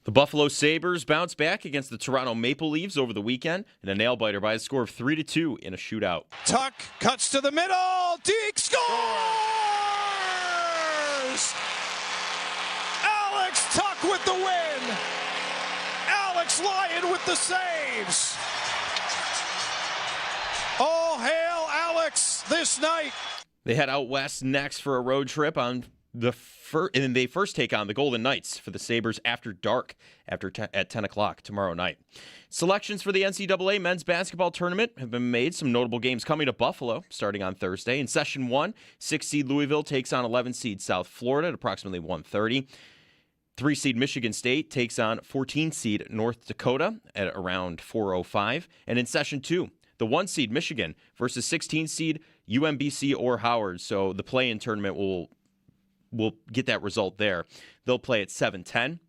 The Buffalo Sabres bounced back against the Toronto Maple Leafs over the weekend in a nail-biter by a score of 3-2 in a shootout. Tuck cuts to the middle. Deke scores! Alex Tuck with the win. Alex Lyon with the saves. All hail Alex this night. They head out west next for a road trip on and they first take on the Golden Knights for the Sabres after dark at 10 o'clock tomorrow night. Selections for the NCAA men's basketball tournament have been made. Some notable games coming to Buffalo starting on Thursday. In Session 1, 6-seed Louisville takes on 11-seed South Florida at approximately 1:30. 3-seed Michigan State takes on 14-seed North Dakota at around 4:05. And in Session 2, the 1-seed Michigan versus 16-seed UMBC or Howard. So the play-in tournament will get that result there. They'll play at 7:10.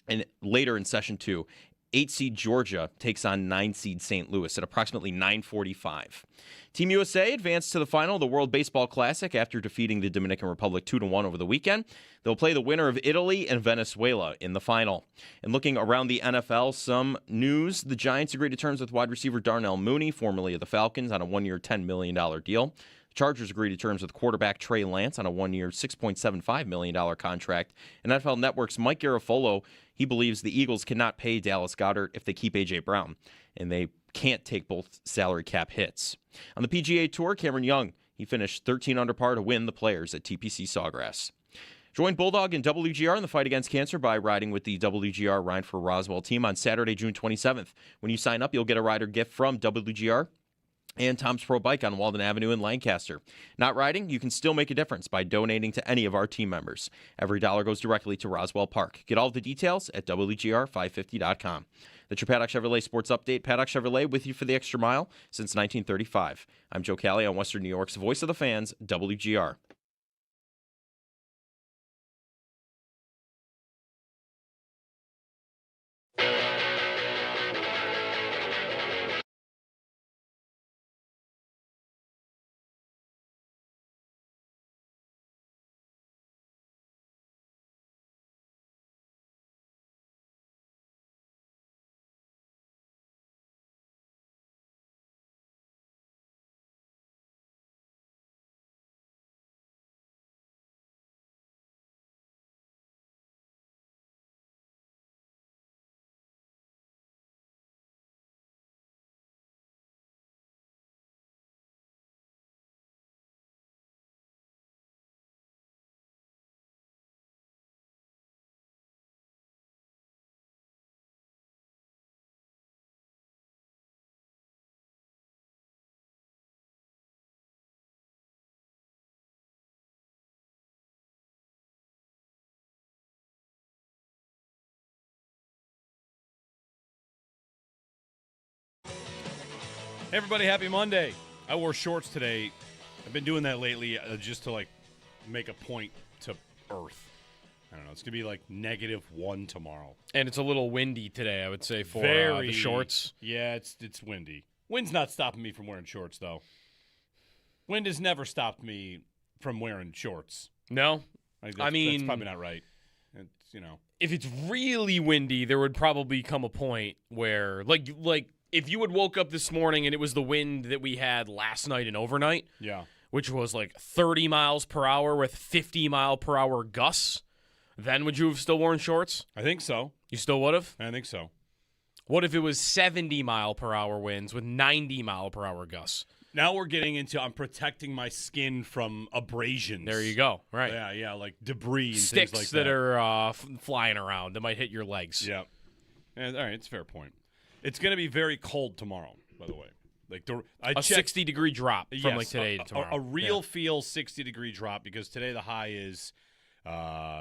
And later in Session 2, 8-seed Georgia takes on 9-seed St. Louis at approximately 9:45. Team USA advanced to the final of the World Baseball Classic after defeating the Dominican Republic 2-1 over the weekend. They'll play the winner of Italy and Venezuela in the final. And looking around the NFL, some news. The Giants agreed to terms with wide receiver Darnell Mooney, formerly of the Falcons, on a one-year $10 million deal. The Chargers agreed to terms with quarterback Trey Lance on a one-year $6.75 million contract. And NFL Network's Mike Garafolo, he believes the Eagles cannot pay Dallas Goedert if they keep A.J. Brown, and they can't take both salary cap hits. On the PGA Tour, Cameron Young, he finished 13 under par to win the Players at TPC Sawgrass. Join Bulldog and WGR in the fight against cancer by riding with the WGR Ride for Roswell team on Saturday, June 27th. When you sign up, you'll get a rider gift from WGR and Tom's Pro Bike on Walden Avenue in Lancaster. Not riding? You can still make a difference by donating to any of our team members. Every dollar goes directly to Roswell Park. Get all of the details at WGR550.com. That's your Paddock Chevrolet Sports Update. Paddock Chevrolet with you for the extra mile since 1935. I'm Joe Cali on Western New York's Voice of the Fans, WGR. Hey everybody, happy Monday. I wore shorts today. I've been doing that lately just to make a point to Earth. I don't know. It's going to be -1 tomorrow. And it's a little windy today, I would say, for the shorts. Yeah, it's windy. Wind's not stopping me from wearing shorts, though. Wind has never stopped me from wearing shorts. No? That's mean, probably not right. It's, if it's really windy, there would probably come a point where, if you had woke up this morning and it was the wind that we had last night and overnight, yeah, which was 30 miles per hour with 50 mile per hour gusts, then would you have still worn shorts? I think so. You still would have? I think so. What if it was 70 mile per hour winds with 90 mile per hour gusts? Now we're getting into I'm protecting my skin from abrasions. There you go. Right. Yeah, like debris and sticks things like that. that are flying around that might hit your legs. Yeah. And, all right, it's a fair point. It's going to be very cold tomorrow, by the way. A 60-degree drop from today to tomorrow. A real feel 60-degree drop because today the high is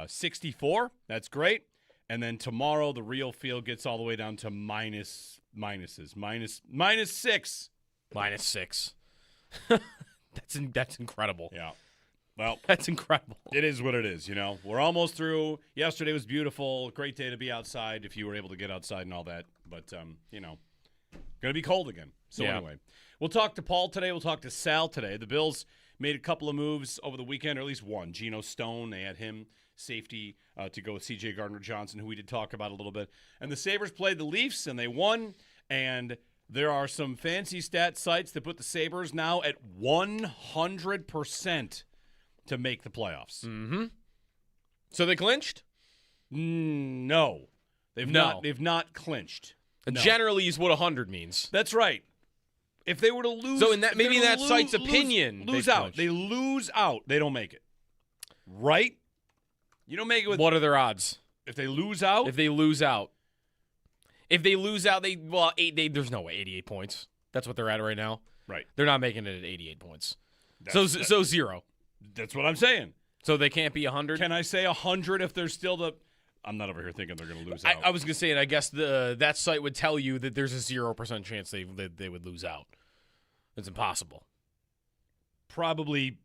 64. That's great. And then tomorrow the real feel gets all the way down to -6. -6. That's incredible. Yeah. Well, that's incredible. It is what it is, We're almost through. Yesterday was beautiful. Great day to be outside if you were able to get outside and all that. But, going to be cold again. So anyway, we'll talk to Paul today. We'll talk to Sal today. The Bills made a couple of moves over the weekend, or at least one. Geno Stone, they had him safety to go with C.J. Gardner-Johnson, who we did talk about a little bit. And the Sabres played the Leafs, and they won. And there are some fancy stat sites that put the Sabres now at 100% to make the playoffs. Mm-hmm. So they clinched? No. They've not clinched. No. Generally is what 100 means. That's right. If they were to lose, so in that maybe that site's opinion, lose out. They lose out. They don't make it. Right? You don't make it with. What are their odds? If they lose out? If they lose out, there's no way 88 points. That's what they're at right now. Right. They're not making it at 88 points. So 0. That's what I'm saying. So they can't be 100. Can I say 100 if they're still the? I'm not over here thinking they're going to lose out. I was going to say, and I guess that site would tell you that there's a 0% chance they would lose out. It's impossible. Probably.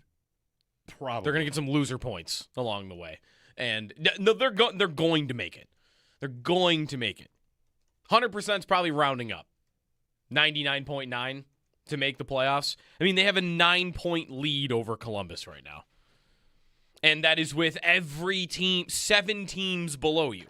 They're going to get some loser points along the way, and no, they're going to make it. They're going to make it. 100% is probably rounding up. 99.9 to make the playoffs. I mean, they have a 9-point lead over Columbus right now. And that is with every team, 7 teams below you.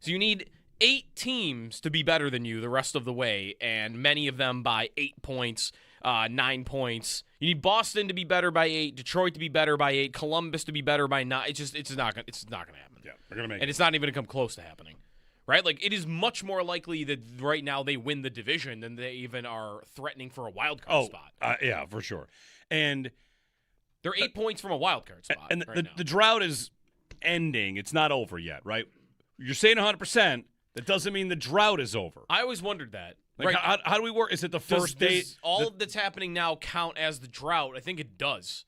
So you need 8 teams to be better than you the rest of the way, and many of them by 8 points, 9 points. You need Boston to be better by 8, Detroit to be better by 8, Columbus to be better by 9. It's not gonna happen. Yeah, they're gonna make it. And it's not even gonna come close to happening. Right? Like, it is much more likely that right now they win the division than they even are threatening for a wild card spot. Yeah, for sure. And they're 8 points from a wild card spot. And right the drought is ending. It's not over yet, right? You're saying 100%. That doesn't mean the drought is over. I always wondered that. Like, right. how do we work? Is it the first day? Does all of that's happening now count as the drought? I think it does.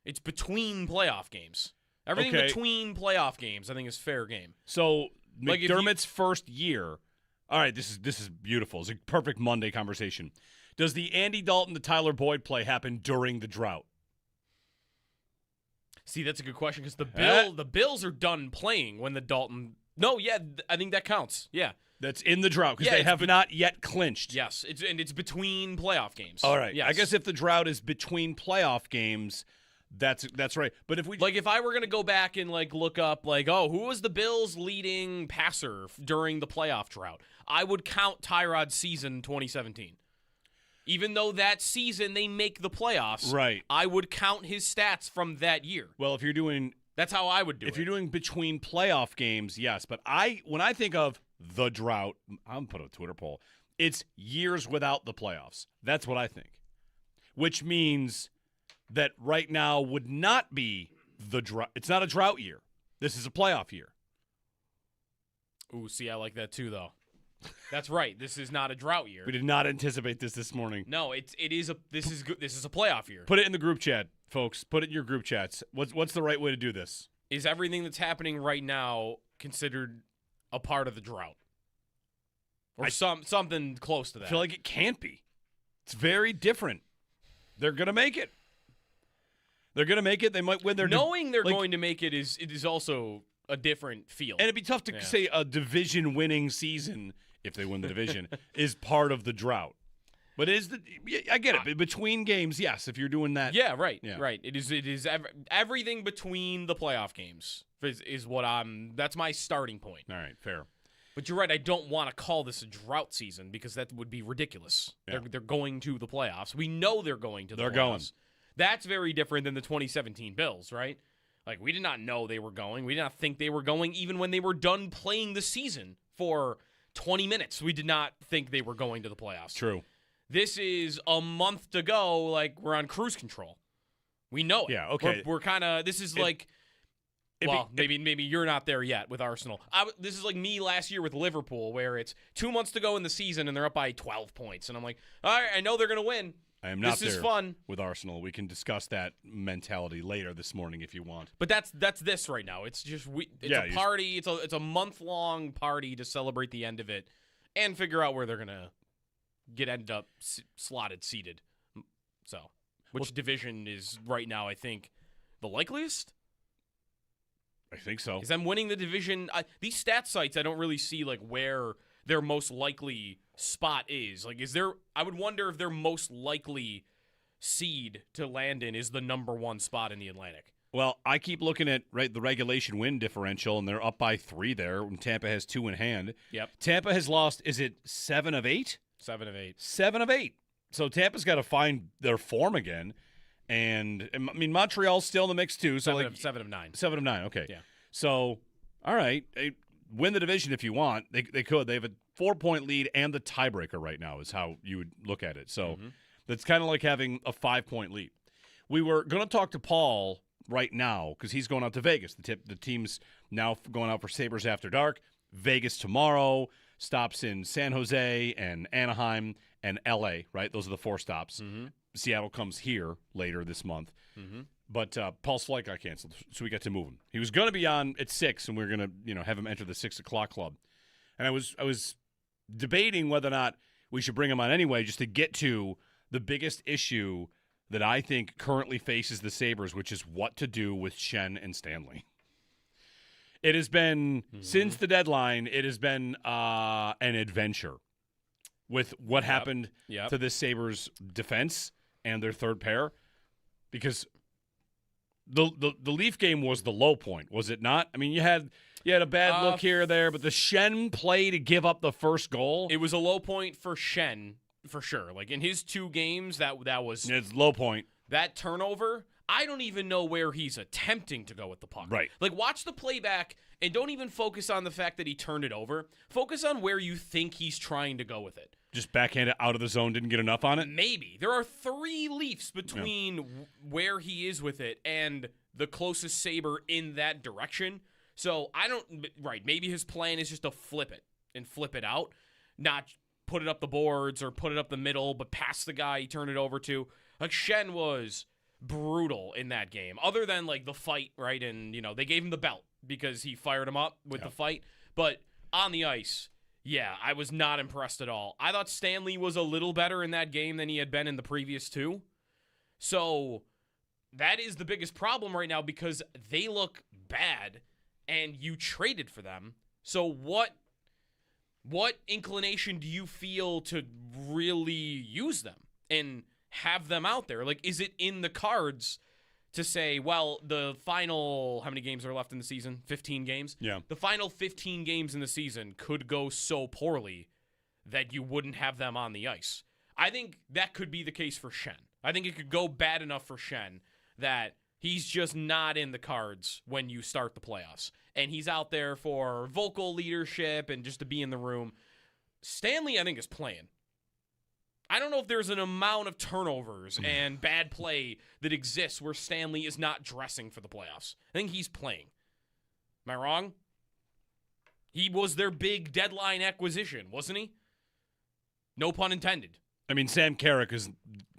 It's between playoff games. Everything between playoff games, I think, is fair game. So Like McDermott's first year. All right, this is beautiful. It's a perfect Monday conversation. Does the Andy Dalton to Tyler Boyd play happen during the drought? See, that's a good question because the Bills are done playing when the Dalton. No, yeah, I think that counts. Yeah, that's in the drought because they have not yet clinched. Yes, it's between playoff games. All right. Yes. I guess if the drought is between playoff games, that's right. But if I were gonna go back and look up who was the Bills' leading passer during the playoff drought, I would count Tyrod's season 2017. Even though that season they make the playoffs, right? I would count his stats from that year. Well, if you're doing, that's how I would do it. If you're doing between playoff games, yes. But when I think of the drought, I'm put a Twitter poll. It's years without the playoffs. That's what I think. Which means that right now would not be the drought. It's not a drought year. This is a playoff year. Ooh, see, I like that too, though. That's right. This is not a drought year. We did not anticipate this morning. No, this is a playoff year. Put it in the group chat, folks. Put it in your group chats. What's the right way to do this? Is everything that's happening right now considered a part of the drought? Or something close to that? I feel like it can't be. It's very different. They're going to make it. They're going to make it. They might win their Knowing they're going to make it is also a different feel. And it'd be tough to say a division-winning season, if they win the division, is part of the drought. But I get it. Between games, yes, if you're doing that. Yeah, right. Yeah. Right. It is everything between the playoff games is what that's my starting point. All right, fair. But you're right, I don't want to call this a drought season because that would be ridiculous. Yeah. They're going to the playoffs. We know they're going to the playoffs. They're going. That's very different than the 2017 Bills, right? Like, we did not know they were going. We did not think they were going even when they were done playing the season for 20 minutes. We did not think they were going to the playoffs. True. This is a month to go. Like, we're on cruise control. We know it. Yeah, okay. We're kind of – this is maybe you're not there yet with Arsenal. This is like me last year with Liverpool where it's 2 months to go in the season and they're up by 12 points. And I'm like, all right, I know they're going to win. I am not this is there fun. With Arsenal. We can discuss that mentality later this morning if you want. But that's this right now. It's just a party. It's a month-long party to celebrate the end of it and figure out where they're going to end up seated. So, which division is right now, I think, the likeliest? I think so. Is them winning the division? These stat sites, I don't really see where their most likely spot is. I would wonder if their most likely seed to land in is the number 1 spot in the Atlantic. Well, I keep looking at the regulation win differential, and they're up by 3 there, and Tampa has 2 in hand. Yep. Tampa has lost, is it 7 of 8? 7 of 8. 7 of 8. So Tampa's got to find their form again. And, I mean, Montreal's still in the mix, too. So 7 of 9. 7 of 9, okay. Yeah. So, all right, win the division if you want. They could. They have a 4-point lead and the tiebreaker right now is how you would look at it. So that's kind of like having a 5-point lead. We were going to talk to Paul right now because he's going out to Vegas. The team's now going out for Sabres After Dark. Vegas tomorrow, stops in San Jose and Anaheim and L.A., right? Those are the 4 stops. Seattle comes here later this month. But Paul's flight got canceled, so we got to move him. He was going to be on at 6, and we were going to have him enter the 6 o'clock club. And I was debating whether or not we should bring him on anyway just to get to the biggest issue that I think currently faces the Sabres, which is what to do with Schenn and Stanley. It has been, since the deadline, it has been an adventure with what happened to this Sabres defense and their third pair. Because the Leaf game was the low point, was it not? I mean, you had a bad look here or there, but the Schenn play to give up the first goal. It was a low point for Schenn, for sure. Like, in his 2 games, that was... It's low point. That turnover, I don't even know where he's attempting to go with the puck. Right. Like, watch the playback and don't even focus on the fact that he turned it over. Focus on where you think he's trying to go with it. Just backhanded out of the zone, didn't get enough on it? Maybe. There are 3 Leafs between where he is with it and the closest Sabre in that direction. So, maybe his plan is just to flip it and flip it out, not put it up the boards or put it up the middle, but pass the guy he turned it over to. Like, Schenn was brutal in that game, other than, like, the fight, right? And, they gave him the belt because he fired him up with the fight. But on the ice, yeah, I was not impressed at all. I thought Stanley was a little better in that game than he had been in the previous 2. So that is the biggest problem right now because they look bad and you traded for them. So what inclination do you feel to really use them and have them out there? Like, is it in the cards to say, well, the final, how many games are left in the season? 15 games? Yeah. The final 15 games in the season could go so poorly that you wouldn't have them on the ice. I think that could be the case for Schenn. I think it could go bad enough for Schenn that he's just not in the cards when you start the playoffs. And he's out there for vocal leadership and just to be in the room. Stanley, I think, is playing. I don't know if there's an amount of turnovers and bad play that exists where Stanley is not dressing for the playoffs. I think he's playing. Am I wrong? He was their big deadline acquisition, wasn't he? No pun intended. I mean, Sam Carrick is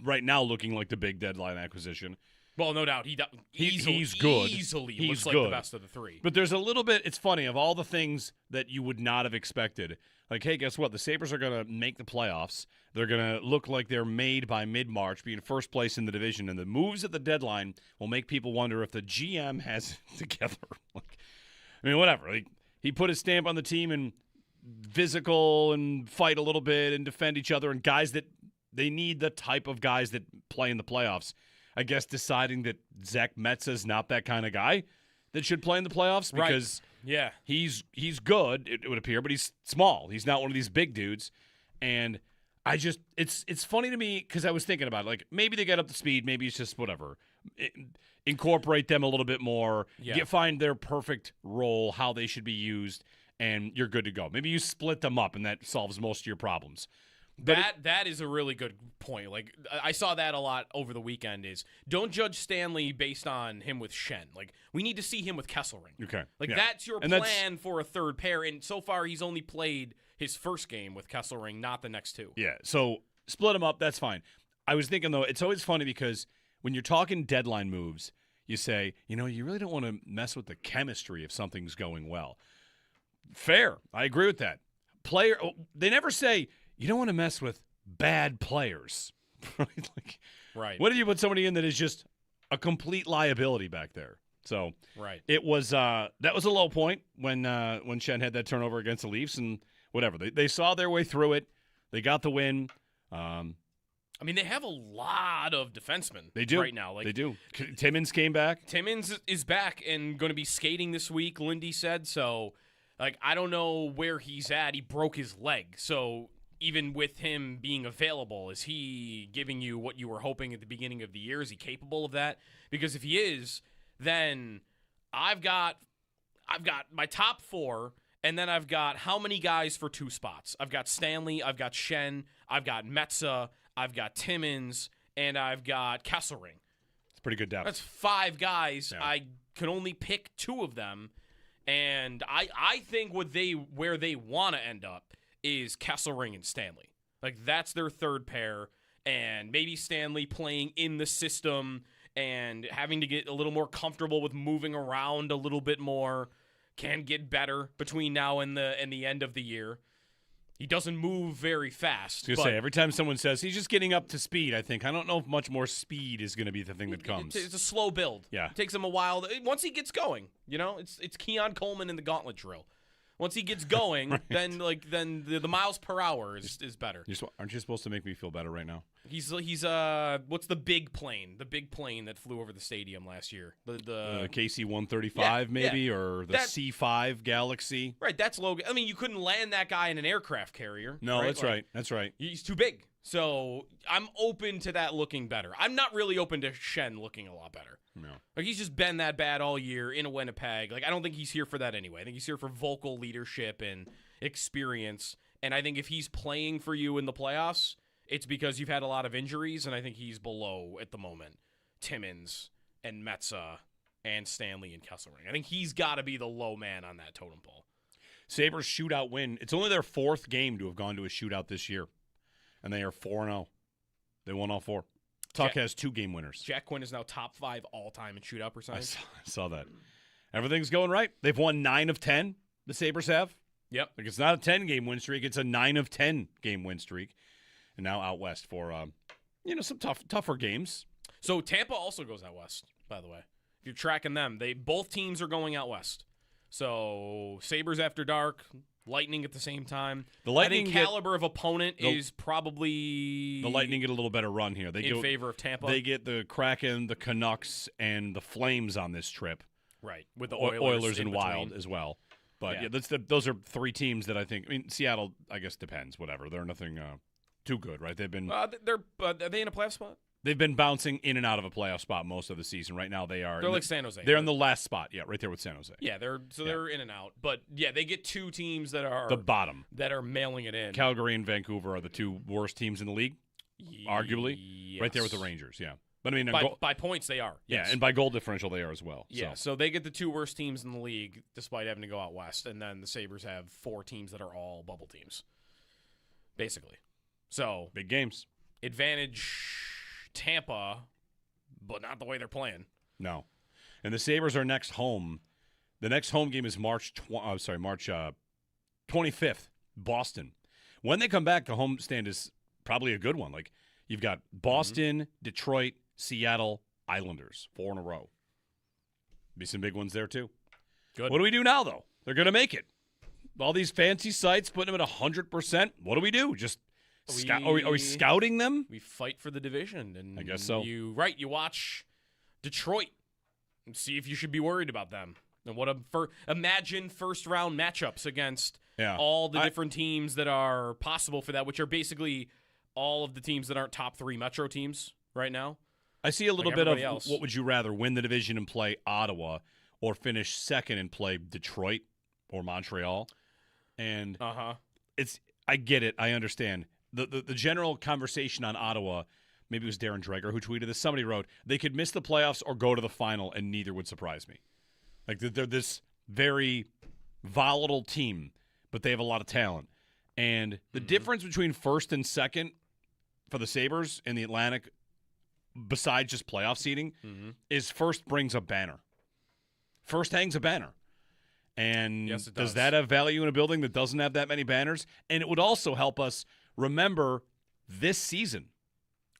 right now looking like the big deadline acquisition. Well, no doubt. He's good. Easily he's looks like good. the best of the 3. But there's a little bit, it's funny, of all the things that you would not have expected. Like, hey, guess what? The Sabres are going to make the playoffs. They're going to look like they're made by mid-March, be in first place in the division. And the moves at the deadline will make people wonder if the GM has it together. I mean, whatever. Like, he put his stamp on the team and physical and fight a little bit and defend each other. And guys that they need the type of guys that play in the playoffs. I guess deciding that Zach Metza's not that kind of guy that should play in the playoffs because he's good, it would appear, but he's small. He's not one of these big dudes. And I just it's funny to me because I was thinking about it. Like, maybe they get up to speed, maybe it's just whatever. Incorporate them a little bit more, find their perfect role, how they should be used, and you're good to go. Maybe you split them up and that solves most of your problems. That is a really good point. Like, I saw that a lot over the weekend is don't judge Stanley based on him with Schenn. Like, we need to see him with Kesselring. Okay. Like, that's your plan for a third pair. And so far, he's only played his first game with Kesselring, not the next 2. Yeah, so split them up, that's fine. I was thinking, though, it's always funny because when you're talking deadline moves, you say, you really don't want to mess with the chemistry if something's going well. Fair. I agree with that. They never say, you don't want to mess with bad players. Right. What if you put somebody in that is just a complete liability back there? So it was that was a low point when Schenn had that turnover against the Leafs and whatever. They saw their way through it. They got the win. I mean, they have a lot of defensemen They do right now. Like, they do. Timmins came back. Timmins is back and going to be skating this week, Lindy said. So, like, I don't know where he's at. He broke his leg. So, even with him being available, is he giving you what you were hoping at the beginning of the year? Is he capable of that? Because if he is, then I've got my top 4, and then I've got how many guys for 2 spots? I've got Stanley, I've got Schenn, I've got Metsä, I've got Timmins, and I've got Kesselring. It's pretty good depth. That's 5 guys. Yeah. I can only pick 2 of them, and I think where they want to end up is Kesselring and Stanley. Like, that's their third pair, and maybe Stanley playing in the system and having to get a little more comfortable with moving around a little bit more can get better between now and the end of the year. He doesn't move very fast. I was going to say, every time someone says he's just getting up to speed, I think, I don't know if much more speed is going to be the thing that comes. It's a slow build. Yeah. It takes him a while. Once he gets going, it's Keon Coleman in the gauntlet drill. Once he gets going, right. then the miles per hour is better. Aren't you supposed to make me feel better right now? He's what's the big plane? The big plane that flew over the stadium last year. The KC-135 maybe, or the C5 Galaxy. Right, that's Logan. I mean, you couldn't land that guy in an aircraft carrier. No, right? that's right. That's right. He's too big. So I'm open to that looking better. I'm not really open to Schenn looking a lot better. No. Like, he's just been that bad all year in a Winnipeg. Like, I don't think he's here for that anyway. I think he's here for vocal leadership and experience. And I think if he's playing for you in the playoffs, it's because you've had a lot of injuries, and I think he's below at the moment Timmins and Metsä and Stanley and Kesselring. I think he's got to be the low man on that totem pole. Sabres shootout win. It's only their 4th game to have gone to a shootout this year, and they are 4-0. They won all 4. Tuck has 2 game winners. Jack Quinn is now top 5 all-time in shootout percentage. I saw that. Everything's going right. They've won 9 of 10, the Sabres have. Yep. Like, it's not a 10-game win streak. It's a 9 of 10 game win streak. And now out west for, some tougher games. So Tampa also goes out west, by the way. If you're tracking them, both teams are going out west. So Sabres after dark, Lightning at the same time. The Lightning, I think caliber of opponent is probably the Lightning get a little better run here. They in favor of Tampa. They get the Kraken, the Canucks, and the Flames on this trip. Right, with the Oilers and in Wild between. as well. But those are 3 teams that I think. I mean, Seattle, I guess, depends. Whatever, they're nothing too good, right? They've been. Are they in a playoff spot? They've been bouncing in and out of a playoff spot most of the season. Right now, they are. They're like San Jose. They're in the last spot, right there with San Jose. Yeah, they're in and out. But yeah, they get 2 teams that are the bottom that are mailing it in. Calgary and Vancouver are the 2 worst teams in the league, arguably. Yes. Right there with the Rangers. Yeah, but I mean, by points they are. Yes. Yeah, and by goal differential they are as well. Yeah, so they get the 2 worst teams in the league, despite having to go out west, and then the Sabres have 4 teams that are all bubble teams, basically. So big games. Advantage Tampa, but not the way they're playing. No. And the Sabres are next home. The next home game is March 25th, Boston. When they come back, the home stand is probably a good one. Like, you've got Boston, Detroit, Seattle, Islanders, 4 in a row. Be some big ones there, too. Good. What do we do now, though? They're going to make it. All these fancy sites putting them at 100%. What do we do? Just are we scouting them? We fight for the division. And I guess so. You watch Detroit and see if you should be worried about them. And imagine first-round matchups against all the different teams that are possible for that, which are basically all of the teams that aren't top 3 Metro teams right now. I see a little bit of else. What would you rather, win the division and play Ottawa, or finish second and play Detroit or Montreal? And I get it. I understand. The general conversation on Ottawa, maybe it was Darren Dreger who tweeted this. Somebody wrote, they could miss the playoffs or go to the final, and neither would surprise me. Like, they're this very volatile team, but they have a lot of talent. And the difference between first and second for the Sabres in the Atlantic, besides just playoff seeding, is first brings a banner. First hangs a banner. And yes, it does that have value in a building that doesn't have that many banners? And it would also help us remember this season.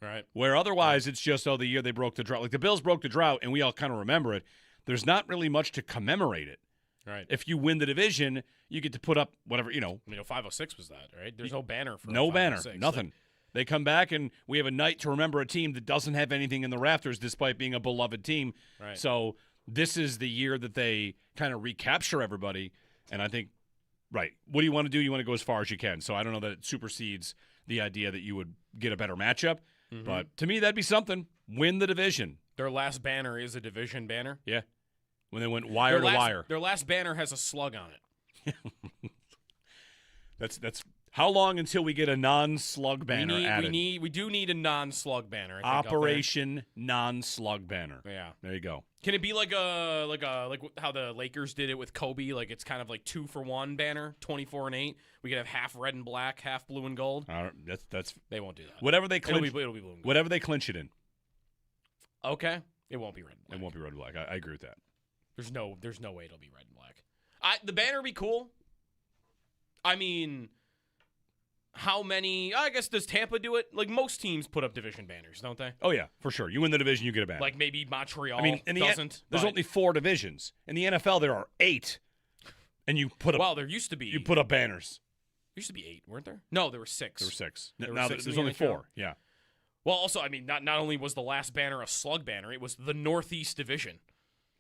Right. Where otherwise it's just, the year they broke the drought. Like, the Bills broke the drought, and we all kind of remember it. There's not really much to commemorate it. Right. If you win the division, you get to put up whatever, 506 was that, right? There's no banner for no banner, 506. nothing. They come back, and we have a night to remember a team that doesn't have anything in the rafters despite being a beloved team. Right. So this is the year that they kind of recapture everybody, and I think, right, what do you want to do? You want to go as far as you can. So I don't know that it supersedes the idea that you would get a better matchup, but to me, that'd be something. Win the division. Their last banner is a division banner. Yeah. When they went wire to wire. Their last banner has a slug on it. That's how long until we get a non-slug banner added? We do need a non-slug banner. I think, Operation non-slug banner. Yeah. There you go. Can it be like how the Lakers did it with Kobe? Like it's kind of like 2-for-1 banner, 24-8. We could have half red and black, half blue and gold. That's They won't do that. whatever they clinch. It'll be blue and gold. Whatever they clinch it in. Okay. It won't be red and black. It won't be red and black. I agree with that. There's no way it'll be red and black. The banner would be cool. I mean, how many? I guess does Tampa do it? Like most teams put up division banners, don't they? Oh yeah, for sure. You win the division, you get a banner. Like maybe Montreal. I mean, doesn't. There's only 4 divisions. In the NFL, there are 8, and you put up. Well, there used to be. You put up banners. There used to be 8, weren't there? No, there were 6. There were 6. There were Now 6 in there's the only NHL? 4. Yeah. Well, also, I mean, not only was the last banner a slug banner, it was the Northeast Division.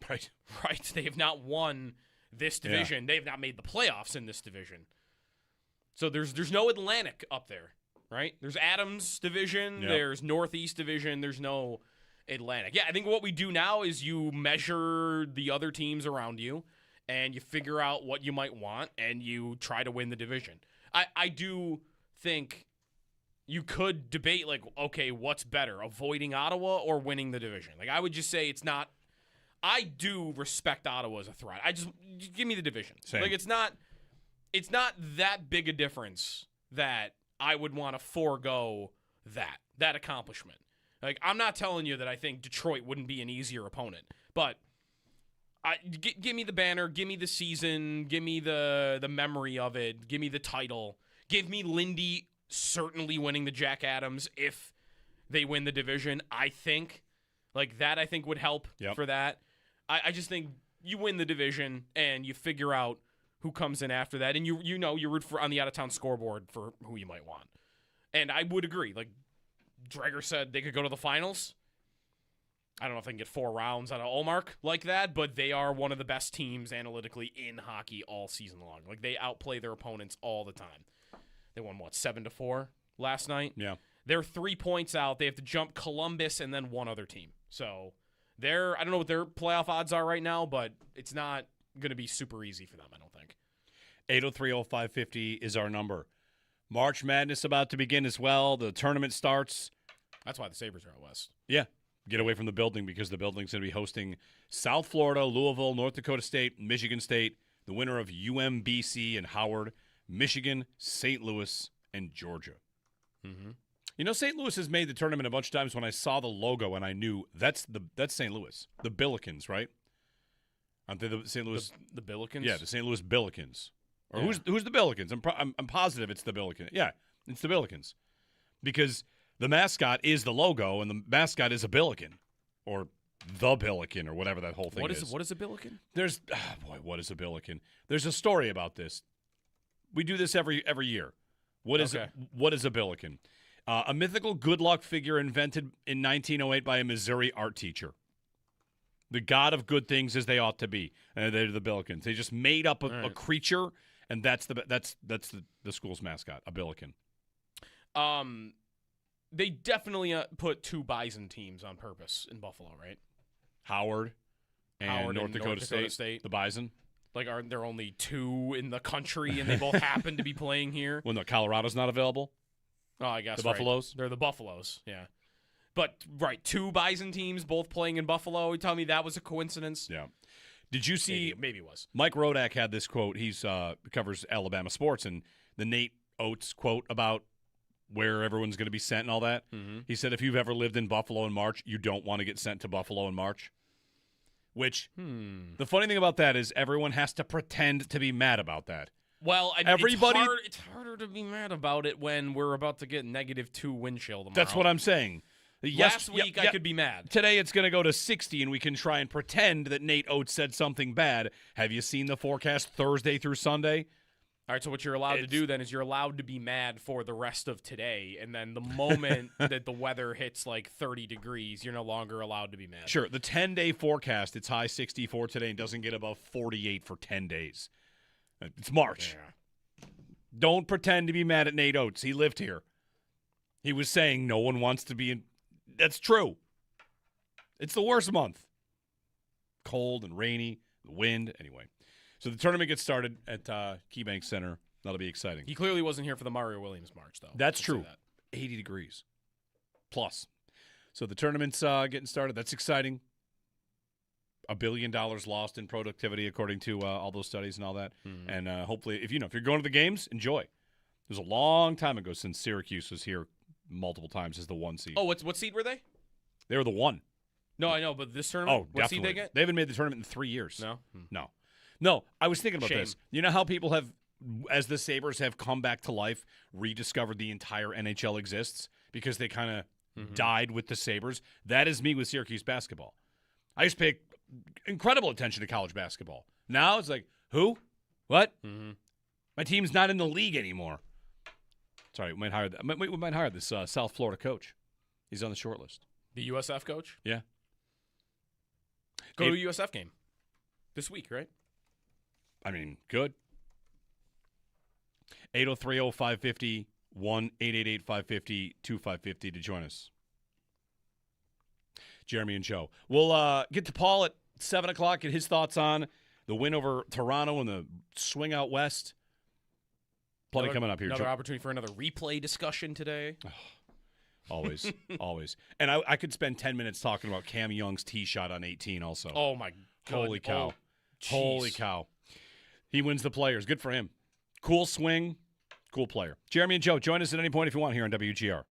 Right. Right. They have not won this division. They have not made the playoffs in this division. So there's no Atlantic up there, right? There's Adams Division. Yep. There's Northeast Division. There's no Atlantic. Yeah, I think what we do now is you measure the other teams around you, and you figure out what you might want, and you try to win the division. I do think you could debate, like, okay, what's better, avoiding Ottawa or winning the division? Like, I would just say it's not. I do respect Ottawa as a threat. Just give me the division. Same. Like, it's not that big a difference that I would want to forego that accomplishment. Like, I'm not telling you that I think Detroit wouldn't be an easier opponent, but give me the banner, give me the season, give me the memory of it, give me the title, give me Lindy certainly winning the Jack Adams if they win the division. I think like that would help for that. I just think you win the division and you figure out who comes in after that, and you root for on the out-of-town scoreboard for who you might want. And I would agree. Like Dreger said, they could go to the finals. I don't know if they can get 4 rounds out of Ullmark like that, but they are one of the best teams analytically in hockey all season long. Like they outplay their opponents all the time. They won 7-4 last night. Yeah, they're 3 points out. They have to jump Columbus and then one other team. So I don't know what their playoff odds are right now, but it's not going to be super easy for them, I don't think. 803-0550 is our number. March Madness about to begin as well. The tournament starts. That's why the Sabres are out west. Yeah. Get away from the building because the building's going to be hosting South Florida, Louisville, North Dakota State, Michigan State, the winner of UMBC and Howard, Michigan, St. Louis, and Georgia. Mm-hmm. You know, St. Louis has made the tournament a bunch of times when I saw the logo and I knew that's St. Louis. The Billikens, right? Aren't they the St. Louis? The Billikens? Yeah, the St. Louis Billikens. Or Yeah. who's the Billikens? I'm positive it's the Billikens. Yeah, it's the Billikens. Because the mascot is the logo, and the mascot is a Billiken. Or the Billiken, or whatever that whole thing is. What is a Billiken? What is a Billiken? There's a story about this. We do this every year. What is a Billiken? A mythical good luck figure invented in 1908 by a Missouri art teacher. The god of good things as they ought to be. They're the Billikens. They just made up a creature, and that's the school's mascot, a Billiken. They definitely put 2 Bison teams on purpose in Buffalo, right? Howard and North Dakota State, the Bison. Like, aren't there only 2 in the country, and they both happen to be playing here? When Colorado's not available? Oh, I guess the Buffaloes? They're the Buffaloes, yeah. But, 2 Bison teams both playing in Buffalo. You tell me that was a coincidence? Yeah. Did you see? Maybe it was. Mike Rodak had this quote. He's covers Alabama sports, and the Nate Oates quote about where everyone's going to be sent and all that. Mm-hmm. He said, if you've ever lived in Buffalo in March, you don't want to get sent to Buffalo in March. Which, the funny thing about that is everyone has to pretend to be mad about that. Well, everybody, it's harder to be mad about it when we're about to get -2 wind chill tomorrow. That's what I'm saying. Last week, I could be mad. Today, it's going to go to 60, and we can try and pretend that Nate Oates said something bad. Have you seen the forecast Thursday through Sunday? All right, so what you're allowed to do then is you're allowed to be mad for the rest of today, and then the moment that the weather hits like 30 degrees, you're no longer allowed to be mad. Sure, the 10-day forecast, it's high 64 today and doesn't get above 48 for 10 days. It's March. Yeah. Don't pretend to be mad at Nate Oates. He lived here. He was saying no one wants to be in. That's true. It's the worst month. Cold and rainy, the wind. Anyway. So the tournament gets started at KeyBank Center. That'll be exciting. He clearly wasn't here for the Mario Williams March, though. That's I'll true. say that. 80 degrees plus. So the tournament's getting started. That's exciting. $1 billion lost in productivity, according to all those studies and all that. Mm-hmm. And hopefully, if you're going to the games, enjoy. It was a long time ago since Syracuse was here multiple times as the 1 seed. Oh, what seed were they? They were the 1. No, I know, but this tournament, Oh, what definitely. seed they get? They haven't made the tournament in 3 years. No? No, I was thinking about Shame. this. You know how people have, as the Sabres have come back to life, rediscovered the entire NHL exists because they kind of died with the Sabres? That is me with Syracuse basketball. I used to pay incredible attention to college basketball. Now it's like, who? What? Mm-hmm. My team's not in the league anymore. Sorry, we might hire this South Florida coach. He's on the short list. The USF coach? Yeah. Go to a USF game this week, right? I mean, good. 803-0550, 1-888-550-2550 to join us. Jeremy and Joe. We'll get to Paul at 7 o'clock, get his thoughts on the win over Toronto and the swing out west. Plenty coming up here. Another opportunity for another replay discussion today. Always, always. And I could spend 10 minutes talking about Cam Young's tee shot on 18 also. Oh, my God. Holy cow. Oh, Holy cow. He wins the players. Good for him. Cool swing, cool player. Jeremy and Joe, join us at any point if you want here on WGR.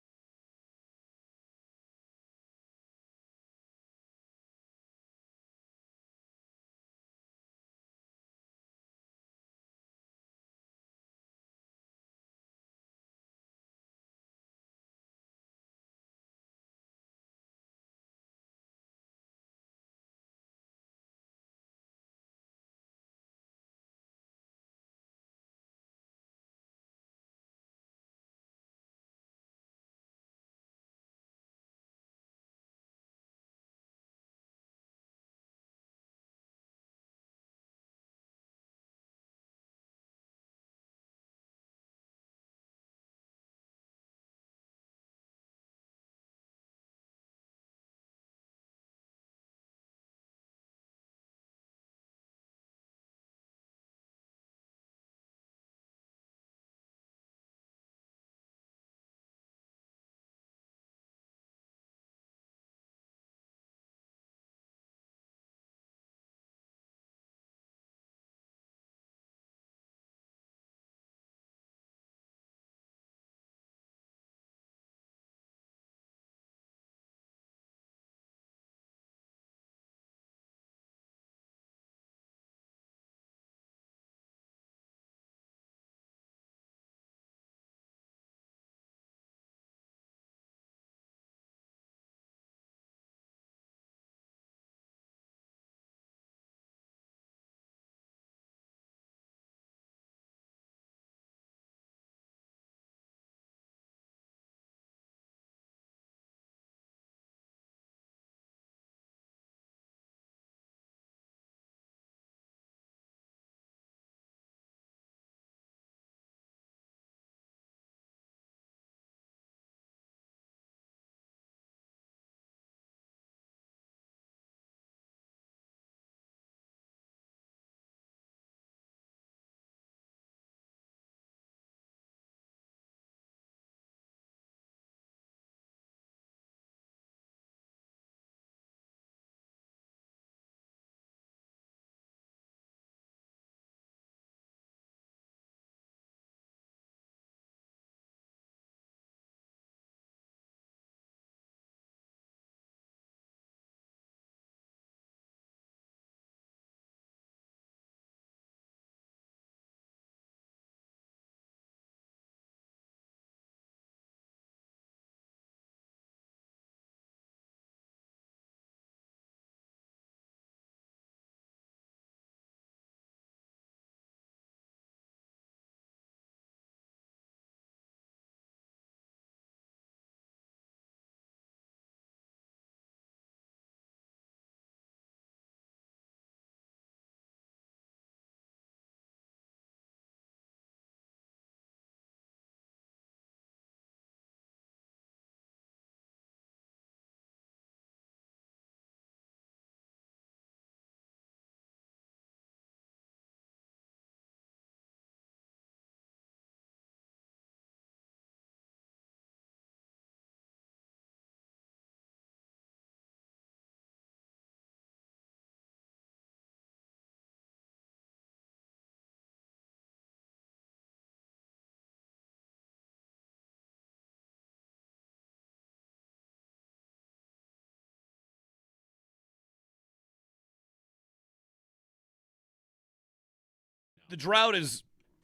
the drought is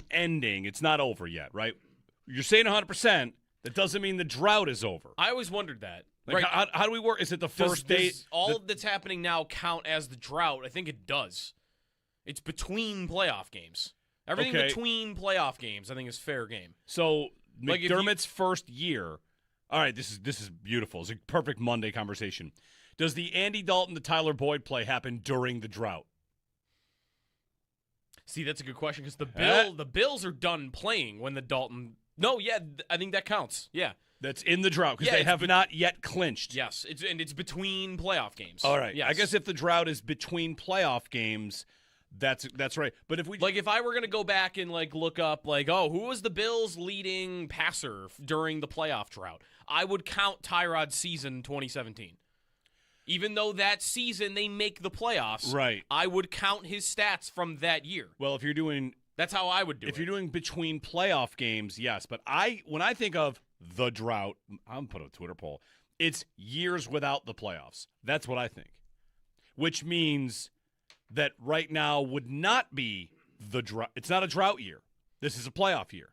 ending. It's not over yet, right? You're saying 100%. That doesn't mean the drought is over. I always wondered that. Like, right. how do we work? Is it the first day? Does all that's happening now count as the drought? I think it does. It's between playoff games. Everything between playoff games, I think, is fair game. So Like, McDermott's first year. All right, this is beautiful. It's a perfect Monday conversation. Does the Andy Dalton to Tyler Boyd play happen during the drought? See, that's a good question because the Bills are done playing when the Dalton. No, yeah, I think that counts. Yeah, that's in the drought because they have not yet clinched. Yes, it's between playoff games. All right. Yes. I guess if the drought is between playoff games, that's right. But if I were gonna go back and look up who was the Bills' leading passer during the playoff drought, I would count Tyrod's season 2017. Even though that season they make the playoffs, right? I would count his stats from that year. Well, if you're doing, that's how I would do it. If you're doing between playoff games, yes. But when I think of the drought, I'm put a Twitter poll. It's years without the playoffs. That's what I think. Which means that right now would not be the drought. It's not a drought year. This is a playoff year.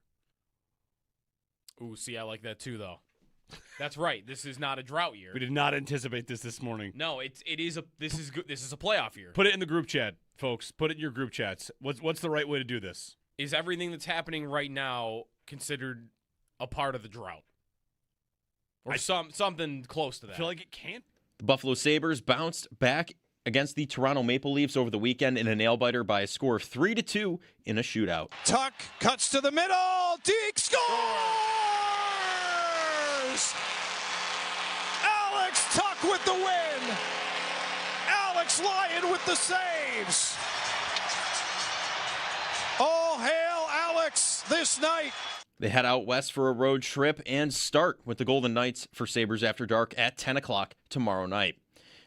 Ooh, see, I like that too, though. That's right. This is not a drought year. We did not anticipate this morning. No, this is good. This is a playoff year. Put it in the group chat, folks. Put it in your group chats. What's the right way to do this? Is everything that's happening right now considered a part of the drought? Or something close to that? I feel like it can't. The Buffalo Sabres bounced back against the Toronto Maple Leafs over the weekend in a nail-biter by a score of 3-2 in a shootout. Tuck cuts to the middle. Deke scores! Alex Tuck with the win. Alex Lyon with the saves. All hail Alex this night. They head out west for a road trip and start with the Golden Knights for Sabres After Dark at 10 o'clock tomorrow night.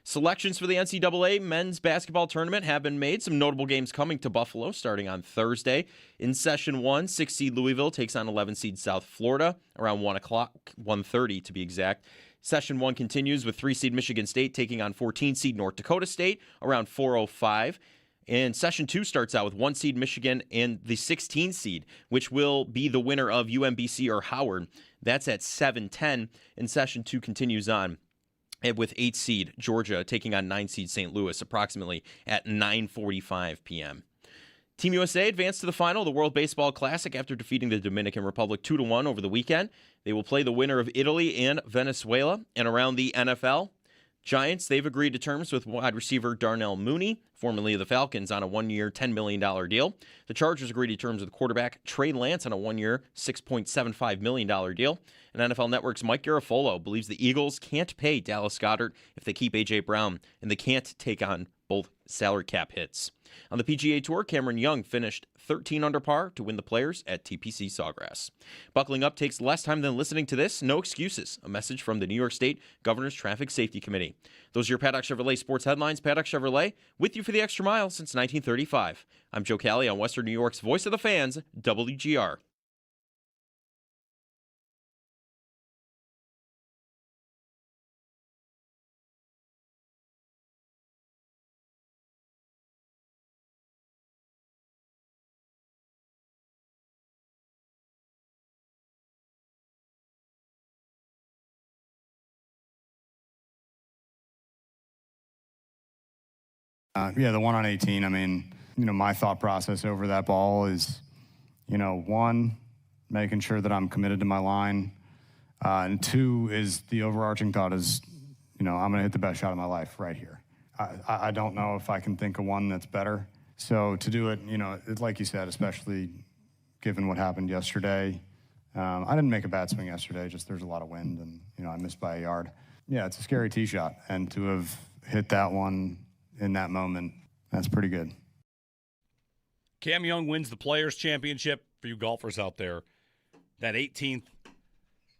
Selections for the NCAA men's basketball tournament have been made. Some notable games coming to Buffalo starting on Thursday. In Session 1, 6-seed Louisville takes on 11-seed South Florida around 1 o'clock, 1:30 to be exact. Session 1 continues with 3-seed Michigan State taking on 14-seed North Dakota State around 4:05. And Session 2 starts out with 1-seed Michigan and the 16-seed, which will be the winner of UMBC or Howard. That's at 7:10, and Session 2 continues on with 8-seed Georgia taking on 9-seed St. Louis approximately at 9:45 p.m. Team USA advanced to the final of the World Baseball Classic after defeating the Dominican Republic 2-1 over the weekend. They will play the winner of Italy and Venezuela. And around the NFL, Giants, they've agreed to terms with wide receiver Darnell Mooney, formerly of the Falcons, on a one-year, $10 million deal. The Chargers agreed to terms with quarterback Trey Lance on a one-year, $6.75 million deal. And NFL Network's Mike Garafolo believes the Eagles can't pay Dallas Goedert if they keep A.J. Brown, and they can't take on both salary cap hits. On the PGA Tour, Cameron Young finished 13 under par to win the Players at TPC Sawgrass. Buckling up takes less time than listening to this. No excuses. A message from the New York State Governor's Traffic Safety Committee. Those are your Paddock Chevrolet sports headlines. Paddock Chevrolet, with you for the extra mile since 1935. I'm Joe Cali on Western New York's Voice of the Fans, WGR. The one on 18, I mean, my thought process over that ball is, one, making sure that I'm committed to my line. And two is the overarching thought is, I'm going to hit the best shot of my life right here. I don't know if I can think of one that's better. So to do it, like you said, especially given what happened yesterday, I didn't make a bad swing yesterday, just there's a lot of wind and, I missed by a yard. Yeah, it's a scary tee shot. And to have hit that one in that moment, that's pretty good. Cam Young wins the Players' Championship for you golfers out there. That 18th,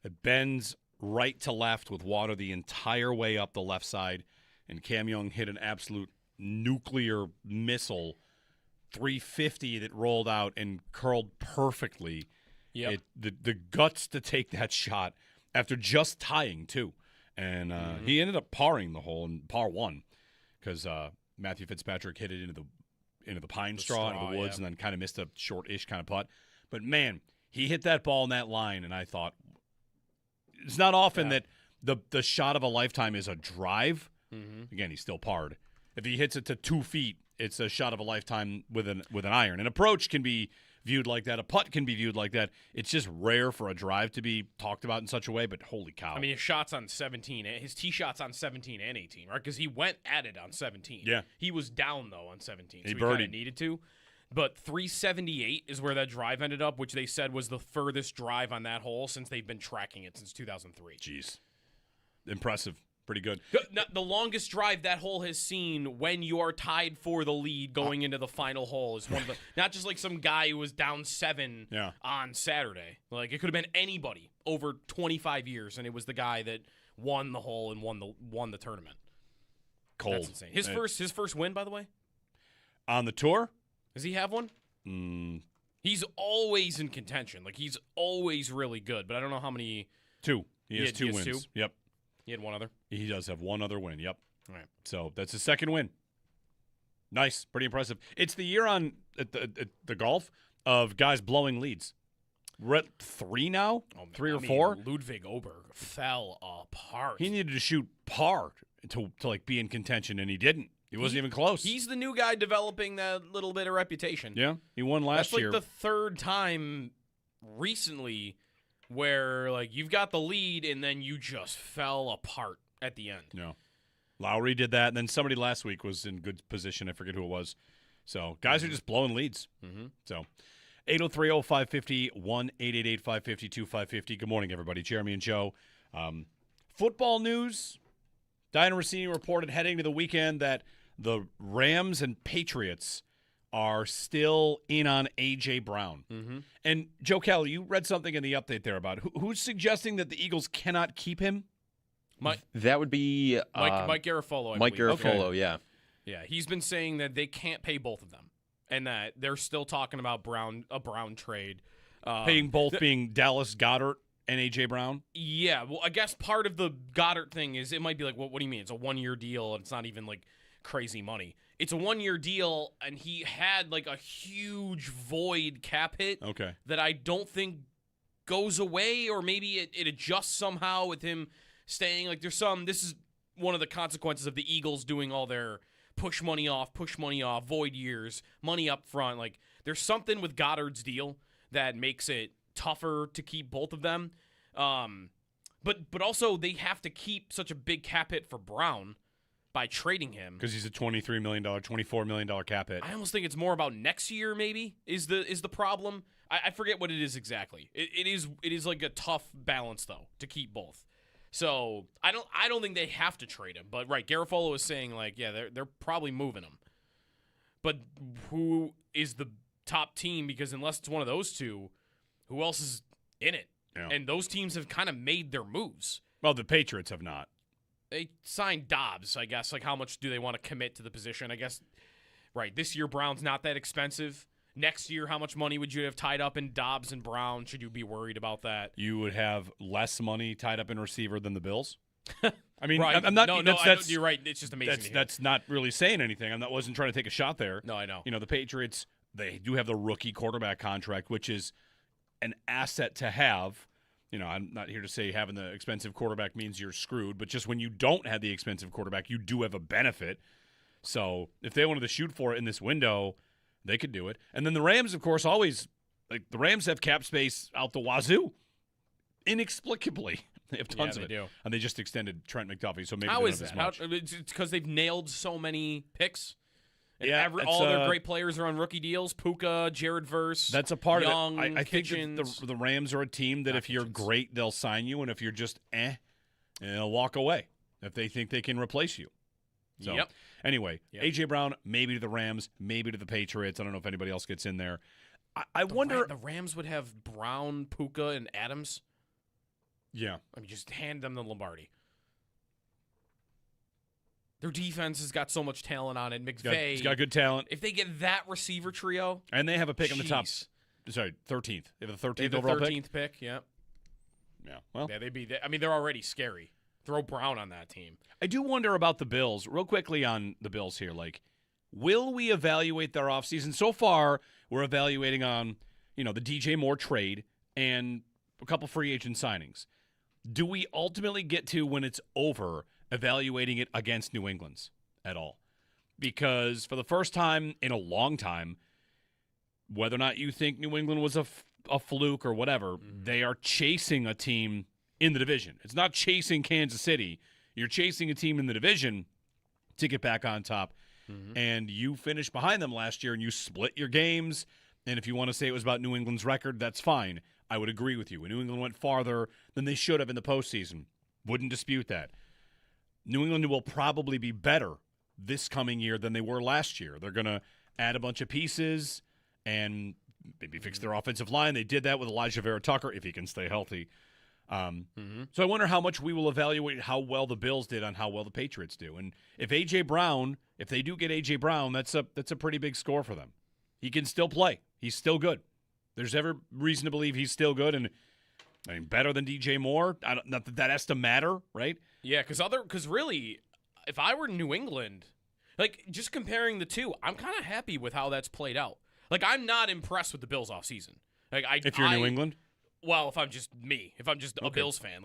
it bends right to left with water the entire way up the left side, and Cam Young hit an absolute nuclear missile, 350 that rolled out and curled perfectly. Yep. The guts to take that shot after just tying, too. And he ended up parring the hole in par one, because Matthew Fitzpatrick hit it into the pine straw, into the woods, yeah. and then kind of missed a short-ish kind of putt. But, man, he hit that ball in that line, and I thought, it's not often that the shot of a lifetime is a drive. Mm-hmm. Again, he's still parred. If he hits it to 2 feet, it's a shot of a lifetime with an iron. An approach can be viewed like that. A putt can be viewed like that. It's just rare for a drive to be talked about in such a way, but holy cow. I mean, his shots on 17, his tee shots on 17 and 18, right? Because he went at it on 17. Yeah. He was down, though, on 17, so He he kind birdied. of needed to. But 378 is where that drive ended up, which they said was the furthest drive on that hole since they've been tracking it since 2003. Jeez. Impressive. Pretty good. The longest drive that hole has seen when you are tied for the lead going into the final hole is one of the not just like some guy who was down 7 on Saturday. Like it could have been anybody over 25 years, and it was the guy that won the hole and won the tournament. Cold. That's insane. His first win, by the way, on the tour. Does he have one? He's always in contention. Like he's always really good, but I don't know how many. 2. He has 2 wins. 2? Yep. He had one other. He does have one other win. Yep. All right. So that's his second win. Nice. Pretty impressive. It's the year at the golf of guys blowing leads. We're at 3 now? 3 or 4? Ludwig Oberg fell apart. He needed to shoot par to like be in contention, and he didn't. He wasn't even close. He's the new guy developing that little bit of reputation. Yeah. He won last year. That's like the third time recently where like you've got the lead and then you just fell apart at the end. No. Lowry did that, and then somebody last week was in good position. I forget who it was. So guys are just blowing leads. Mm-hmm. So 803-0550, 1-888-552-550. Good morning, everybody. Jeremy and Joe. Football news. Diana Rossini reported heading to the weekend that the Rams and Patriots are still in on A.J. Brown. Mm-hmm. And, Joe Kelly, you read something in the update there about who's suggesting that the Eagles cannot keep him? That would be Mike Garafolo. Mike believe. Garafolo, yeah. Yeah, he's been saying that they can't pay both of them and that they're still talking about a Brown trade. Paying both being Dallas Goedert and A.J. Brown? Yeah, well, I guess part of the Goddard thing is it might be like, what do you mean? It's a 1-year deal and it's not even like crazy money. It's a 1-year deal, and he had like a huge void cap hit that I don't think goes away, or maybe it adjusts somehow with him staying. Like this is one of the consequences of the Eagles doing all their push money off, void years, money up front. Like there's something with Goddard's deal that makes it tougher to keep both of them. But also they have to keep such a big cap hit for Brown by trading him. Because he's a $23 million, $24 million cap hit. I almost think it's more about next year maybe is the problem. I forget what it is exactly. It is like a tough balance though to keep both. So I don't think they have to trade him. But right, Garafolo is saying like, yeah, they're probably moving him. But who is the top team? Because unless it's one of those two, who else is in it? Yeah. And those teams have kind of made their moves. Well, the Patriots have not. They signed Dobbs, I guess. Like, how much do they want to commit to the position? I guess, right, this year Brown's not that expensive. Next year, how much money would you have tied up in Dobbs and Brown? Should you be worried about that? You would have less money tied up in receiver than the Bills? I mean, right. I'm not. You're right. It's just amazing. That's not really saying anything. I wasn't trying to take a shot there. No, I know. You know, the Patriots, they do have the rookie quarterback contract, which is an asset to have. You know, I'm not here to say having the expensive quarterback means you're screwed, but just when you don't have the expensive quarterback, you do have a benefit. So if they wanted to shoot for it in this window, they could do it. And then the Rams, of course, always like the Rams have cap space out the wazoo, inexplicably. They have tons of it. Do. And they just extended Trent McDuffie, so maybe how they is don't that? have as much. It's because they've nailed so many picks. And Yeah, all their great players are on rookie deals. Puka, Jared Verse. That's a part Young, of it. I think Kitchens. the Rams are a team that if you're great, they'll sign you, and if you're just and they'll walk away if they think they can replace you. So, Yep. Anyway, A.J. Brown, maybe to the Rams, maybe to the Patriots. I don't know if anybody else gets in there. I wonder. The Rams would have Brown, Puka, and Adams. Yeah. I mean, just hand them the Lombardi. Their defense has got so much talent on it. McVay. He's got good talent. If they get that receiver trio. And they have a pick in the top. Jeez. Sorry, 13th. They have the 13th They have the overall 13th pick. Yeah. Yeah. Well, Yeah, they're already scary. Throw Brown on that team. I do wonder about the Bills. Real quickly on the Bills here. Like, will we evaluate their offseason? So far, we're evaluating on, the DJ Moore trade and a couple free agent signings. Do we ultimately get to, when it's over, evaluating it against New England's at all? Because for the first time in a long time, whether or not you think New England was a fluke or whatever, they are chasing a team in the division. It's not chasing Kansas City. You're chasing a team in the division to get back on top. And you finished behind them last year, and you split your games. And if you want to say it was about New England's record, that's fine. I would agree with you. When New England went farther than they should have in the postseason, wouldn't dispute that. New England will probably be better this coming year than they were last year. They're going to add a bunch of pieces and maybe fix their offensive line. They did that with Elijah Vera Tucker, if he can stay healthy. So I wonder how much we will evaluate how well the Bills did on how well the Patriots do. And if A.J. Brown, if they do get A.J. Brown, that's a pretty big score for them. He can still play. He's still good. There's every reason to believe he's still good, and better than DJ Moore. Not that has to matter, right? Yeah, because really, if I were New England, just comparing the two, I'm kind of happy with how that's played out. I'm not impressed with the Bills offseason. If you're New England? Well, if I'm just a Bills fan.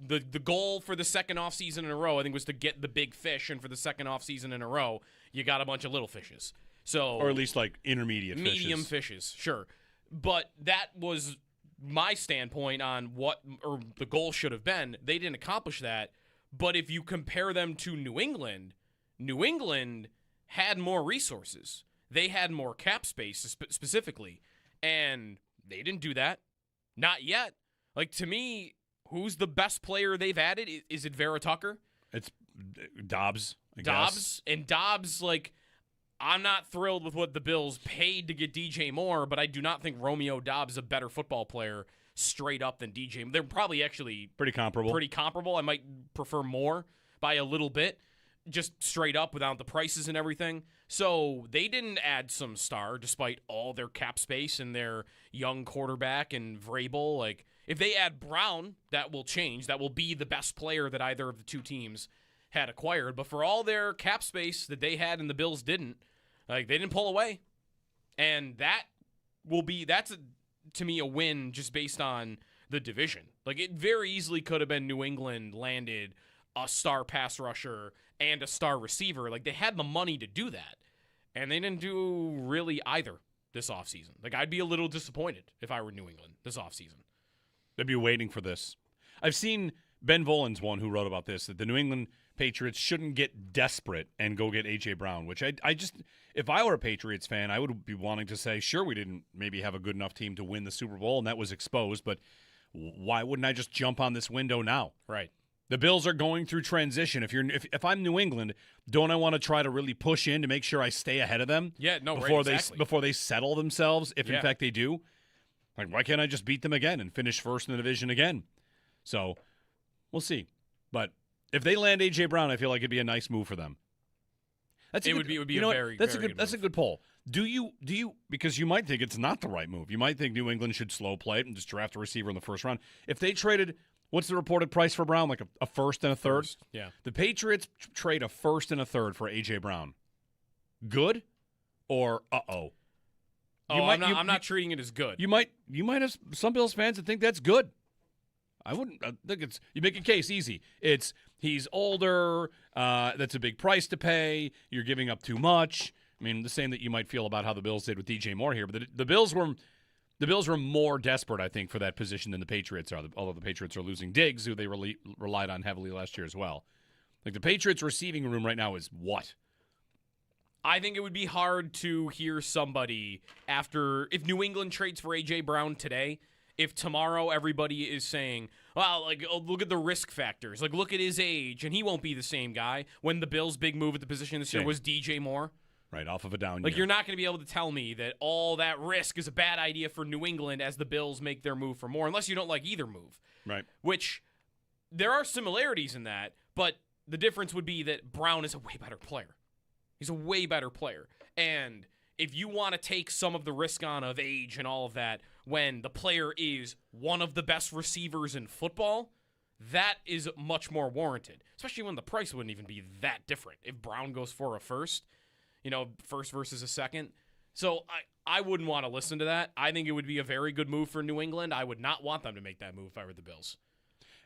The goal for the second offseason in a row, I think, was to get the big fish, and for the second offseason in a row, you got a bunch of little fishes. Or at least medium fishes, sure. But that was my standpoint on what the goal should have been. They didn't accomplish that. But if you compare them to New England had more resources. They had more cap space specifically, and they didn't do that. Not yet. To me, who's the best player they've added? Is it Vera Tucker? It's Dobbs, I guess. And Dobbs, I'm not thrilled with what the Bills paid to get DJ Moore, but I do not think Romeo Dobbs is a better football player straight up than DJ. They're probably actually pretty comparable. I might prefer Moore by a little bit, just straight up without the prices and everything. So they didn't add some star despite all their cap space and their young quarterback and Vrabel. If they add Brown, that will change. That will be the best player that either of the two teams had acquired. But for all their cap space that they had and the Bills didn't, they didn't pull away. And that's to me a win just based on the division. It very easily could have been New England landed a star pass rusher and a star receiver. They had the money to do that. And they didn't do really either this offseason. I'd be a little disappointed if I were New England this offseason. They'd be waiting for this. I've seen Ben Volen's one who wrote about this, that the New England Patriots shouldn't get desperate and go get A.J. Brown, which I just, if I were a Patriots fan, I would be wanting to say, sure, we didn't maybe have a good enough team to win the Super Bowl, and that was exposed, but why wouldn't I just jump on this window now? Right. The Bills are going through transition. If I'm New England, don't I want to try to really push in to make sure I stay ahead of them? Yeah, no, before right, exactly. before they settle themselves, if in fact they do. Why can't I just beat them again and finish first in the division again? So we'll see. But if they land A.J. Brown, I feel like it'd be a nice move for them. It would be a very that's very a good. That's a good poll. Do you because you might think it's not the right move. You might think New England should slow play it and just draft a receiver in the first round. If they traded, what's the reported price for Brown? A first and a third? Yeah. The Patriots trade a first and a third for A.J. Brown. Good or uh-oh? I'm not treating it as good. You might have some Bills fans that think that's good. I wouldn't. I think it's, you make a case easy. He's older. That's a big price to pay. You're giving up too much. The same that you might feel about how the Bills did with DJ Moore here. But the Bills were more desperate, I think, for that position than the Patriots are. Although the Patriots are losing Diggs, who they relied on heavily last year as well. The Patriots' receiving room right now is what? I think it would be hard to hear somebody if New England trades for A.J. Brown today, if tomorrow everybody is saying, well, look at the risk factors. Look at his age, and he won't be the same guy, when the Bills' big move at the position this year was DJ Moore. Right, off of a down year. You're not going to be able to tell me that all that risk is a bad idea for New England as the Bills make their move for Moore, unless you don't like either move. Right. Which, there are similarities in that, but the difference would be that Brown is a way better player. He's a way better player. And if you want to take some of the risk on of age and all of that when the player is one of the best receivers in football, that is much more warranted, especially when the price wouldn't even be that different. If Brown goes for a first, first versus a second. So I wouldn't want to listen to that. I think it would be a very good move for New England. I would not want them to make that move if I were the Bills.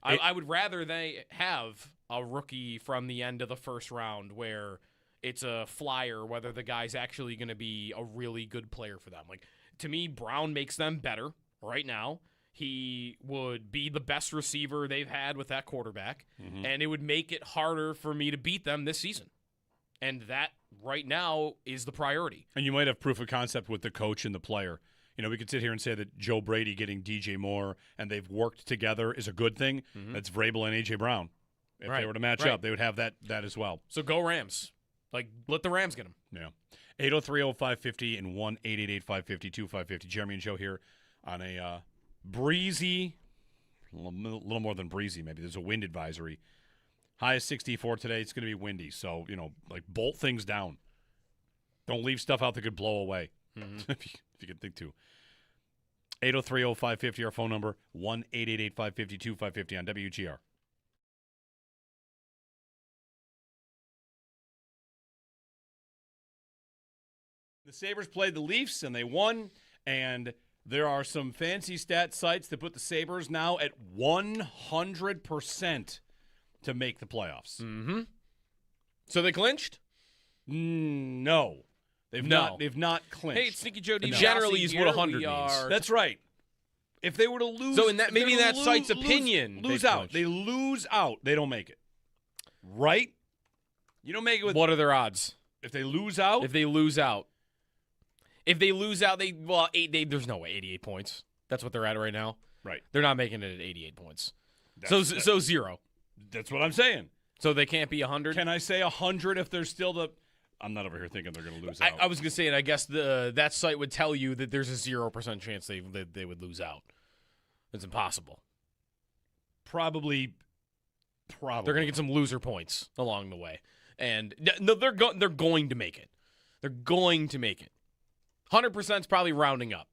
I would rather they have a rookie from the end of the first round where it's a flyer, whether the guy's actually going to be a really good player for them. Like, to me, Brown makes them better right now. He would be the best receiver they've had with that quarterback, and it would make it harder for me to beat them this season. And that right now is the priority. And you might have proof of concept with the coach and the player. We could sit here and say that Joe Brady getting DJ Moore and they've worked together is a good thing. That's Vrabel and A.J. Brown. If they were to match up, they would have that as well. So go Rams. Let the Rams get them. Yeah. 803-0550 and 1-888-550-2550. Jeremy and Joe here on a breezy, a little more than breezy maybe. There's a wind advisory. High is 64 today. It's going to be windy. So, bolt things down. Don't leave stuff out that could blow away. If you can think to. 803-0550, our phone number, 1-888-550-2550 on WGR. The Sabres played the Leafs, and they won, and there are some fancy stat sites that put the Sabres now at 100% to make the playoffs. So they clinched? No. They've not clinched. Hey, it's Sneaky Joe No. generally is what 100 means. That's right. If they were to lose, so in that maybe in that site's opinion, lose out. They lose out. They don't make it. Right? You don't make it with. What are their odds? If they lose out, there's no way 88 points. That's what they're at right now. Right. They're not making it at 88 points. So zero. That's what I'm saying. So they can't be 100. Can I say 100 if they're still the? I'm not over here thinking they're going to lose out. I was going to say it. I guess that site would tell you that there's a 0% chance they would lose out. It's impossible. Probably. They're going to get some loser points along the way, and no, they're going to make it. They're going to make it. 100% is probably rounding up.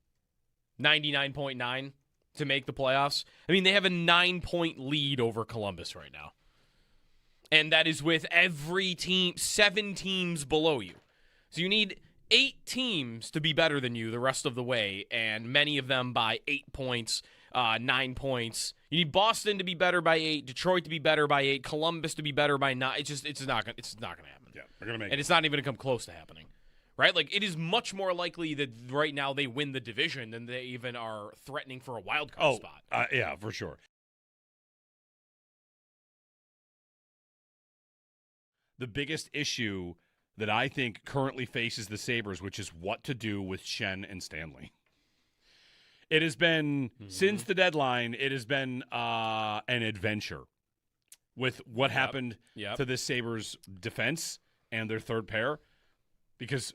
99.9 to make the playoffs. I mean, they have a 9-point lead over Columbus right now. And that is with every team, 7 teams below you. So you need 8 teams to be better than you the rest of the way, and many of them by 8 points, 9 points. You need Boston to be better by 8, Detroit to be better by 8, Columbus to be better by 9. It's not gonna happen. Yeah, they're gonna make it. And it's not even gonna come close to happening. Right? Like, it is much more likely that right now they win the division than they even are threatening for a wild card spot. Yeah, for sure. The biggest issue that I think currently faces the Sabres, which is what to do with Shen and Stanley. It has been, since the deadline, it has been an adventure with what happened to the Sabres defense and their third pair. Because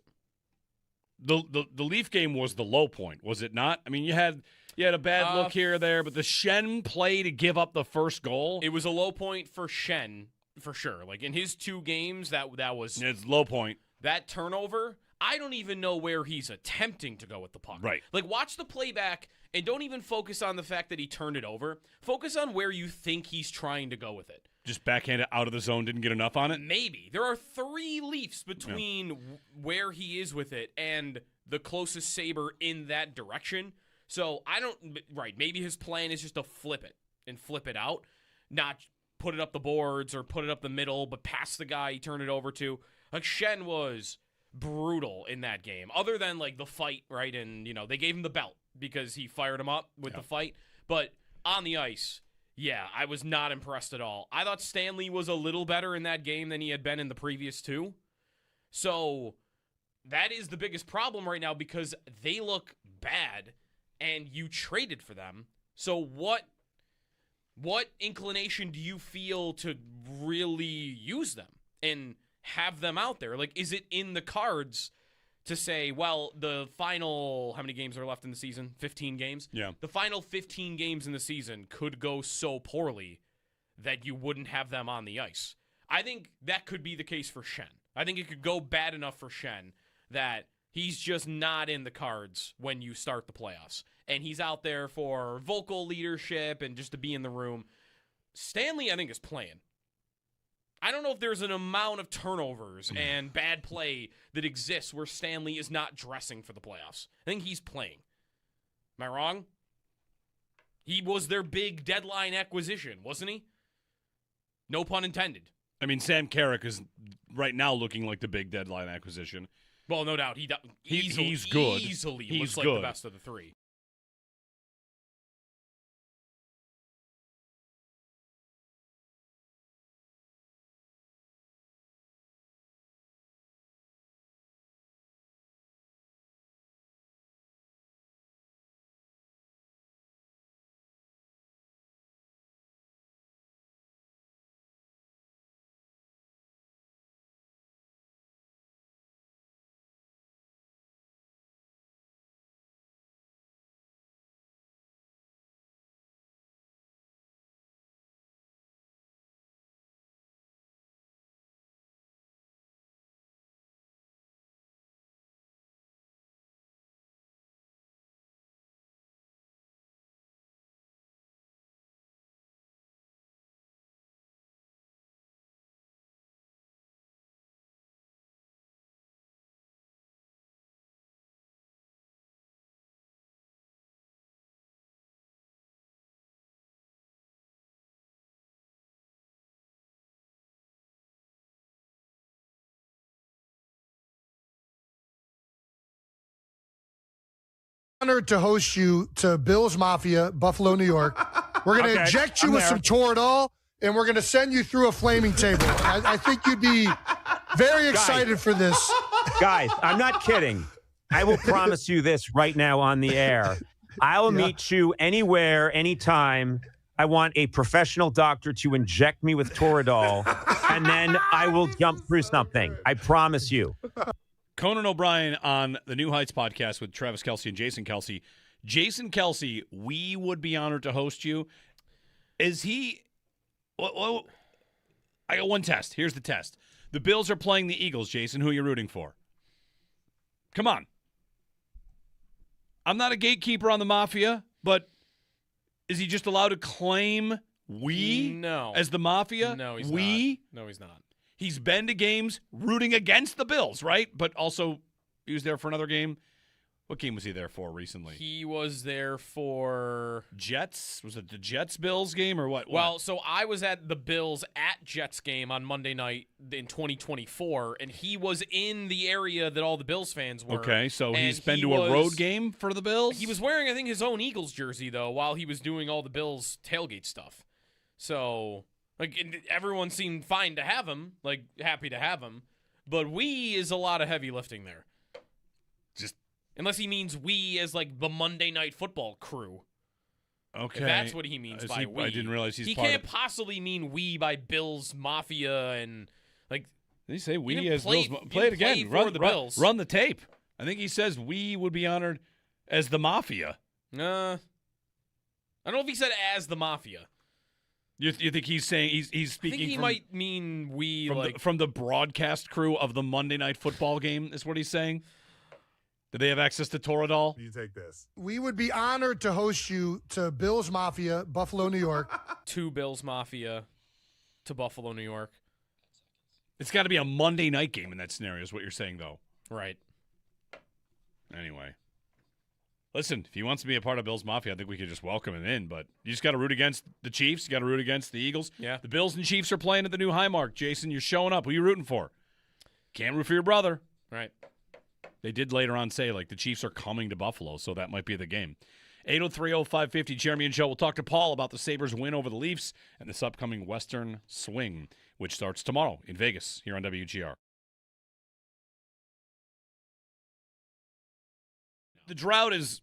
the Leaf game was the low point, was it not? I mean, you had a bad look here or there, but the Shen play to give up the first goal. It was a low point for Shen, for sure. Like, in his 2 games, that was... It's low point. That turnover, I don't even know where he's attempting to go with the puck. Right. Like, watch the playback and don't even focus on the fact that he turned it over. Focus on where you think he's trying to go with it. Just backhanded out of the zone, didn't get enough on it? Maybe. There are 3 Leafs between where he is with it and the closest Sabre in that direction. So, maybe his plan is just to flip it out, not put it up the boards or put it up the middle, but pass the guy he turned it over to. Like, Shen was brutal in that game, other than, like, the fight, right? And, they gave him the belt because he fired him up with the fight. But on the ice... yeah, I was not impressed at all. I thought Stanley was a little better in that game than he had been in the previous 2. So that is the biggest problem right now because they look bad and you traded for them. So what inclination do you feel to really use them and have them out there? Like, is it in the cards to say, well, the final, how many games are left in the season? 15 games? Yeah. The final 15 games in the season could go so poorly that you wouldn't have them on the ice. I think that could be the case for Shen. I think it could go bad enough for Shen that he's just not in the cards when you start the playoffs. And he's out there for vocal leadership and just to be in the room. Stanley, I think, is playing. I don't know if there's an amount of turnovers and bad play that exists where Stanley is not dressing for the playoffs. I think he's playing. Am I wrong? He was their big deadline acquisition, wasn't he? No pun intended. I mean, Sam Carrick is right now looking like the big deadline acquisition. Well, no doubt. He's good. Easily He's looks like good. the best of the three. Honored to host you to Bill's Mafia, Buffalo, New York. We're going to inject you with some Toradol, and we're going to send you through a flaming table. I think you'd be very excited for this. Guys, I'm not kidding. I will promise you this right now on the air. I will meet you anywhere, anytime. I want a professional doctor to inject me with Toradol, and then I will jump through something. I promise you. Conan O'Brien on the New Heights podcast with Travis Kelce and Jason Kelce. Jason Kelce, we would be honored to host you. Is he well, I got one test. Here's the test. The Bills are playing the Eagles, Jason. Who are you rooting for? Come on. I'm not a gatekeeper on the Mafia, but is he just allowed to claim we as the Mafia? No, he's not. No, he's not. He's been to games rooting against the Bills, right? But also he was there for another game. What game was he there for recently? He was there for Jets. Was it the Jets-Bills game or what? Well, so I was at the Bills at Jets game on Monday night in 2024, and he was in the area that all the Bills fans were. Okay, so and he's been to a road game for the Bills? He was wearing, I think, his own Eagles jersey, though, while he was doing all the Bills tailgate stuff. So... everyone seemed fine to have him, happy to have him, but we is a lot of heavy lifting there. Just unless he means we as the Monday Night Football crew. Okay, if that's what he means by we. I didn't realize he can't possibly mean we by Bills Mafia and Did he say we he as play, Bills? Play it again. Bills. Run the tape. I think he says we would be honored as the Mafia. I don't know if he said as the Mafia. You think he's saying he's speaking? I think he might mean we from the broadcast crew of the Monday Night Football game. Is what he's saying. Do they have access to Toradol? You take this. We would be honored to host you to Bill's Mafia, Buffalo, New York. To Bill's Mafia, to Buffalo, New York. It's got to be a Monday night game in that scenario. Is what you're saying, though. Right. Anyway. Listen, if he wants to be a part of Bills Mafia, I think we could just welcome him in. But you just got to root against the Chiefs. You got to root against the Eagles. Yeah. The Bills and Chiefs are playing at the new Highmark. Jason, you're showing up. Who are you rooting for? Can't root for your brother. Right. They did later on say, the Chiefs are coming to Buffalo, so that might be the game. 803-0550, Jeremy and Joe. We'll talk to Paul about the Sabres' win over the Leafs and this upcoming Western Swing, which starts tomorrow in Vegas here on WGR. The drought is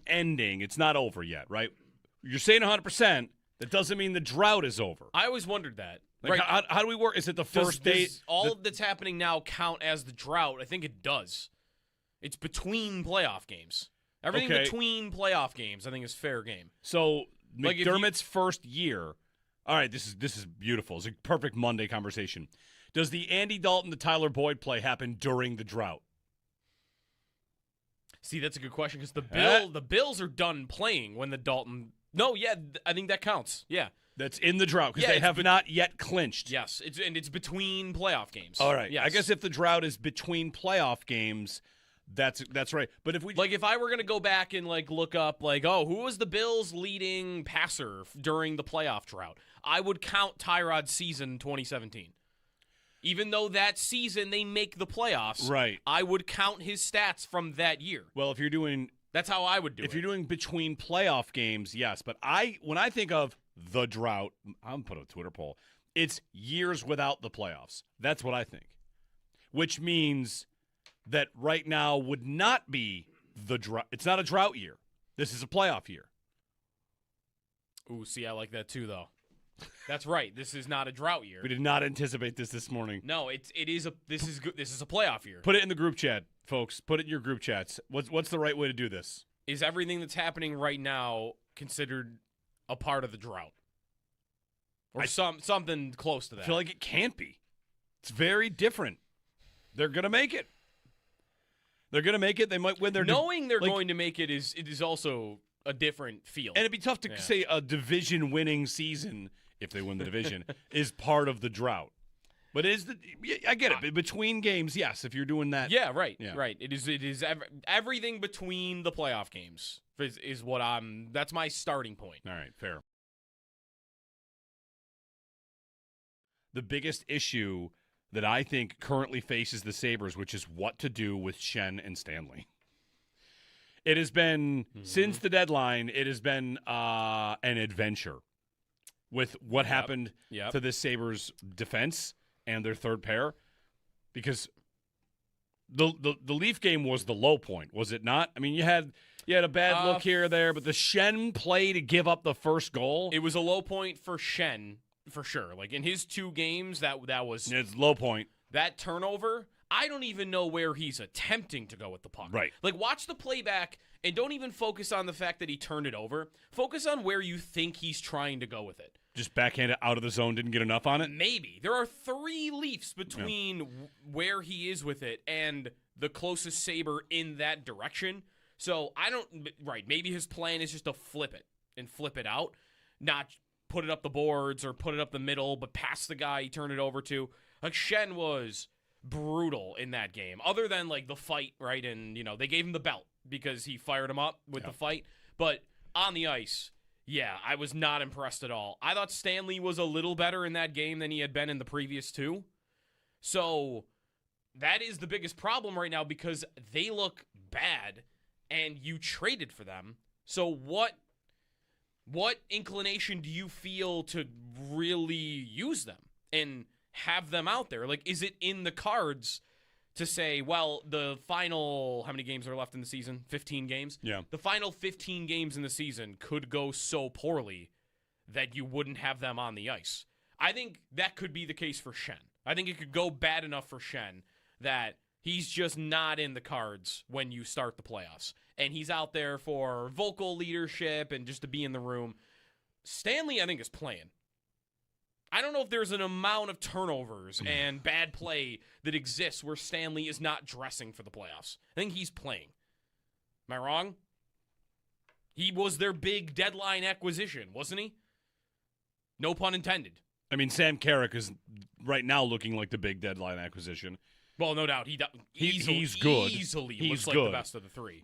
ending. It's not over yet, right? You're saying 100%. That doesn't mean the drought is over. I always wondered that. Right. How do we work? Is it the first day? Does all that's happening now count as the drought? I think it does. It's between playoff games. Everything between playoff games, I think, is fair game. So McDermott's first year. All right, this is beautiful. It's a perfect Monday conversation. Does the Andy Dalton to Tyler Boyd play happen during the drought? See, that's a good question because the Bills are done playing when the Dalton No, yeah, I think that counts. Yeah. That's in the drought because they have not yet clinched. Yes, it's between playoff games. All right. Yes. I guess if the drought is between playoff games, that's right. But if I were going to go back and look up who was the Bills' leading passer during the playoff drought, I would count Tyrod's season 2017. Even though that season they make the playoffs, right? I would count his stats from that year. Well, if you're doing that's how I would do it. If you're doing between playoff games, yes. But when I think of the drought, I'm put a Twitter poll. It's years without the playoffs. That's what I think. Which means that right now would not be the drought. It's not a drought year. This is a playoff year. Ooh, see, I like that too, though. That's right. This is not a drought year. We did not anticipate this morning. No, this is a playoff year. Put it in the group chat, folks. Put it in your group chats. What's the right way to do this? Is everything that's happening right now considered a part of the drought? Or something close to that? I feel like it can't be. It's very different. They're going to make it. They're going to make it. They might win their knowing they're going to make it is also a different feel. And it'd be tough to say a division winning season if they win the division is part of the drought. But I get it. Between games, yes, if you're doing that. Yeah, right. Yeah. Right. It is everything between the playoff games is what that's my starting point. All right, fair. The biggest issue that I think currently faces the Sabres, which is what to do with Schenn and Stanley. It has been, since the deadline, it has been an adventure with what happened to the Sabres defense and their third pair. Because the Leaf game was the low point, was it not? I mean, you had a bad look here or there, but the Schenn play to give up the first goal. It was a low point for Schenn. For sure. In his 2 games, that was... It's low point. That turnover, I don't even know where he's attempting to go with the puck. Right. Watch the playback and don't even focus on the fact that he turned it over. Focus on where you think he's trying to go with it. Just backhand it out of the zone, didn't get enough on it? Maybe. There are 3 Leafs between where he is with it and the closest Sabre in that direction. So, maybe his plan is just to flip it and flip it out, not put it up the boards or put it up the middle, but pass the guy he turned it over to. Schenn was brutal in that game, other than the fight, right? And, they gave him the belt because he fired him up with the fight. But on the ice, I was not impressed at all. I thought Stanley was a little better in that game than he had been in the previous 2. So that is the biggest problem right now because they look bad and you traded for them. So what inclination do you feel to really use them and have them out there? Is it in the cards to say, well, the final, how many games are left in the season? 15 games? Yeah. The final 15 games in the season could go so poorly that you wouldn't have them on the ice. I think that could be the case for Schenn. I think it could go bad enough for Schenn that he's just not in the cards when you start the playoffs. And he's out there for vocal leadership and just to be in the room. Stanley, I think, is playing. I don't know if there's an amount of turnovers and bad play that exists where Stanley is not dressing for the playoffs. I think he's playing. Am I wrong? He was their big deadline acquisition, wasn't he? No pun intended. I mean, Sam Carrick is right now looking like the big deadline acquisition. Well, no doubt. He's good. Easily he's looks good. Like the best of the 3.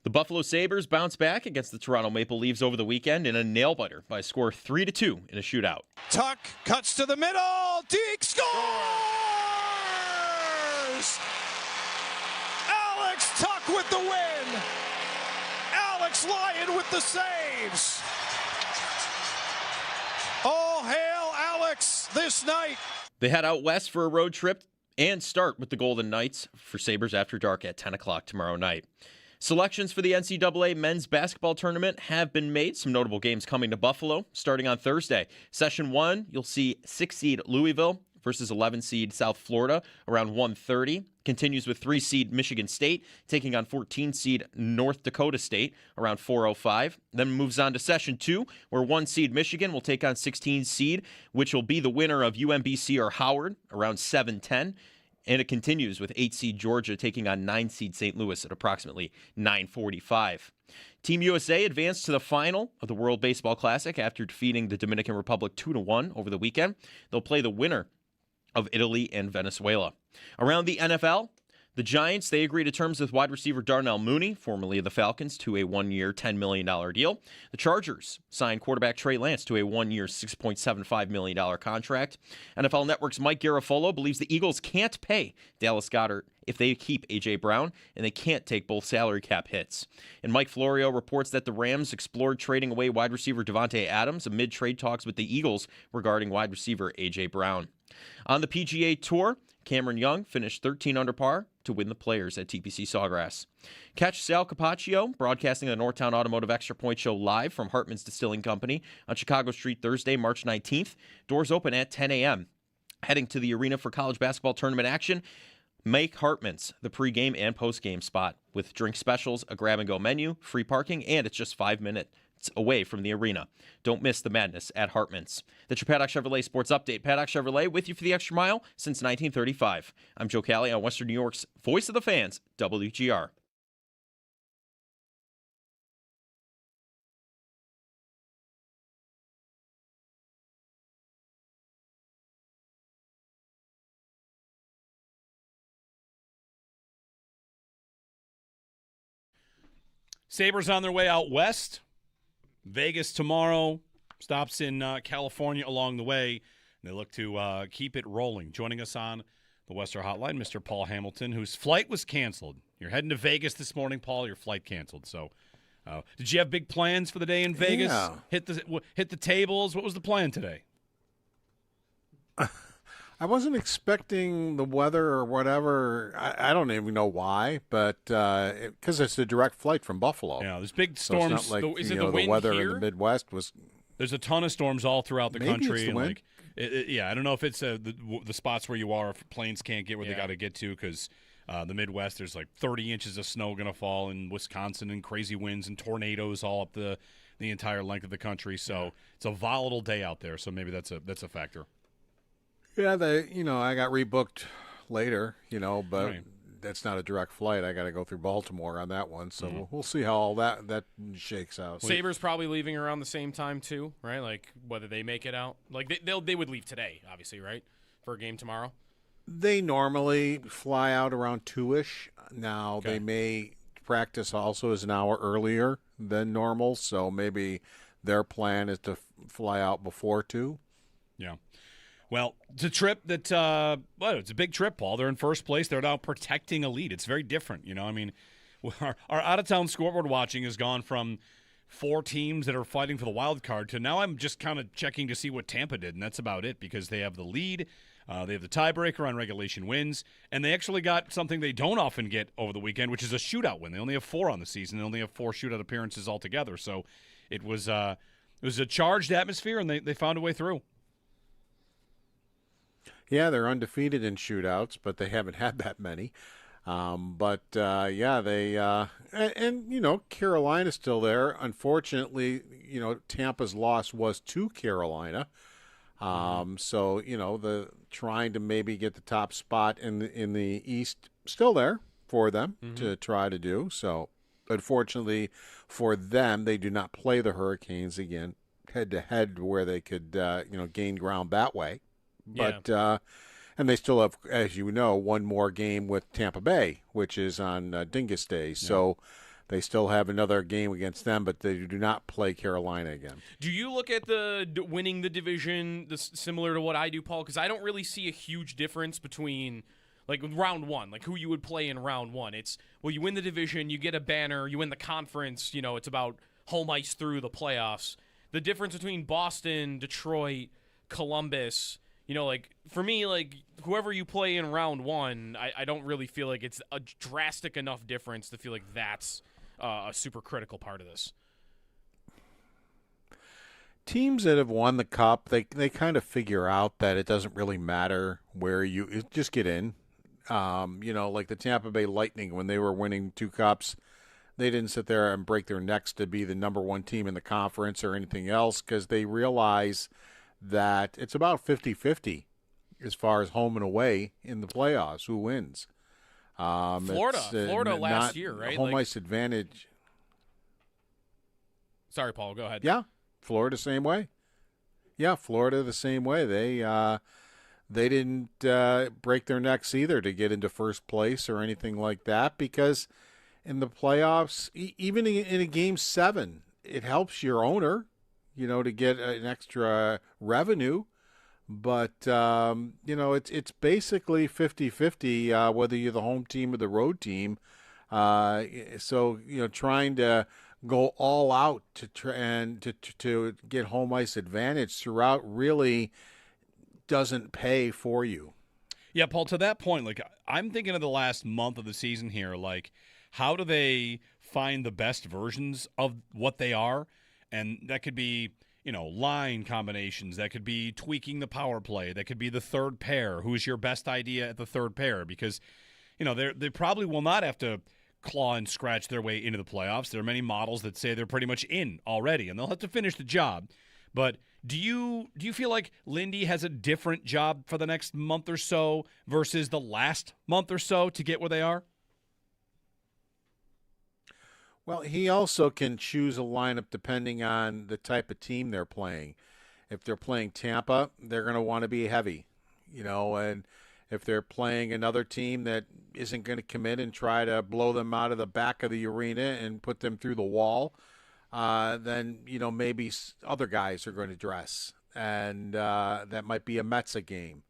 The Buffalo Sabres bounce back against the Toronto Maple Leafs over the weekend in a nail-biter by a score 3-2 in a shootout. Tuck cuts to the middle. Deke scores! Alex Tuck with the win. Alex Lyon with the saves. All hail Alex this night. They head out west for a road trip and start with the Golden Knights for Sabres After Dark at 10 o'clock tomorrow night. Selections for the NCAA men's basketball tournament have been made. Some notable games coming to Buffalo starting on Thursday. Session 1, you'll see 6-seed Louisville versus 11-seed South Florida around 1:30. Continues with 3-seed Michigan State taking on 14-seed North Dakota State around 4:05. Then moves on to Session 2, where 1-seed Michigan will take on 16-seed, which will be the winner of UMBC or Howard around 7:10. And it continues with 8-seed Georgia taking on 9-seed St. Louis at approximately 9:45. Team USA advanced to the final of the World Baseball Classic after defeating the Dominican Republic 2-1 over the weekend. They'll play the winner of Italy and Venezuela. Around the NFL, the Giants, they agree to terms with wide receiver Darnell Mooney, formerly of the Falcons, to a 1-year, $10 million deal. The Chargers signed quarterback Trey Lance to a 1-year, $6.75 million contract. NFL Network's Mike Garafolo believes the Eagles can't pay Dallas Goedert if they keep A.J. Brown, and they can't take both salary cap hits. And Mike Florio reports that the Rams explored trading away wide receiver Devontae Adams amid trade talks with the Eagles regarding wide receiver A.J. Brown. On the PGA Tour, Cameron Young finished 13 under par to win the Players at TPC Sawgrass. Catch Sal Capaccio broadcasting the Northtown Automotive Extra Point Show live from Hartman's Distilling Company on Chicago Street Thursday, March 19th. Doors open at 10 a.m. Heading to the arena for college basketball tournament action, make Hartman's the pregame and postgame spot with drink specials, a grab-and-go menu, free parking, and it's just 5 minutes away from the arena. Don't miss the madness at Hartman's. That's your Paddock Chevrolet Sports Update. Paddock Chevrolet with you for the extra mile since 1935. I'm Joe Cali on Western New York's Voice of the Fans, WGR. Sabres on their way out west. Vegas tomorrow, stops in California along the way. They look to keep it rolling. Joining us on the Western Hotline, Mr. Paul Hamilton, whose flight was canceled. You're heading to Vegas this morning, Paul. Your flight canceled. So, did you have big plans for the day in Vegas? Yeah. Hit the tables. What was the plan today? I wasn't expecting the weather or whatever. I don't even know why, but because it's a direct flight from Buffalo. Yeah, there's big So it's storms. not like Is it the the wind weather here? in the Midwest was. There's a ton of storms all throughout the Maybe country. it's the and wind. I don't know if it's the spots where you are, if planes can't get where they Yeah. got to get to, because the Midwest, there's like 30 inches of snow going to fall in Wisconsin, and crazy winds and tornadoes all up the entire length of the country. So it's a volatile day out there. So maybe that's a factor. Yeah, I got rebooked later, but Right. that's not a direct flight. I got to go through Baltimore on that one, so Mm-hmm. we'll see how all that shakes out. Sabres probably leaving around the same time too, right? Like whether they make it out. Like they would leave today, obviously, right? For a game tomorrow. They normally fly out around 2-ish. Now, Okay. they may practice also is an hour earlier than normal, so maybe their plan is to fly out before 2. Yeah. Well, it's a trip that, it's a big trip, Paul. They're in first place. They're now protecting a lead. It's very different. Our out-of-town scoreboard watching has gone from 4 teams that are fighting for the wild card to now I'm just kind of checking to see what Tampa did, and that's about it because they have the lead. They have the tiebreaker on regulation wins, and they actually got something they don't often get over the weekend, which is a shootout win. They only have 4 on the season. They only have 4 shootout appearances altogether. So it was a charged atmosphere, and they found a way through. Yeah, they're undefeated in shootouts, but they haven't had that many. Carolina's still there. Unfortunately, Tampa's loss was to Carolina. The trying to maybe get the top spot in the East still there for them to try to do. So, unfortunately for them, they do not play the Hurricanes again head to head where they could gain ground that way. But and they still have, as you know, one more game with Tampa Bay, which is on Dingus Day. So they still have another game against them, but they do not play Carolina again. Do you look at the winning the division similar to what I do, Paul? Because I don't really see a huge difference between like round one, like who you would play in round one. It's, well, you win the division, you get a banner, you win the conference, it's about home ice through the playoffs. The difference between Boston, Detroit, Columbus, like for me, like whoever you play in round one, I don't really feel like it's a drastic enough difference to feel like that's a super critical part of this. Teams that have won the cup, they kind of figure out that it doesn't really matter where you just get in. Like the Tampa Bay Lightning when they were winning 2 cups, they didn't sit there and break their necks to be the number 1 team in the conference or anything else because they realize that it's about 50-50 as far as home and away in the playoffs, who wins. Florida last year, right? Home ice advantage. Sorry, Paul, go ahead. Yeah. Florida same way. Yeah, Florida the same way. They didn't break their necks either to get into first place or anything like that because in the playoffs, even in a game 7, it helps your owner, to get an extra revenue. But, it's basically 50-50 whether you're the home team or the road team. So, trying to go all out to get home ice advantage throughout really doesn't pay for you. Yeah, Paul, to that point, like I'm thinking of the last month of the season here, like how do they find the best versions of what they are? And that could be, line combinations, that could be tweaking the power play, that could be the third pair. Who's your best idea at the third pair? Because, they probably will not have to claw and scratch their way into the playoffs. There are many models that say they're pretty much in already, and they'll have to finish the job. But do you feel like Lindy has a different job for the next month or so versus the last month or so to get where they are? Well, he also can choose a lineup depending on the type of team they're playing. If they're playing Tampa, they're going to want to be heavy, and if they're playing another team that isn't going to come in and try to blow them out of the back of the arena and put them through the wall, then, maybe other guys are going to dress. And that might be a Metsa game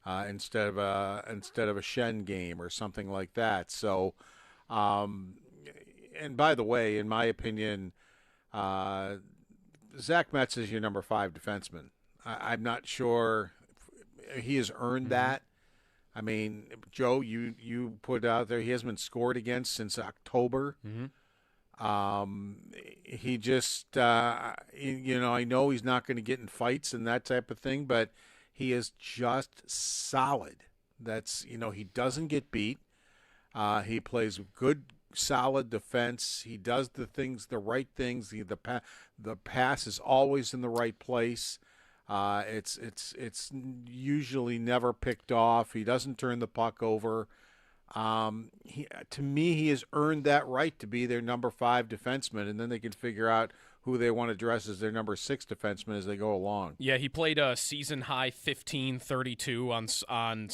instead of a Shen game or something like that. So, and by the way, in my opinion, Zach Metz is your number 5 defenseman. I'm not sure he has earned that. I mean, Joe, you put out there he hasn't been scored against since October. He just, I know he's not going to get in fights and that type of thing, but he is just solid. That's, he doesn't get beat. He plays good, solid defense. He does the right things. The pass is always in the right place. It's usually never picked off. He doesn't turn the puck over. To me, he has earned that right to be their number 5 defenseman, and then they can figure out who they want to dress as their number 6 defenseman as they go along. Yeah, he played a season high 15-32 on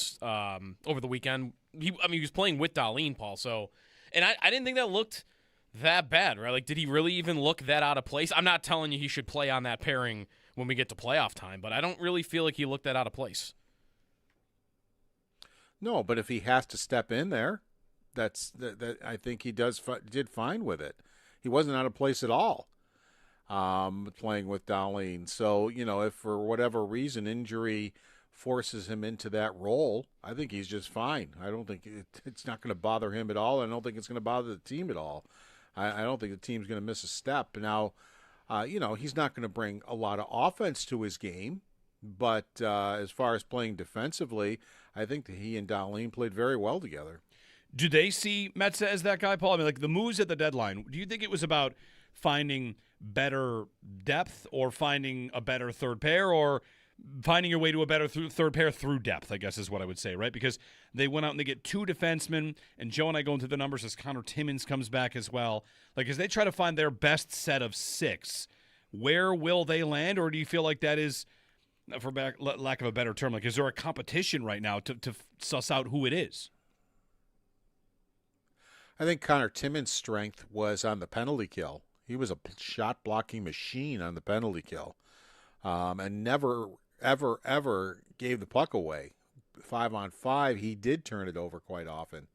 over the weekend. He was playing with Darlene, Paul. So, and I didn't think that looked that bad, right? Like, did he really even look that out of place? I'm not telling you he should play on that pairing when we get to playoff time, but I don't really feel like he looked that out of place. No, but if he has to step in there, that I think he did fine with it. He wasn't out of place at all playing with Darlene. So, if for whatever reason injury forces him into that role, I think he's just fine. I don't think it's not going to bother him at all. I don't think it's going to bother the team at all. I don't think the team's going to miss a step. Now, he's not going to bring a lot of offense to his game, but as far as playing defensively, I think that he and Darlene played very well together. Do they see Metsa as that guy, Paul? I mean, like the moves at the deadline, do you think it was about finding better depth or finding a better third pair or finding your way to a better third pair through depth, I guess is what I would say, right? Because they went out and they get 2 defensemen, and Joe and I go into the numbers as Connor Timmins comes back as well. Like, as they try to find their best set of 6, where will they land, or do you feel like that is, for lack of a better term, like is there a competition right now to suss out who it is? I think Connor Timmins' strength was on the penalty kill. He was a shot-blocking machine on the penalty kill, and never, ever, ever gave the puck away. 5-on-5, he did turn it over quite often,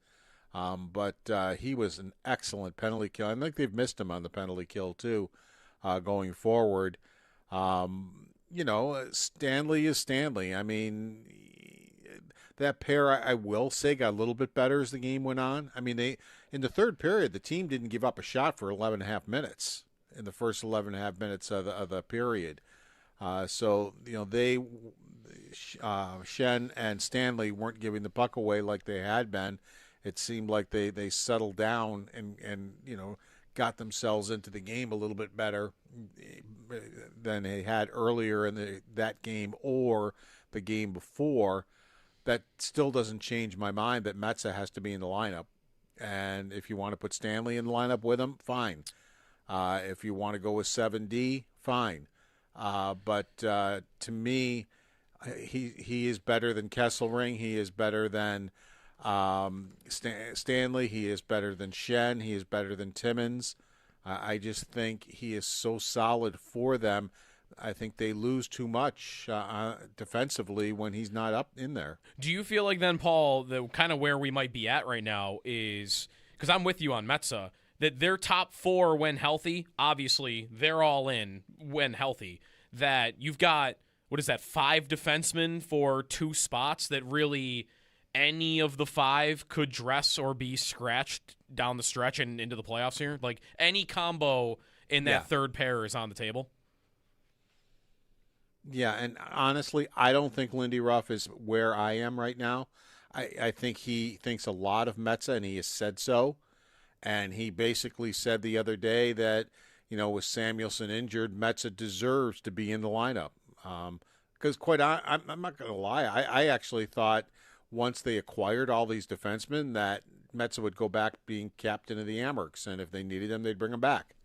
but he was an excellent penalty kill. I think they've missed him on the penalty kill, too, going forward. Stanley is Stanley. I mean, that pair, I will say, got a little bit better as the game went on. I mean, in the third period, the team didn't give up a shot for 11 and a half minutes in the first 11 and a half minutes of the period. So, Shen and Stanley weren't giving the puck away like they had been. It seemed like they settled down and got themselves into the game a little bit better than they had earlier in that game or the game before. That still doesn't change my mind that Metsä has to be in the lineup. And if you want to put Stanley in the lineup with him, fine. If you want to go with 7D, fine. But to me, he is better than Kesselring. He is better than Stanley. He is better than Shen. He is better than Timmins. I just think he is so solid for them. I think they lose too much defensively when he's not up in there. Do you feel like then, Paul, the kind of where we might be at right now is, because I'm with you on Metsä, that their top four when healthy, obviously they're all in when healthy, that you've got, 5 defensemen for 2 spots that really any of the 5 could dress or be scratched down the stretch and into the playoffs here? Like any combo in that third pair is on the table? Yeah, and honestly, I don't think Lindy Ruff is where I am right now. I think he thinks a lot of Metsä, and he has said so. And he basically said the other day that, with Samuelsson injured, Metsä deserves to be in the lineup. Because I'm not going to lie, I actually thought once they acquired all these defensemen that Metsä would go back being captain of the Amherst, and if they needed him, they'd bring him back.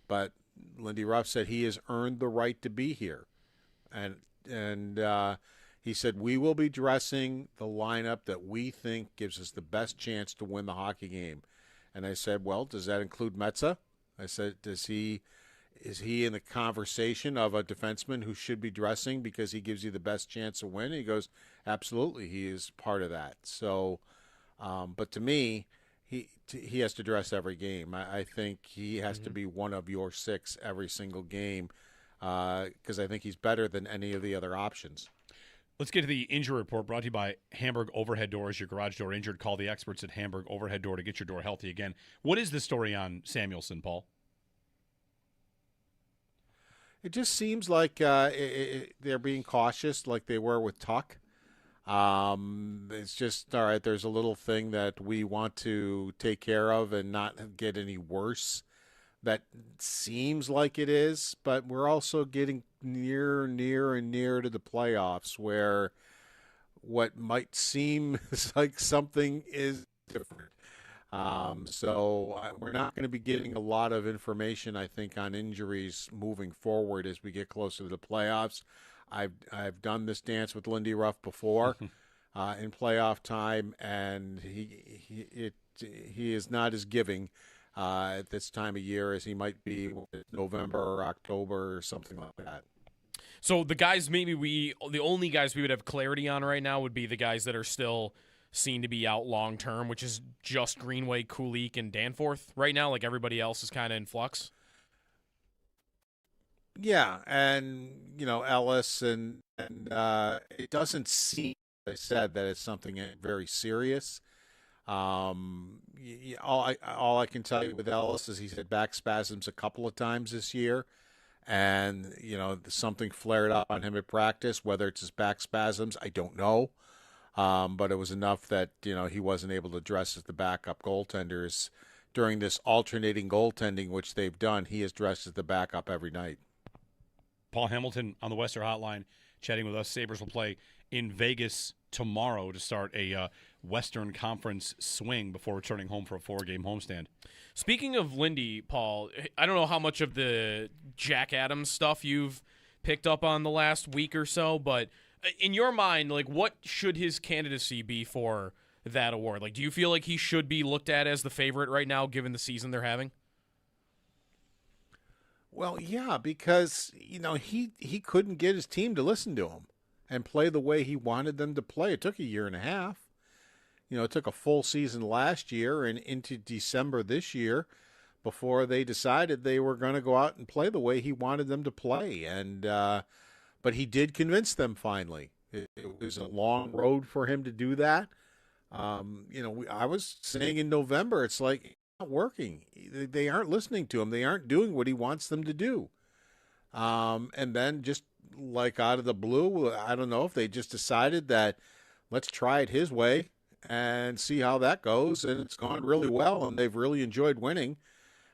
But Lindy Ruff said he has earned the right to be here. And he said, we will be dressing the lineup that we think gives us the best chance to win the hockey game. And I said, well, does that include Metsä? I said, is he in the conversation of a defenseman who should be dressing because he gives you the best chance to win? And he goes, absolutely, he is part of that. So, but to me, he has to dress every game. I think he has to be one of your 6 every single game. Because I think he's better than any of the other options. Let's get to the injury report brought to you by Hamburg Overhead Doors. Your garage door injured, call the experts at Hamburg Overhead Door to get your door healthy again. What is the story on Samuelsson, Paul? It just seems like they're being cautious like they were with Tuck. It's just, all right, there's a little thing that we want to take care of and not get any worse. That seems like it is, but we're also getting near to the playoffs where what might seem like something is different. So we're not going to be getting a lot of information, I think, on injuries moving forward as we get closer to the playoffs. I've done this dance with Lindy Ruff before in playoff time, and he is not as giving at this time of year as he might be November or October or something like that. So the guys the only guys we would have clarity on right now would be the guys that are still seen to be out long term, which is just Greenway, Kulik, and Danforth right now. Like everybody else is kind of in flux. Yeah, and Ellis and it doesn't seem, as I said, that it's something very serious. All I can tell you with Ellis is he's had back spasms a couple of times this year, and something flared up on him at practice. Whether it's his back spasms, I don't know, but it was enough that he wasn't able to dress as the backup goaltenders during this alternating goaltending, which they've done. He is dressed as the backup every night. Paul Hamilton on the Western Hotline chatting with us. Sabres will play in Vegas tomorrow to start a Western Conference swing before returning home for a 4-game homestand. Speaking of Lindy, Paul, I don't know how much of the Jack Adams stuff you've picked up on the last week or so, but in your mind, like, what should his candidacy be for that award? Like, do you feel like he should be looked at as the favorite right now, given the season they're having? Well, yeah, because he couldn't get his team to listen to him and play the way he wanted them to play. It took a year and a half. It took a full season last year and into December this year before they decided they were going to go out and play the way he wanted them to play. And but he did convince them finally. It was a long road for him to do that. I was saying in November, it's like it's not working. They aren't listening to him. They aren't doing what he wants them to do. And then just like out of the blue, I don't know if they just decided that let's try it his way and see how that goes. And it's gone really well, and they've really enjoyed winning.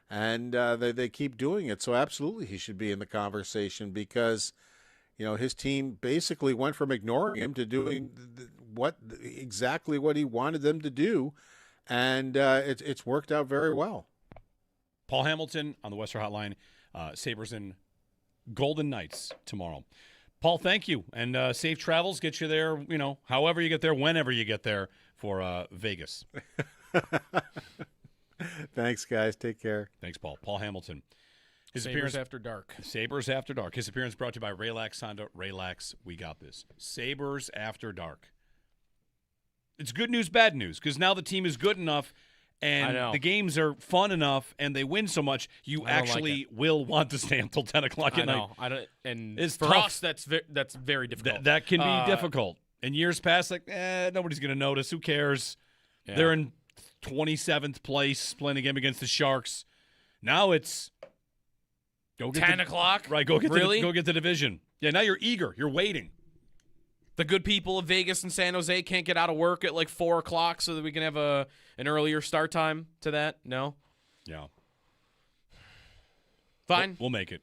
And they keep doing it. So absolutely he should be in the conversation because, his team basically went from ignoring him to doing exactly what he wanted them to do. And it's worked out very well. Paul Hamilton on the Western Hotline, Sabres and Golden Knights tomorrow. Paul, thank you. And safe travels. Get you there, however you get there, whenever you get there for Vegas. Thanks, guys. Take care. Thanks, Paul. Paul Hamilton. His Sabres After Dark. Sabres After Dark. His appearance brought to you by Relax Honda. Relax, we got this. Sabres After Dark. It's good news, bad news, because now the team is good enough and the games are fun enough and they win so much, you actually will want to stay until 10 o'clock at night. I don't. And it's for tough. us, that's very difficult. That can be difficult. In years past, nobody's going to notice. Who cares? Yeah. They're in 27th place playing a game against the Sharks. Now it's 10 o'clock? Right, go get the division. Yeah, now you're eager. You're waiting. The good people of Vegas and San Jose can't get out of work at like 4 o'clock so that we can have an earlier start time to that? No? Yeah. Fine. We'll make it.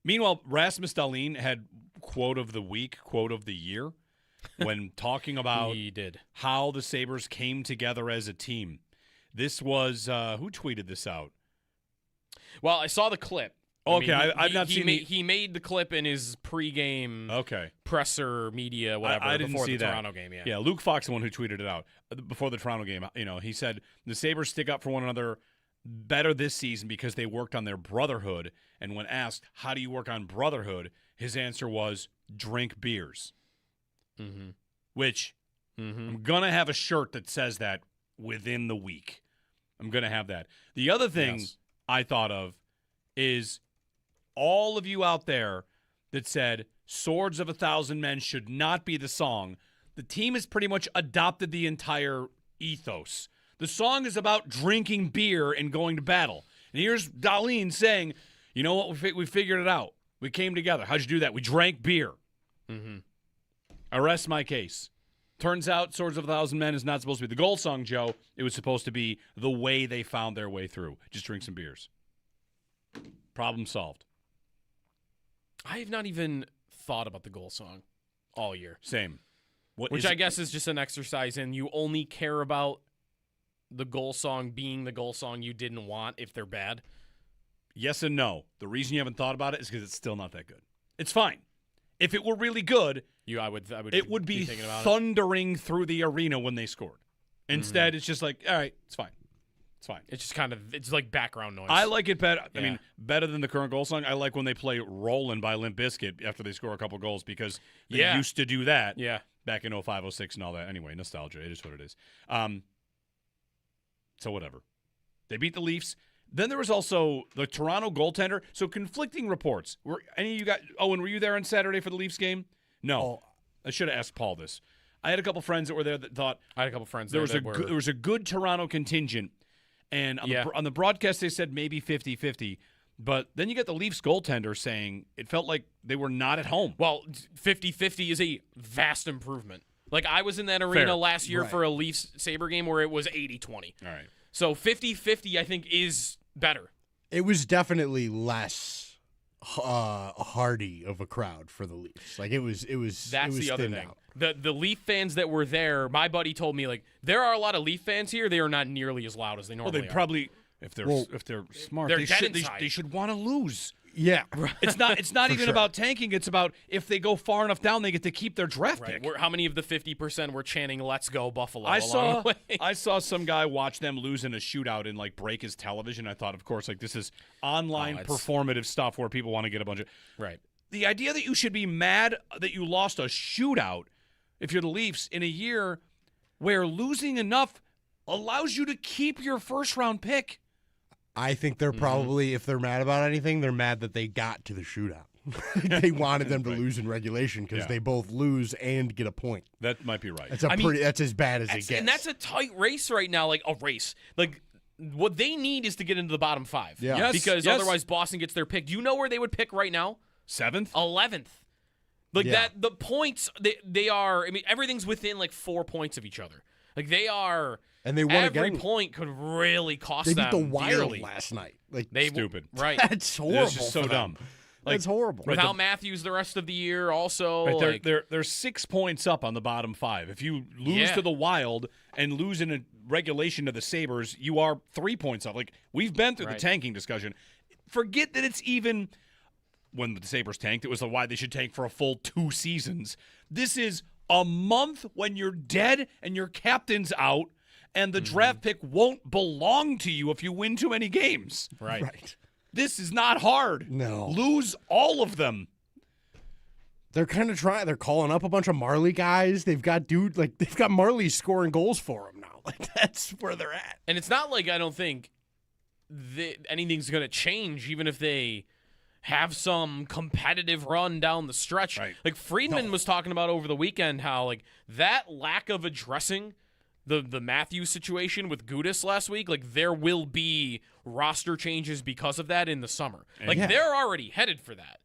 Meanwhile, Rasmus Dahlin had quote of the week, quote of the year when talking about how the Sabres came together as a team. This was who tweeted this out? Well, I saw the clip. Okay, I've not seen he made the clip in his pregame presser media, whatever, I didn't before see the that. Toronto game. Yeah, Luke Fox, the one who tweeted it out before the Toronto game. He said the Sabres stick up for one another better this season because they worked on their brotherhood. And when asked, how do you work on brotherhood, his answer was drink beers. Mm-hmm. Which I'm going to have a shirt that says that within the week. I'm going to have that. The other thing I thought of is all of you out there that said Swords of a Thousand Men should not be the song. The team has pretty much adopted the entire ethos. The song is about drinking beer and going to battle. And here's Dahlin saying, you know what, we figured it out. We came together. How'd you do that? We drank beer. Mm-hmm. I rest my case. Turns out Swords of a Thousand Men is not supposed to be the goal song, Joe. It was supposed to be the way they found their way through. Just drink some beers. Problem solved. I have not even thought about the goal song all year. Same. Which I guess is just an exercise in you only care about the goal song being the goal song you didn't want if they're bad. Yes and no. The reason you haven't thought about it is because it's still not that good. It's fine. If it were really good, I would it would be thinking about thundering through the arena when they scored. Instead, it's just like, all right, it's fine. It's fine. It's just it's like background noise. I like it better. Yeah. I mean, better than the current goal song. I like when they play Rollin' by Limp Bizkit after they score a couple goals because they used to do that back in 05, 06 and all that. Anyway, nostalgia. It is what it is. So whatever. They beat the Leafs. Then there was also the Toronto goaltender. So conflicting reports. Were any of you guys, Owen, were you there on Saturday for the Leafs game? No. I should have asked Paul this. I had a couple friends that were there that thought I had a couple friends there was a good Toronto contingent. And on the broadcast, they said maybe 50-50. But then you get the Leafs goaltender saying it felt like they were not at home. Well, 50-50 is a vast improvement. Like, I was in that arena last year for a Leafs-Sabre game where it was 80-20. All right. So 50-50, I think, is better. It was definitely less hardy of a crowd for the Leafs. Like, it was That's the other thing. Out. The Leaf fans that were there, my buddy told me, like, there are a lot of Leaf fans here. They are not nearly as loud as they normally are. Well, they probably, if they're smart, they should want to lose. Yeah. It's not even about tanking. It's about if they go far enough down, they get to keep their draft pick. How many of the 50% were chanting "Let's go Buffalo"? I saw some guy watch them lose in a shootout and like break his television. I thought, of course, like this is online performative stuff where people want to get a bunch of The idea that you should be mad that you lost a shootout if you're the Leafs in a year where losing enough allows you to keep your first round pick. I think they're probably, if they're mad about anything, they're mad that they got to the shootout. They wanted them to lose in regulation because they both lose and get a point. That might be right. That's as bad as it gets. And that's a tight race right now, like a race. Like, what they need is to get into the bottom 5. Yeah. Yes, because yes. otherwise Boston gets their pick. Do you know where they would pick right now? 7th? 11th. Like the points, they are, I mean, everything's within like 4 points of each other. Like they are, and they won every again. point could really cost They them beat the Wild dearly. last night. Like Stupid. Right. That's horrible. It's just so for them. dumb. Like, That's horrible. Without Matthews the rest of the year also. Right, like, they're 6 points up on the bottom 5. If you lose to the Wild and lose in a regulation to the Sabres, you are 3 points up. Like, we've been through the tanking discussion. Forget that it's even when the Sabres tanked, it was why they should tank for a full 2 seasons. This is a month when you're dead and your captain's out, and the draft pick won't belong to you if you win too many games. Right. This is not hard. No. Lose all of them. They're kind of trying. They're calling up a bunch of Marley guys. They've got Marley scoring goals for them now. Like, that's where they're at. and it's not like I don't think anything's going to change, even if they have some competitive run down the stretch. Right. Like Friedman was talking about over the weekend how like that lack of addressing the Matthews situation with Gudas last week, like there will be roster changes because of that in the summer. Like they're already headed for that.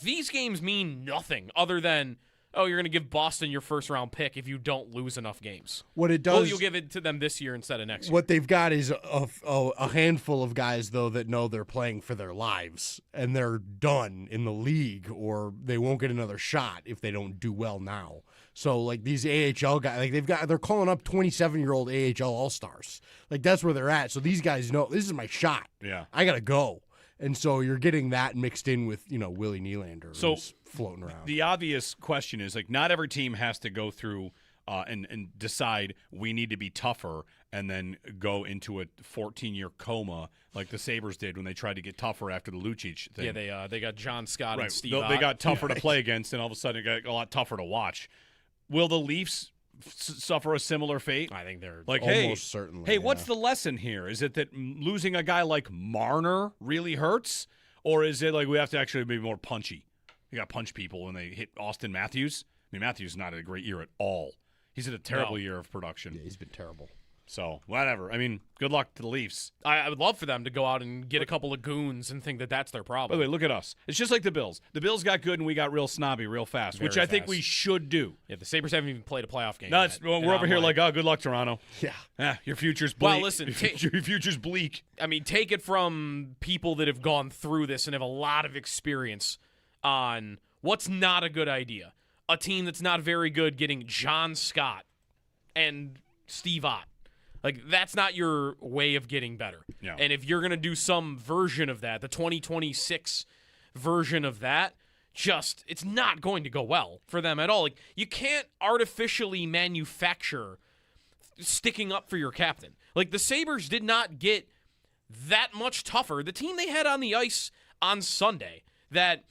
These games mean nothing other than, oh, you're going to give Boston your first-round pick if you don't lose enough games. What it does, you'll give it to them this year instead of next year. What they've got is a handful of guys, though, that know they're playing for their lives, and they're done in the league, or they won't get another shot if they don't do well now. So, like, these AHL guys, like, they're calling up 27-year-old AHL All-Stars. Like, that's where they're at. So these guys know, this is my shot. Yeah. I got to go. And so you're getting that mixed in with, Willie Nylander who's floating around. The obvious question is, like, not every team has to go through and decide we need to be tougher and then go into a 14-year coma like the Sabres did when they tried to get tougher after the Lucic thing. Yeah, they got John Scott right. and Steve They got Ott. tougher to play against, and all of a sudden it got a lot tougher to watch. Will the Leafs suffer a similar fate? I think they're like, almost certainly. Hey, what's the lesson here? Is it that losing a guy like Marner really hurts? Or is it like we have to actually be more punchy? You got to punch people when they hit Austin Matthews. I mean, Matthews is not a great year at all. He's had a terrible year of production. Yeah, he's been terrible. So, whatever. I mean, good luck to the Leafs. I would love for them to go out and get a couple of goons and think that that's their By problem. the way, look at us. It's just like the Bills. The Bills got good and we got real snobby real fast, which I think we should do. Yeah, the Sabres haven't even played a playoff game. No, yet. we're over here like, oh, good luck, Toronto. Yeah. Your future's bleak. Well, listen, your future's bleak. I mean, take it from people that have gone through this and have a lot of experience on what's not a good idea. A team that's not very good getting John Scott and Steve Ott. Like, that's not your way of getting better. Yeah. And if you're going to do some version of that, the 2026 version of that, it's not going to go well for them at all. Like, you can't artificially manufacture sticking up for your captain. Like, the Sabres did not get that much tougher. The team they had on the ice on Sunday that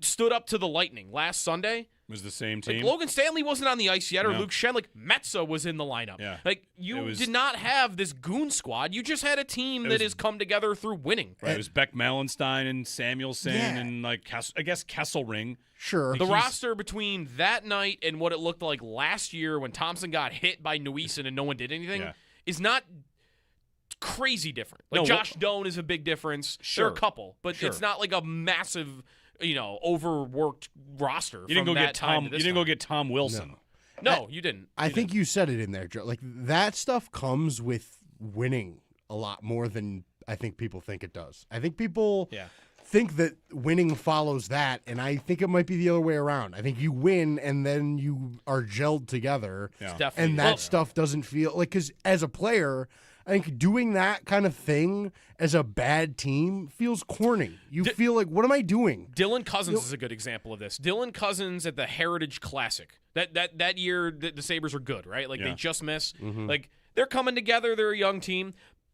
stood up to the Lightning last Sunday was the same team. Like, Logan Stanley wasn't on the ice yet, or No. Luke Schenn. Like, Metza was in the lineup. Yeah. Like, you did not have this goon squad. You just had a team that has come together through winning. Right, it was Beck Malenstein and Samuelson and, like, I guess Kesselring. Sure. The roster between that night and what it looked like last year when Thompson got hit by Nuisan and no one did anything is not crazy different. Like, Josh Doan is a big difference. Sure. There are a couple, but it's not like a massive, overworked roster. You didn't go get Tom. You didn't go get Tom Wilson. No, you didn't. I think you said it in there, Joe. Like, that stuff comes with winning a lot more than I think people think it does. I think people think that winning follows that, and I think it might be the other way around. I think you win, and then you are gelled together, and that stuff doesn't feel like, because as a player, I think doing that kind of thing as a bad team feels corny. You feel like, what am I doing? Dylan Cousins is a good example of this. Dylan Cousins at the Heritage Classic. That year, the Sabres are good, right? Like, they just miss. Like, they're coming together. They're a young team.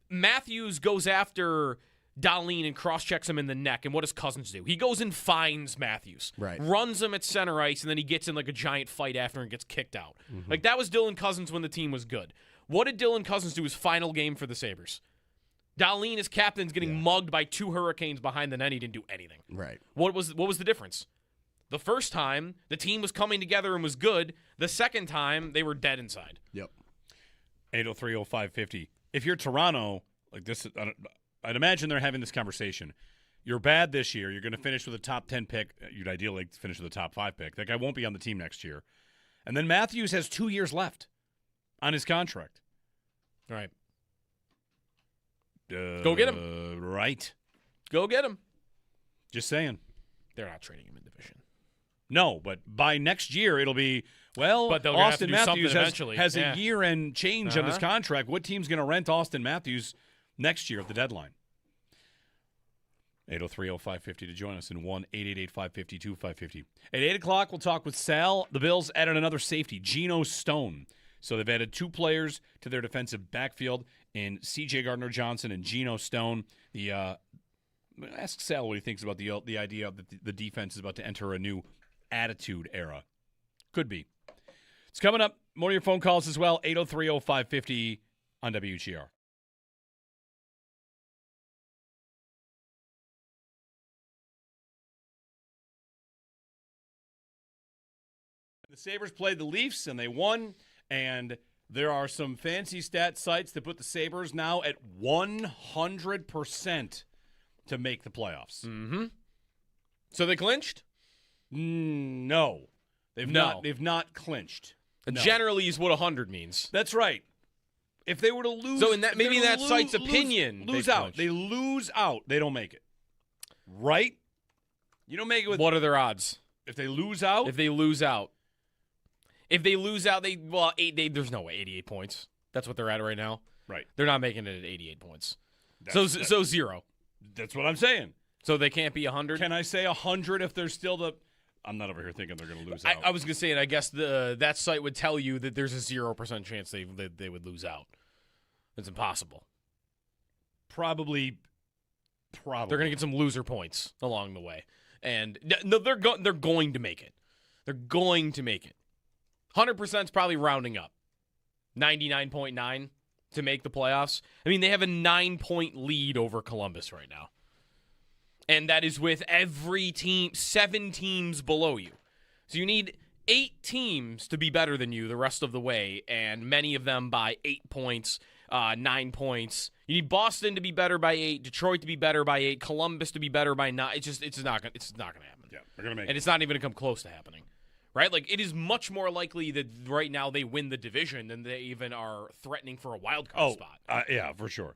Matthews goes after Dahlin and cross-checks him in the neck, and what does Cousins do? He goes and finds Matthews, runs him at center ice, and then he gets in like a giant fight after and gets kicked out. Like, that was Dylan Cousins when the team was good. What did Dylan Cousins do his final game for the Sabres? Dahlin, as captain's getting mugged by 2 Hurricanes behind the net. He didn't do anything. Right. What was the difference? The first time, the team was coming together and was good. The second time, they were dead inside. Yep. 803-0550. If you're Toronto, like this, I'd imagine they're having this conversation. You're bad this year. You're going to finish with a top 10 pick. You'd ideally finish with a top 5 pick. That guy won't be on the team next year. And then Matthews has 2 years left on his contract. All right. Go get him. Right. Go get him. Just saying. They're not trading him in division. No, but by next year it'll be, well, but Austin have to do Matthews has a year-end change on his contract. What team's going to rent Austin Matthews next year at the deadline? 803-0550 to join us in 1-888-552-550. At 8 o'clock, we'll talk with Sal. The Bills added another safety, Geno Stone. So they've added 2 players to their defensive backfield in C.J. Gardner-Johnson and Geno Stone. Ask Sal what he thinks about the idea that the defense is about to enter a new attitude era. Could be. It's coming up. More of your phone calls as well. 803-0550 on WGR. The Sabres played the Leafs, and they won. And there are some fancy stat sites that put the Sabres now at 100% to make the playoffs. Mm-hmm. So they clinched? No. They've not clinched. No. Generally is what 100 means. That's right. If they were to lose, so in that maybe in that site's opinion, lose out. They lose out. They don't make it. Right? You don't make it with. What are their odds? If they lose out? If they lose out, there's no way 88 points. That's what they're at right now. Right. They're not making it at 88 points. So 0. That's what I'm saying. So they can't be 100. Can I say 100 if they're still the? I'm not over here thinking they're going to lose out. I was going to say, and I guess that site would tell you that there's a 0% chance they would lose out. It's impossible. Probably. They're going to get some loser points along the way, and no, they're going to make it. They're going to make it. 100% is probably rounding up. 99.9 to make the playoffs. I mean, they have a 9-point lead over Columbus right now. And that is with every team, 7 teams below you. So you need 8 teams to be better than you the rest of the way, and many of them by 8 points, 9 points. You need Boston to be better by 8, Detroit to be better by 8, Columbus to be better by 9. It's not gonna happen. Yeah, they're gonna make and it's not even gonna come close to happening. Right? Like, it is much more likely that right now they win the division than they even are threatening for a wild card spot. Yeah, for sure.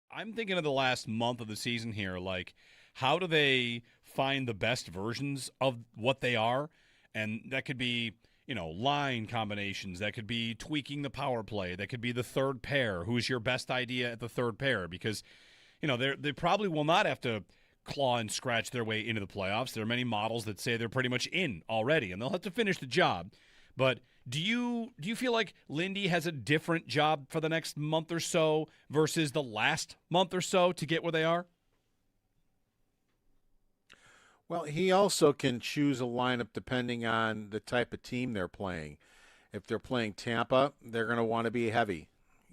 I'm thinking of the last month of the season here, like, how do they find the best versions of what they are? And that could be, line combinations. That could be tweaking the power play. That could be the third pair. Who's your best idea at the third pair? Because, they probably will not have to claw and scratch their way into the playoffs. There are many models that say they're pretty much in already, and they'll have to finish the job. But do you feel like Lindy has a different job for the next month or so versus the last month or so to get where they are? Well, he also can choose a lineup depending on the type of team they're playing. If they're playing Tampa, they're going to want to be heavy,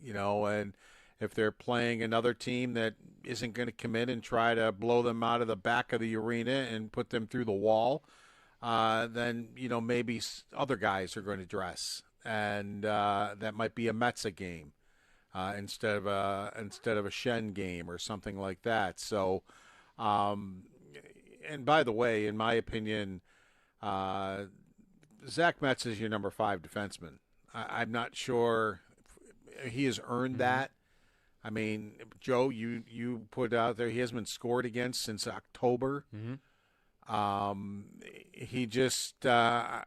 and if they're playing another team that isn't going to come in and try to blow them out of the back of the arena and put them through the wall, then, maybe other guys are going to dress. And that might be a Metza game instead of a Shen game or something like that. So, and by the way, in my opinion, Zach Metz is your number 5 defenseman. I'm not sure he has earned that. I mean, Joe, you put out there he hasn't been scored against since October. He just, I